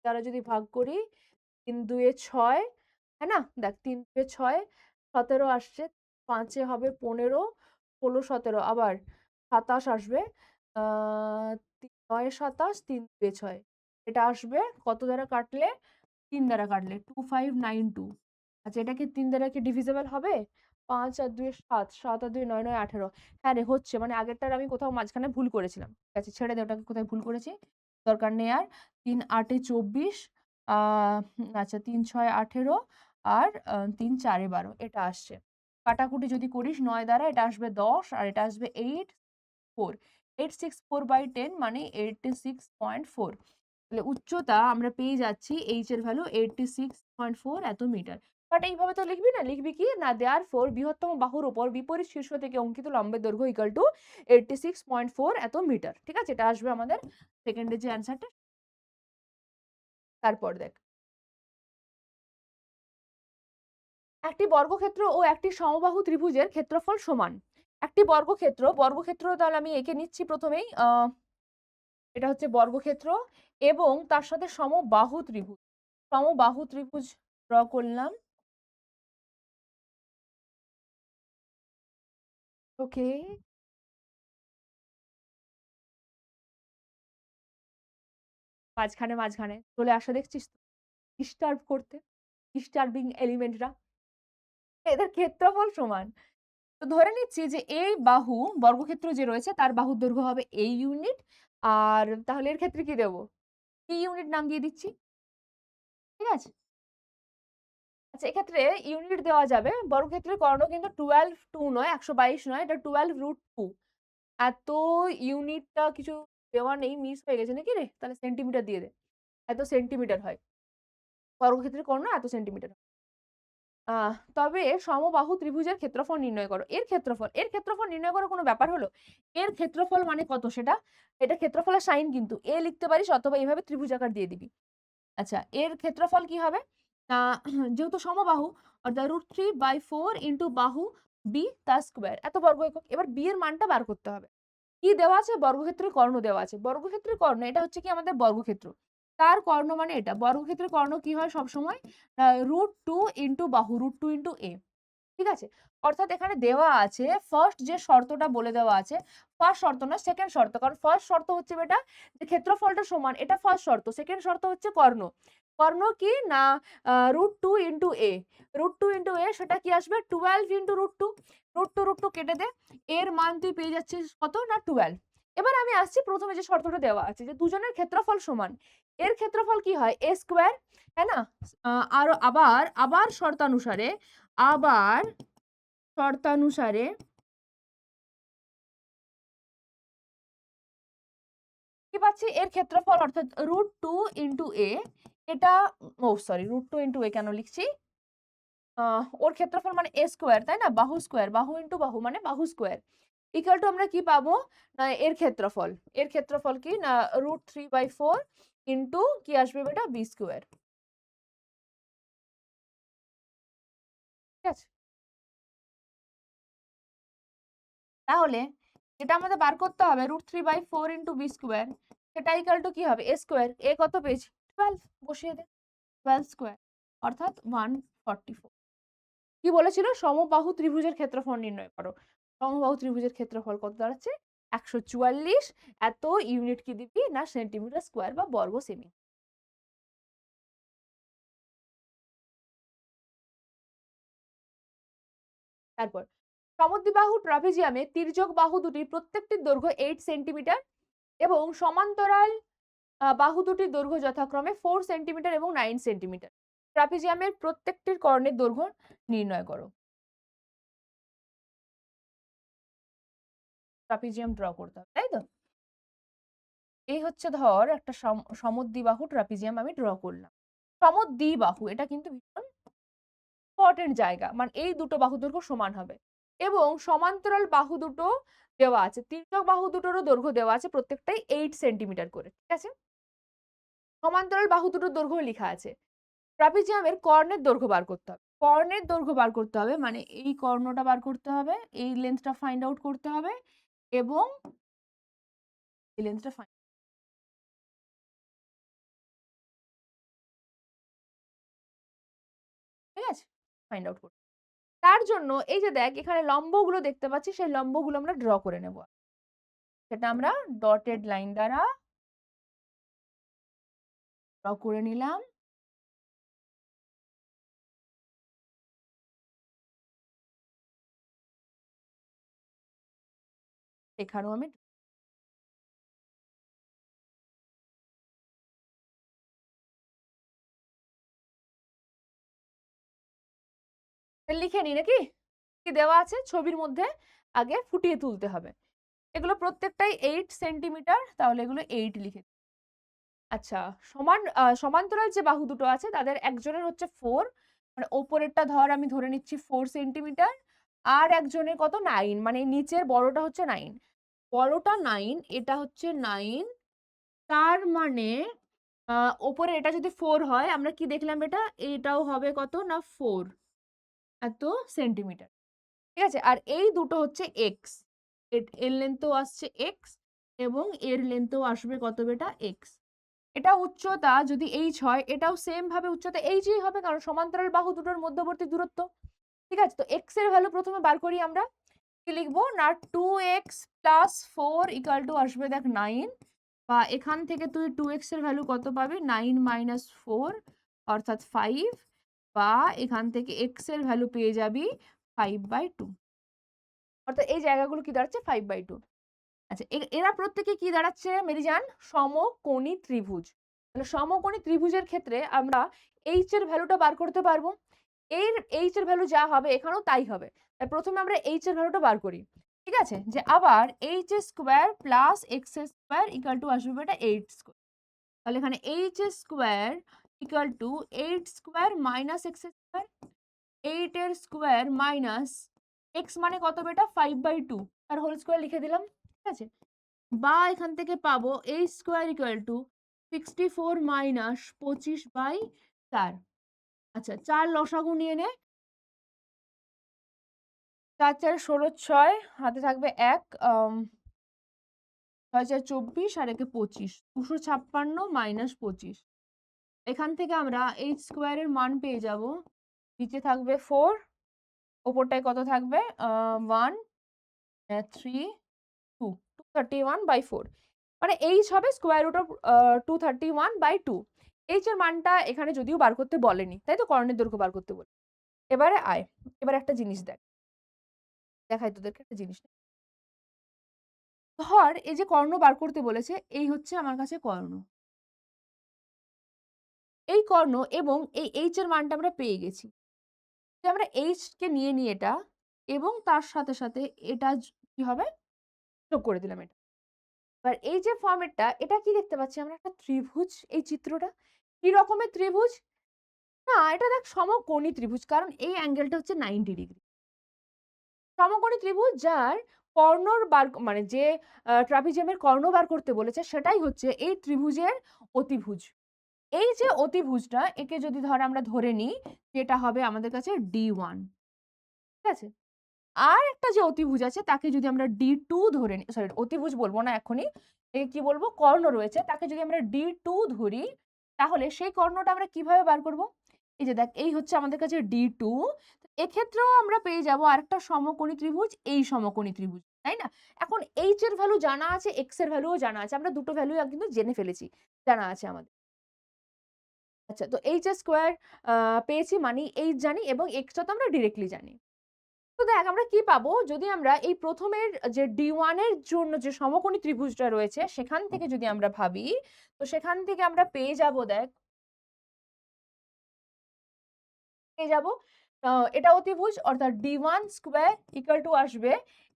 দ্বারা যদি ভাগ করি ৩ ২ এ ৬, হ্যাঁ না? দেখ ৩ ২ এ ৬ ১৭ আসছে, ৫ এ হবে ১৫ ১৬ ১৭ আবার ২৭ আসবে। আ ৯ এ ২৭ ৩ ২ এ ৬ এটা আসবে কত দ্বারা কাটলে? ৩ দ্বারা কাটলে 2592। আচ্ছা এটা কি ৩ দ্বারা কি ডিভিজিবল হবে? ৫ আর ২ এ ৭, ৭ আর ২ ৯ ৯ ১৮। হ্যাঁ রে হচ্ছে মানে আগেরটার আমি কোথাও মাঝখানে ভুল করেছিলাম। ঠিক আছে ছেড়ে দে ওটাকে কোথায় ভুল করেছি। দরকার নেই আর। ৩ ৮ এ ২৪ আ আচ্ছা ৩ ৬ ১৮ আর ৩ ৪ এ ১২ এটা আসছে। কাটাকুটি যদি করিস ৯ দ্বারা এটা আসবে ১০ আর এটা আসবে 8 4 864/10 মানে 86.4। তাহলে উচ্চতা আমরা পেয়ে যাচ্ছি h এর ভ্যালু 86.4 এত মিটার। বাট এইভাবে তো লিখবি না, লিখবি কি? না দেয়ারফর বৃহত্তম বাহুর উপর বিপরীত শীর্ষ থেকে অঙ্কিত লম্বের দৈর্ঘ্য ইকুয়াল টু 86.4 এত মিটার। ঠিক আছে? এটা আসবে আমাদের সেকেন্ডের যে অ্যান্সারটা। তারপর দেখ একটি বর্গক্ষেত্র ও একটি সমবাহু ত্রিভুজের ক্ষেত্রফল সমান। একটি বর্গক্ষেত্র তাহলে আমি এঁকে নিচ্ছি প্রথমেই। এটা হচ্ছে বর্গক্ষেত্র এবং তার সাথে সমবাহু ত্রিভুজ। সমবাহু ত্রিভুজ ড্র করলাম। ওকে। মাঝখানে চলে আসা দেখছিস তো? ডিস্টার্ব করতে। ডিস্টার্বিং এলিমেন্টরা। এদের ক্ষেত্রফল সমান। তো ধরে নিচ্ছি যে এই বাহু বর্গক্ষেত্র যে রয়েছে তার বাহুর দৈর্ঘ্য হবে এই ইউনিট। আর তাহলে এর ক্ষেত্রে কি দেব? টি ইউনিট নাম দিয়ে দিচ্ছি। ঠিক আছে? আচ্ছা, এক্ষেত্রে ইউনিট দেওয়া যাবে। বর্গক্ষেত্রের কর্ণ কিন্তু 12 2 নয়, 122 নয়, এটা 12√2। এত ইউনিটটা কিছু দেওয়া নেই, মিস হয়ে গেছে নাকি রে? তাহলে সেন্টিমিটার দিয়ে দে। এত সেন্টিমিটার হয়। বর্গক্ষেত্রের কর্ণ এত সেন্টিমিটার। তবে সমবাহু ত্রিভুজের ক্ষেত্রফল নির্ণয় করো। এর ক্ষেত্রফল নির্ণয় করার কোনো ব্যাপার হলো? এর ক্ষেত্রফল মানে কত সেটা? এটা ক্ষেত্রফলের সাইন কিন্তু। এ লিখতে পারিস অথবা এভাবে ত্রিভুজাকার দিয়ে দিবি। আচ্ছা, এর ক্ষেত্রফল কি হবে? আ যেহেতু সমবাহু অর্থাৎ √3/4 ইনটু বাহু b তার স্কয়ার। এত বর্গ একক। এবার b এর মানটা বার করতে হবে। কি দেওয়া আছে? বর্গক্ষেত্রের কর্ণ দেওয়া আছে। বর্গক্ষেত্রের কর্ণ এটা হচ্ছে কি আমাদের বর্গক্ষেত্র। তার কর্ণ মানে এটা। বর্গক্ষেত্রের কর্ণ কি হয় সবসময়? √2 ইনটু বাহু, √2 ইনটু a। ঠিক আছে? অর্থাৎ এখানে দেওয়া আছে ফার্স্ট যে শর্তটা বলে দেওয়া আছে, ফার্স্ট শর্ত না সেকেন্ড শর্ত। কারণ ফার্স্ট শর্ত হচ্ছে বেটা যে ক্ষেত্রফলটা সমান, এটা ফার্স্ট শর্ত। সেকেন্ড শর্ত হচ্ছে কর্ণ। কর্ণ কি? না √2 ইনটু a। √2 ইনটু a সেটা কি আসবে? 12 ইনটু √2। √2 কেটে দে। এর মান তুই পেয়ে যাচ্ছিস কত? না 12। এবার আমি আসছি প্রথমে যে শর্তটা দেওয়া আছে যে দুজনের ক্ষেত্রফল সমান। এর ক্ষেত্রফল কি হয়? a স্কয়ার, তাই না? আর আবার শর্তানুসারে কি পাচ্ছি? এর ক্ষেত্রফল অর্থাৎ √2 ইনটু a এটা সরি √2 ইনটু a কেন লিখছি? ওর ক্ষেত্রফল মানে a স্কয়ার, তাই না? বাহু স্কয়ার, বাহু ইনটু বাহু মানে বাহু স্কয়ার। ইকুয়াল টু আমরা কি পাবো? না এর ক্ষেত্রফল। এর ক্ষেত্রফল কি? না √3/4 ইনটু কি আসবে বেটা? b square. ঠিক আছে? তাহলে যেটা আমাদের বার করতে হবে √3/4 ইনটু b স্কয়ার, সেটা ইকুয়াল টু কি হবে? a square. a কত পেয়েছি? 12, বসিয়ে দে। 12 স্কয়ার অর্থাৎ 144। কি বলেছিল? সমবাহু ত্রিভুজের ক্ষেত্রফল নির্ণয় করো। সমবাহু ত্রিভুজের ক্ষেত্রফল কত দাঁড়াচ্ছে? 144। এত ইউনিট কি দিবি? না সেন্টিমিটার স্কয়ার বা বর্গ সেমি। তারপর সমদ্বিবাহু ট্রাপিজিয়ামে তির্যক বাহু দুটির প্রত্যেকটির দৈর্ঘ্য 8 সেন্টিমিটার এবং সমান্তরাল বাহু দুটির দৈর্ঘ্য যথাক্রমে 4 সেন্টিমিটার এবং 9 সেন্টিমিটার। ট্রাপিজিয়ামের প্রত্যেকটির কর্ণের দৈর্ঘ্য নির্ণয় করো। ট্রাপিজিয়াম ড্র করতে হবে, তাই তো? এই হচ্ছে ধর একটা সমদ্বিবাহু ট্রাপিজিয়াম আমি ড্র করলাম। সমদ্বিবাহু এটা কিন্তু ভীষণ ইম্পর্টেন্ট জায়গা। মানে এই দুটো বাহু দৈর্ঘ্য সমান হবে এবং সমান্তরাল বাহু দুটো দেওয়া আছে। তির্যক বাহু দুটোরও দৈর্ঘ্য দেওয়া আছে, প্রত্যেকটাই 8 সেন্টিমিটার করে। ঠিক আছে? সমান্তরাল বাহু দুটোর দৈর্ঘ্য লেখা আছে। ট্রাপিজিয়ামের কর্ণের দৈর্ঘ্য বার করতে হবে। কর্ণের দৈর্ঘ্য বার করতে হবে মানে এই কর্ণটা বার করতে হবে, এই লেন্থটা ফাইন্ড আউট করতে হবে এবং এই লেন্থটা ঠিক আছে? ফাইন্ড আউট করতে। তার জন্য এই যে দেখ এখানে লম্বগুলো দেখতে পাচ্ছি, সেই লম্বগুলো আমরা ড্র করে নেব। সেটা আমরা ডটেড লাইন দ্বারা ড্র করে নিলাম। এখানেও আমি লিখে নিই নাকি? কি দেওয়া আছে ছবির মধ্যে আগে ফুটিয়ে তুলতে হবে। এগুলো প্রত্যেকটাই 8 সেন্টিমিটার, তাহলে এগুলো 8 লিখে। আচ্ছা, সমান্তরাল যে বাহু দুটো আছে তাদের একজনের হচ্ছে 4, মানে ওপরেরটা ধর আমি ধরে নিচ্ছি 4 সেন্টিমিটার আর একজনের কত 9, মানে নিচের বড়টা হচ্ছে 9। বড়টা 9, এটা হচ্ছে 9। তার মানে ওপরে এটা যদি 4 হয় আমরা কি দেখলাম এটা? এটাও হবে কত? না 4 এত সেন্টিমিটার। ঠিক আছে? আর এই দুটো হচ্ছে x। এর লেন্থও আসছে x এবং এর লেন্থও আসবে কত বেটা? x। এটা উচ্চতা যদি h হয় এটাও সেম ভাবে উচ্চতা hই হবে, কারণ সমান্তরাল বাহু দুটোর মধ্যবর্তী দূরত্ব। ঠিক আছে? তো x এর ভ্যালু প্রথমে বার করি আমরা। কি লিখবো? না 2x প্লাস 4 ইকুয়াল টু আসবে দেখ 9, বা এখান থেকে তুই 2x এর ভ্যালু কত পাবি? 9 মাইনাস 4 অর্থাৎ 5 বা এখান থেকে এক্স এর ভ্যালু পেয়ে যাবি 5/2। অর্থাৎ এই জায়গাগুলো কি দাঁড়াচ্ছে 5/2। আচ্ছা, এরা প্রত্যেকে কি দাঁড়াচ্ছে মেরিজান? সমকোণী ত্রিভুজ। তাহলে সমকোণী ত্রিভুজের ক্ষেত্রে আমরা এইচ এর ভ্যালুটা বার করতে পারবো। এইচ এর ভ্যালু যা হবে এখানেও তাই হবে। তাই প্রথমে আমরা এইচ এর ভ্যালুটা বার করি। ঠিক আছে, যে আবার H square plus x square equal to আসবে এটা 8 স্কোয়ার। তাহলে এখানে H square equal to 8 square minus x square, 8 এর স্কোয়ার মাইনাস এক্স মানে কত বেটা 5/2, তার হোল স্কোয়ার লিখে দিলাম। ঠিক আছে, বা এখান থেকে পাবো H square equal to 64 minus 25/4। আচ্ছা, 4 লসাগু নিয়ে নে। 4 4 16 6, হাতে থাকবে 1, 6 4 24 আর একে 25, 256 মাইনাস 25। এখান থেকে আমরা এইচ স্কোয়ারের মান পেয়ে যাব, নিচে থাকবে 4, ওপরটায় কত থাকবে 1 3 2, 231/4। মানে এইচ হবে স্কোয়ার রুট অফ 231/2। এইচ এর মানটা এখানে যদিও বার করতে বলেনি, তাই তো, কর্ণের দৈর্ঘ্য বার করতে বলে। এবারে আয়, এবার একটা জিনিস দেখাই তোদেরকে একটা জিনিস। ধর এই যে কর্ণ বার করতে বলেছে, এই হচ্ছে আমার কাছে কর্ণ। এই কর্ণ এবং এই এইচ এর মানটা আমরা পেয়ে গেছি। যে আমরা এইচ কে নিয়ে নিই এটা, এবং তার সাথে সাথে এটা কি হবে, যোগ করে দিলাম এটা। এবার এই যে ফর্মেটটা, এটা কি দেখতে পাচ্ছি আমরা, একটা ত্রিভুজ। এই চিত্রটা কি রকমের ত্রিভুজ? না, এটা দেখ সমকোণী ত্রিভুজ, কারণ এই অ্যাঙ্গেলটা হচ্ছে 90 ডিগ্রি। সমকোণী ত্রিভুজ যার কর্ণর বার মানে যে ট্রাপিজিয়ামের কর্ণ বার করতে বলেছে সেটাই হচ্ছে এই ত্রিভুজের অতিভুজ। এই যে অতিভুজটা, একে যদি ধর আমরা ধরে নিই, যেটা হবে আমাদের কাছে D1। ঠিক আছে, আর একটা যে অতিভুজ আছে তাকে যদি আমরা D2 ধরে নিই, সরি অতিভুজ বলবো না এখনই, একে কি বলবো, কর্ণ রয়েছে, তাকে যদি আমরা D2 ধরি, তাহলে সেই কর্ণটা আমরা কিভাবে বার করব? এই যে দেখ, এই হচ্ছে আমাদের কাছে D2। এক্ষেত্রেও আমরা পেয়ে যাব আরেকটা সমকোণী ত্রিভুজ, এই সমকোণী ত্রিভুজ, তাই না? এখন এইচ এর ভ্যালু জানা আছে, এক্স এর ভ্যালুও জানা আছে, আমরা দুটো ভ্যালু কিন্তু জেনে ফেলেছি, জানা আছে আমাদের। আচ্ছা, তো এইচ স্কোয়ার পেয়েছি, মানে এইচ জানি, এবং এক্সটা তো আমরা ডিরেক্টলি জানি। তো দেখ আমরা কি পাবো, যদি আমরা এই প্রথমের যে D1 এর জন্য যে সমকোণী ত্রিভুজটা রয়েছে সেখান থেকে যদি আমরা ভাবি, তো সেখান থেকে আমরা পেয়ে যাব, দেখ পেয়ে যাব এটা অতিভুজ, অর্থাৎ D1 স্কোয়ার ইকুয়াল টু আসবে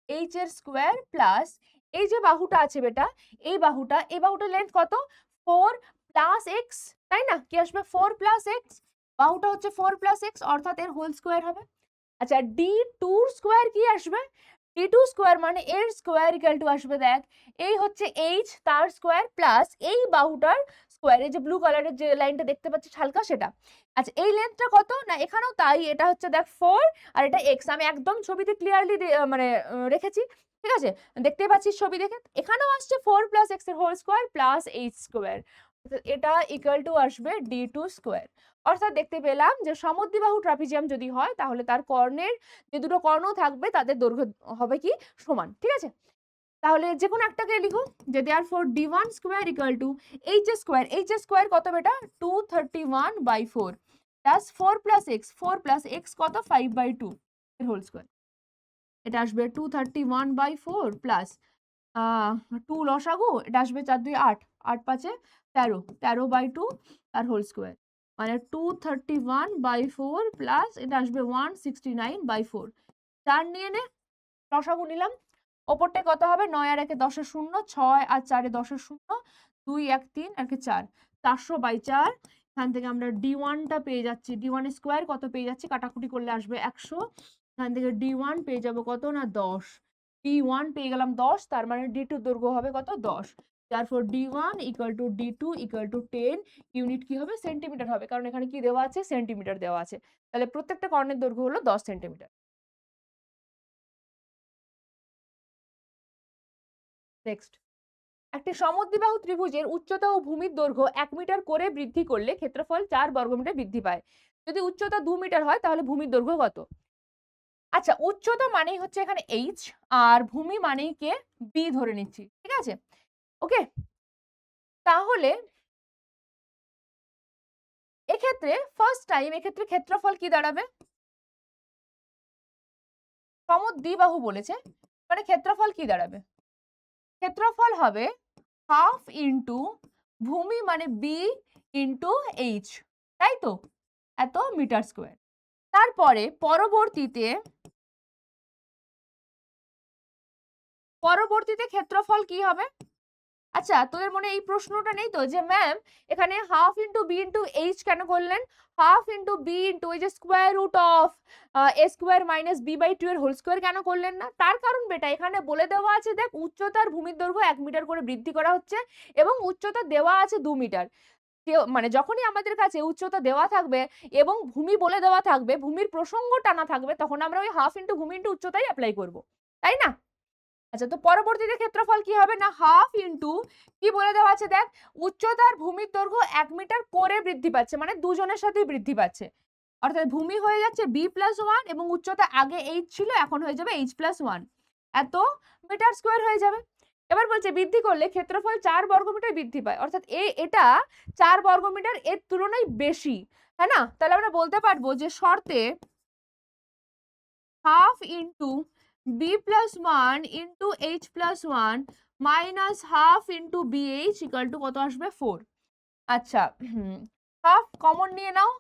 এইচ এর স্কোয়ার প্লাস এই যে বাহুটা আছে বেটা, এই বাহুটার লেন্থ কত, 4 প্লাস এক্স, তাই না? কি আসবে 4 প্লাস এক্স, বাহুটা হচ্ছে 4 প্লাস এক্স, অর্থাৎ এর হোল স্কোয়ার হবে। আচ্ছা, D2 স্কোয়ার কি আসবে, D2 স্কোয়ার মানে এর স্কোয়ার ইকুয়াল টু আসবে, দেখ এই হচ্ছে এইচ তার স্কোয়ার প্লাস এই বাহুটার স্কোয়ার, এই যে ব্লু কালারের যে লাইনটা দেখতে পাচ্ছিস হালকা, সেটা। আচ্ছা, এই লেন্থটা কত, না এখানেও তাই, এটা হচ্ছে দেখ 4 আর এটা এক্স, আমি একদম ছবিতে ক্লিয়ারলি মানে রেখেছি। ঠিক আছে, দেখতেই পাচ্ছিস ছবি দেখে, এখানেও আসছে 4 প্লাস এক্স এর whole square plus H square, এটা ইকুয়াল টু আসবে D2 স্কোয়ার। অর্থাৎ দেখতে পেলাম যে সমদ্বিবাহু ট্রাপিজিয়াম যদি হয় তাহলে তার কর্ণের যে দুটো কর্ণ থাকবে তাদের দৈর্ঘ্য হবে কি, সমান। ঠিক আছে, তাহলে যে কোনো একটাকে লিখো, যে therefore D1 square equal to H square. H square কত বেটা, 231/4 plus 4 plus x, 4 plus x কত, 5/2 এর হোল স্কয়ার। এটা আসবে 231/4 প্লাস 2 লসাগু, এটা আসবে 4 2 8, 8 5 13, 13/2 আর হোল স্কয়ার, মানে 231/4 প্লাস এটা আসবে 169/4। 4 নিয়ে নে, লসাগু নিলাম। ওপরটায় কত হবে, 9 আর 1 10 0, 6 আর 4 10 0, 2 1 3 আর 4, 400/4। এখান থেকে আমরা D1 টা পেয়ে যাচ্ছি, D1 স্কয়ার কত পেয়ে যাচ্ছি, কাটাকুটি করলে আসবে 100। এখান থেকে D1 পেয়ে যাব কত, না 10। D1 পেয়ে গেলাম 10, তার মানে D2 দৈর্ঘ্য হবে কত, 10। তারপর D1 equal to D2 equal to 10 unit কি হবে, সেন্টিমিটার হবে, কারণ এখানে কি দেওয়া আছে, সেন্টিমিটার দেওয়া আছে। তাহলে প্রত্যেকটা কর্ণের দৈর্ঘ্য হলো 10 সেন্টিমিটার। নেক্সট, একটি সমদ্বিবাহু ত্রিভুজের উচ্চতা ও ভূমির দৈর্ঘ্য 1 মিটার করে বৃদ্ধি করলে ক্ষেত্রফল 4 বর্গমিটার বৃদ্ধি পায়। যদি উচ্চতা 2 মিটার হয় তাহলে ভূমির দৈর্ঘ্য কত? আচ্ছা, উচ্চতা মানেই হচ্ছে এখানে এইচ, আর ভূমি মানেই কে, বি ধরে নিচ্ছি। ঠিক আছে, ওকে। তাহলে এক্ষেত্রে ফার্স্ট টাইম এক্ষেত্রে ক্ষেত্রফল কি দাঁড়াবে? সমদ্বিবাহু বলেছে, মানে ক্ষেত্রফল কি দাঁড়াবে? ক্ষেত্রফল হবে হাফ ইন্টু ভূমি মানে বি ইন্টু এইচ, তাই তো, এত মিটার স্কোয়ার। তারপরে পরবর্তীতে ক্ষেত্রফল কি হবে? আচ্ছা, তোদের মনে এই প্রশ্নটা নেই তো যে ম্যাম এখানে half into B into H কেন করলেন? হাফ ইন্টু বি ইন্টু ওই যে square root of A square minus B by 2 এর হোল স্কোয়ার কেন করলেন না? তার কারণ বেটা এখানে বলে দেওয়া আছে, দেখ উচ্চতার ভূমির দৈর্ঘ্য 1 মিটার করে বৃদ্ধি করা হচ্ছে এবং উচ্চতা দেওয়া আছে 2 মিটার। মানে যখনই আমাদের কাছে উচ্চতা দেওয়া থাকবে এবং ভূমি বলে দেওয়া থাকবে, ভূমির প্রসঙ্গ টানা থাকবে, তখন আমরা ওই হাফ ইন্টু ভূমি ইন্টু উচ্চতাই অ্যাপ্লাই করব, তাই না? আচ্ছা, তো পরবর্তীতে ক্ষেত্রফল কি হবে না হাফ ইন্টু কি বলে দেওয়া আছে দেখ, উচ্চতার ভূমির দৈর্ঘ্য 1 মিটার করে বৃদ্ধি পাচ্ছে, মানে দুজনের সাথেই বৃদ্ধি পাচ্ছে, অর্থাৎ ভূমি হয়ে যাচ্ছে b+1 এবং উচ্চতা আগে h ছিল, এখন হয়ে যাবে h+1, এত মিটার স্কোয়ার হয়ে যাবে। এবার বলছে বৃদ্ধি করলে ক্ষেত্রফল 4 বর্গমিটার বৃদ্ধি পায়, অর্থাৎ এটা 4 বর্গমিটার এর তুলনায় বেশি, হ্যাঁ না? তাহলে আমরা বলতে পারবো যে শর্তে half into b+1 into h+1 minus half into bh equal to কত আসবে? 4। আচ্ছা, হাফ কমন নিয়ে নাও,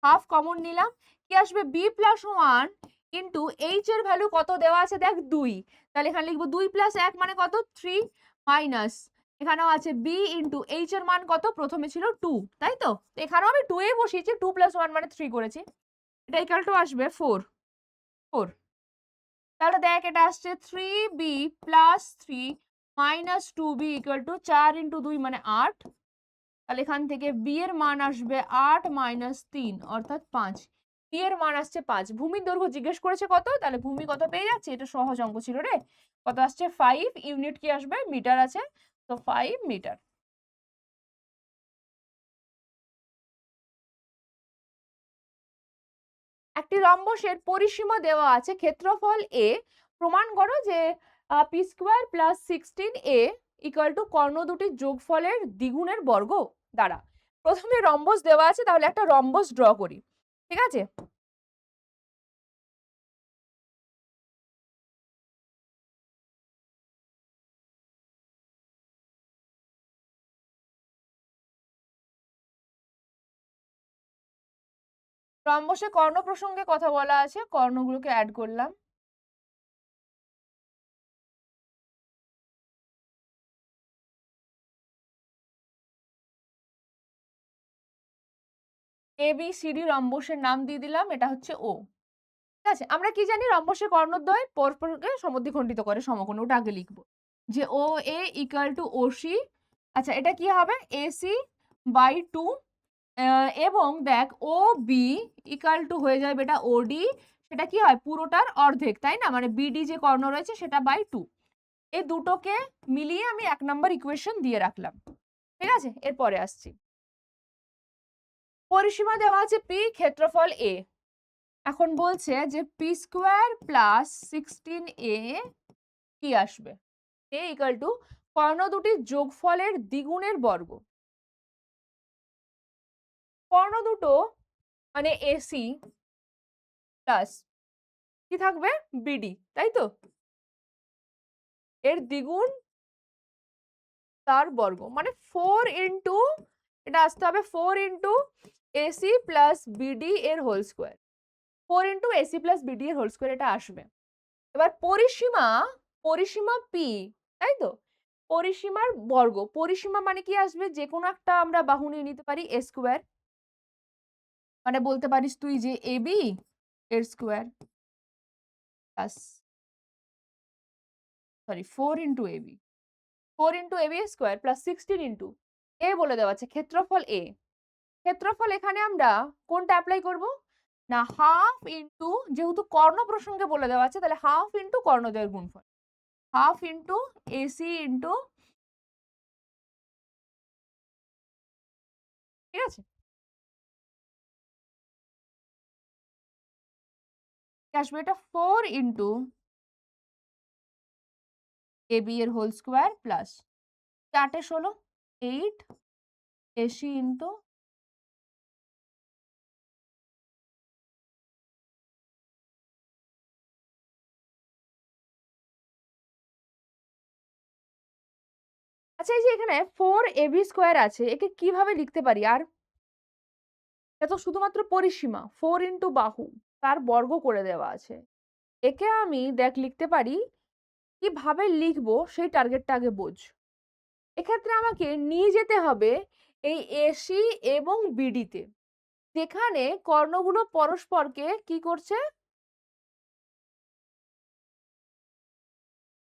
হাফ কমন নিলাম, কি আসবে? b+1 ইন্টু h এর ভ্যালু কত দেওয়া আছে দেখ 2, তাহলে এখানে লিখবো 2+1 মানে কত? 3, মাইনাস এখানেও আছে b ইন্টু h এর মান কত? প্রথমে ছিল 2, তাই তো, এখানেও আমি 2 এ বসিয়েছি, 2+1 মানে 3 করেছি, এটা ইকুয়াল টু আসবে 4। তাহলে দেখ এটা আসছে 3b plus 3 minus 2b equal to 4 into 2 মানে 8, তাহলে এখান থেকে b এর মান আসবে 8 মাইনাস 3 অর্থাৎ 5, b এর মান আসছে 5। ভূমির দৈর্ঘ্য জিজ্ঞেস করেছে কত, তাহলে ভূমি কত পেয়ে যাচ্ছে, এটা সহজ অঙ্ক ছিল রে। কত আসছে? 5, ইউনিট কি আসবে? মিটার আছে, তো 5 মিটার। একটি রম্বসের পরিসীমা দেওয়া আছে, ক্ষেত্রফল a, প্রমাণ করো যে P square plus 16a equal to কর্ণ দুটির যোগফলের দ্বিগুণের বর্গ দ্বারা। প্রথমে রম্বস দেওয়া আছে, তাহলে একটা রম্বস ড্র করি, ঠিক আছে? রম্বসে কর্ণ প্রসঙ্গে কথা বলা আছে, কর্ণগুলোকে অ্যাড করলাম। এ বি সি ডি রম্বসের নাম দিয়ে দিলাম, এটা হচ্ছে ও, ঠিক আছে? আমরা কি জানি রম্বসের কর্ণদ্বয় পরস্পরকে সমদ্বিখণ্ডিত করে সমকোণ, ওটা আগে লিখবো যে ও এ ইকুয়াল টু ও সি। আচ্ছা, এটা কি হবে? এসি বাই 2, এবং দেখ ও বি ইকুয়াল টু হয়ে যাবে এটা ওডি, সেটা কি হয়? পুরোটার অর্ধেক, তাই না? মানে বিডি যে কর্ণ রয়েছে সেটা বাই 2, এই দুটোকে মিলিয়ে আমি 1 নম্বর ইকুয়েশন দিয়ে রাখলাম, ঠিক আছে? এরপরে আসছি, পরিসীমা দেওয়া আছে পি, ক্ষেত্রফল এ। এখন বলছে যে পি স্কোয়ার প্লাস 16a কি আসবে? এ ইকুয়াল টু কর্ণ দুটির যোগফলের দ্বিগুণের বর্গ। কর্ণ দুটো মানে এসি প্লাস কি থাকবে? বিডি, তাই তো, এর দ্বিগুণ তার বর্গ, মানে 4 ইন্টু, এটা আসতে হবে 4 ইন্টু এসি প্লাস বিডি এর whole square, 4 into AC plus BD এর হোল স্কোয়ার এটা আসবে। এবার পরিসীমা, পরিসীমা পি, তাই তো, পরিসীমার বর্গ, পরিসীমা মানে কি আসবে? যে কোনো একটা আমরা বাহু নিয়ে নিতে পারি এ স্কোয়ার, মানে বলতে পারিস তুই যে এ বি এর square plus, sorry 4 into a B, 4 into a B square plus 16 into এ বলে দেওয়া আছে ক্ষেত্রফল এ। ক্ষেত্রফল এখানে আমরা কোনটা অ্যাপ্লাই করব না হাফ ইন্টু, যেহেতু কর্ণ প্রসঙ্গে বলে দেওয়া আছে তাহলে হাফ ইন্টু কর্ণদ্বয়ের গুণফল, হাফ ইন্টু এসি ইন্টু, ঠিক আছে? আসবে এটা 4 ইন্টু এ বি এর whole square plus 4 × 16 8 a c into আচ্ছা, এই যে এখানে 4ab স্কোয়ার আছে, একে কিভাবে লিখতে পারি? আর এটা তো শুধুমাত্র পরিসীমা, 4 ইন্টু বাহু, তার বর্গ করে দেওয়া আছে। একে আমি দেখ লিখতে পারি, কিভাবে লিখবো সেই টার্গেটটা আগে বোঝ। এক্ষেত্রে আমাকে নিয়ে যেতে হবে এই এসি এবং বিডিতে, যেখানে কর্ণগুলো পরস্পরকে কি করছে,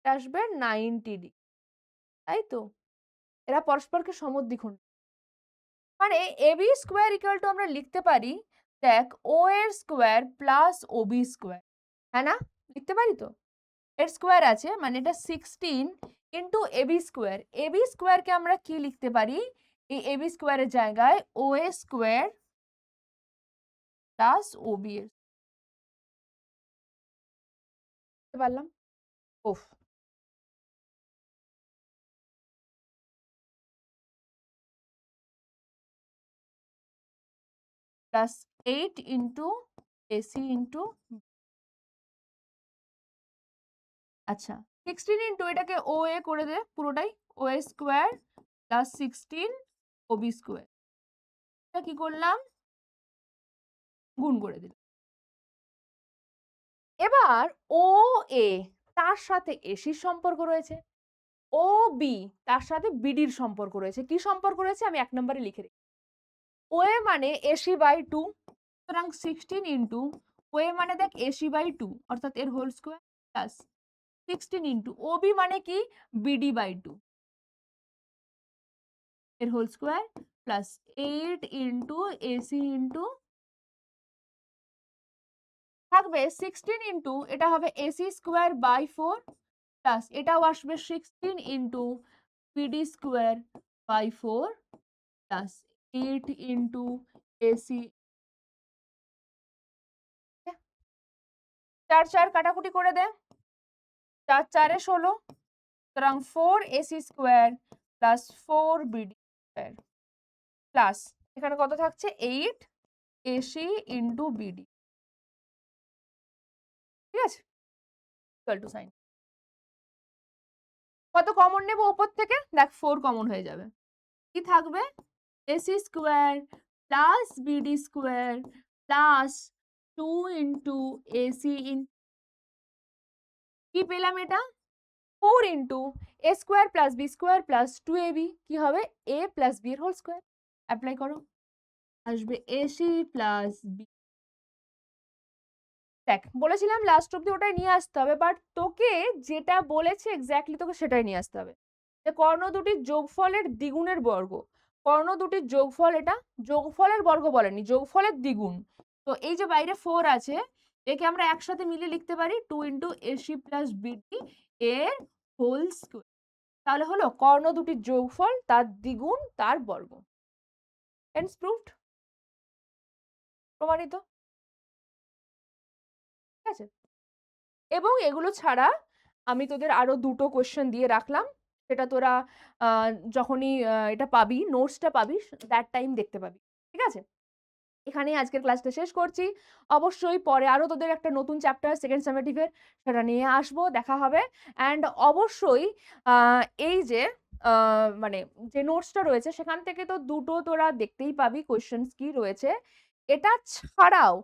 আসবে 90 ডিগ্রি, তাই তো? এরা পরস্পরকে সমদ্বিখণ্ড। মানে এবি স্কোয়ার ইকুয়াল টু আমরা লিখতে পারি, দেখ ও এর স্কোয়ার প্লাস ওবি স্কোয়ার, হ্যাঁ না? লিখতে পারি তো? এর স্কোয়ার আছে মানে এটা 16 ইন্টু এবি স্কোয়ার। এবি স্কোয়ারকে আমরা কি লিখতে পারি? এই এবি স্কোয়ারের জায়গায় ও এ স্কোয়ার প্লাস ওবি এর, বুঝতে পারলাম? ওফ, প্লাস 8 ইন্টু এসি ইন্টু, আচ্ছা 16 ইন্টু এটাকে ও এ করে দে পুরোটাই, ও এ স্কোয়ার প্লাস 16 ওবি স্কোয়ার। এটা কি করলাম? গুণ করে দিলাম। এবার ও এ তার সাথে এসির সম্পর্ক রয়েছে, ও বি তার সাথে বিডির সম্পর্ক রয়েছে। কি সম্পর্ক রয়েছে আমি 1 নম্বরে লিখে রেখেছি। ও এ মানে এসি বাই 2, সুতরাং 16 ইন্টু ও এ মানে দেখ এসি বাই 2 অর্থাৎ এর হোল স্কোয়ার প্লাস 16 ইন্টু ওবি মানে কি বিডি বাই 2 এর whole square plus 8 into a c into, থাকবে 16 ইন্টু এটা হবে এসি স্কোয়ার বাই 4 প্লাস এটাও আসবে 16 into p d square by 4 plus 8 into a c. 4 4 কাটাকুটি করে দে, 4 4 এ 16, সুতরাং 4 AC square plus 4 BD square plus এখানে কত থাকছে 8 এসি ইন্টু বিডি, ঠিক আছে? ইকুয়াল টু সাইন কত কমন নেব উপর থেকে, দেখ 4 কমন হয়ে যাবে, কি থাকবে AC square plus BD square plus 2 into AC in, কি পেলাম এটা 4 into A square plus B square plus 2ab, কি হবে a প্লাস বি এর হোল স্কোয়ার। অ্যাপ্লাই করো, আসবে এসি প্লাস বি। দেখ বলেছিলাম লাস্ট অব্দি ওটাই নিয়ে আসতে হবে, বাট তোকে যেটা বলেছে এক্স্যাক্টলি তোকে সেটাই নিয়ে আসতে হবে। যে কর্ণ দুটির যোগফলের দ্বিগুণের বর্গ, কর্ণ দুটির যোগফল, এটা যোগফলের বর্গ বলেনি, যোগফলের দ্বিগুণ। তো এই যে বাইরে 4 আছে, একে আমরা একসাথে মিলে লিখতে পারি 2 ইন্টু এসি প্লাস বিডি এর হোল স্কোয়ার। তাহলে হলো কর্ণ দুটির যোগফল তার দ্বিগুণ তার বর্গ। হেন্স প্রুভড, প্রমাণিত, ঠিক আছে? এবং এগুলো ছাড়া আমি তোদের আরো দুটো কোয়েশ্চেন দিয়ে রাখলাম, সেটা তোরা যখনই এটা পাবি, নোটসটা পাবি, দ্যাট টাইম দেখতে পাবি, ঠিক আছে? এখানেই আজকের ক্লাসটা শেষ করছি। অবশ্যই পরে আরো তোদের একটা নতুন চ্যাপ্টার সেকেন্ড সামেটিভের সেটা নিয়ে আসবো, দেখা হবে। অ্যান্ড অবশ্যই এই যে মানে যে নোটসটা রয়েছে সেখান থেকে তো দুটো তোরা দেখতেই পাবি কোয়েশ্চেন্স কি রয়েছে। এটা ছাড়াও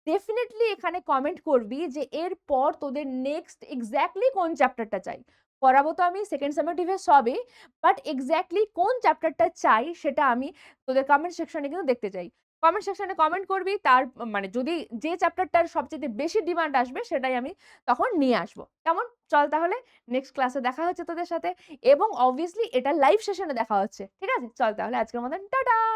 ডেফিনেটলি এখানে কমেন্ট করবি যে এরপর তোদের নেক্সট এক্স্যাক্টলি কোন চ্যাপ্টারটা চাই। পড়াবো তো আমি সেকেন্ড সামেটিভে সবই, বাট এক্স্যাক্টলি কোন চ্যাপ্টারটা চাই সেটা আমি তোদের কমেন্ট সেকশনে কিন্তু দেখতে চাই। কমেন্ট সেকশনে কমেন্ট করবি, তার মানে যদি যে চ্যাপ্টারটার সবচেয়ে বেশি ডিমান্ড আসবে সেটাই আমি তখন নিয়ে আসবো। কেমন? চল তাহলে নেক্সট ক্লাসে দেখা হচ্ছে তোদের সাথে, এবং অবভিয়াসলি এটা লাইভ সেশনে দেখা হচ্ছে, ঠিক আছে? চল তাহলে আজকের মতন টাটা।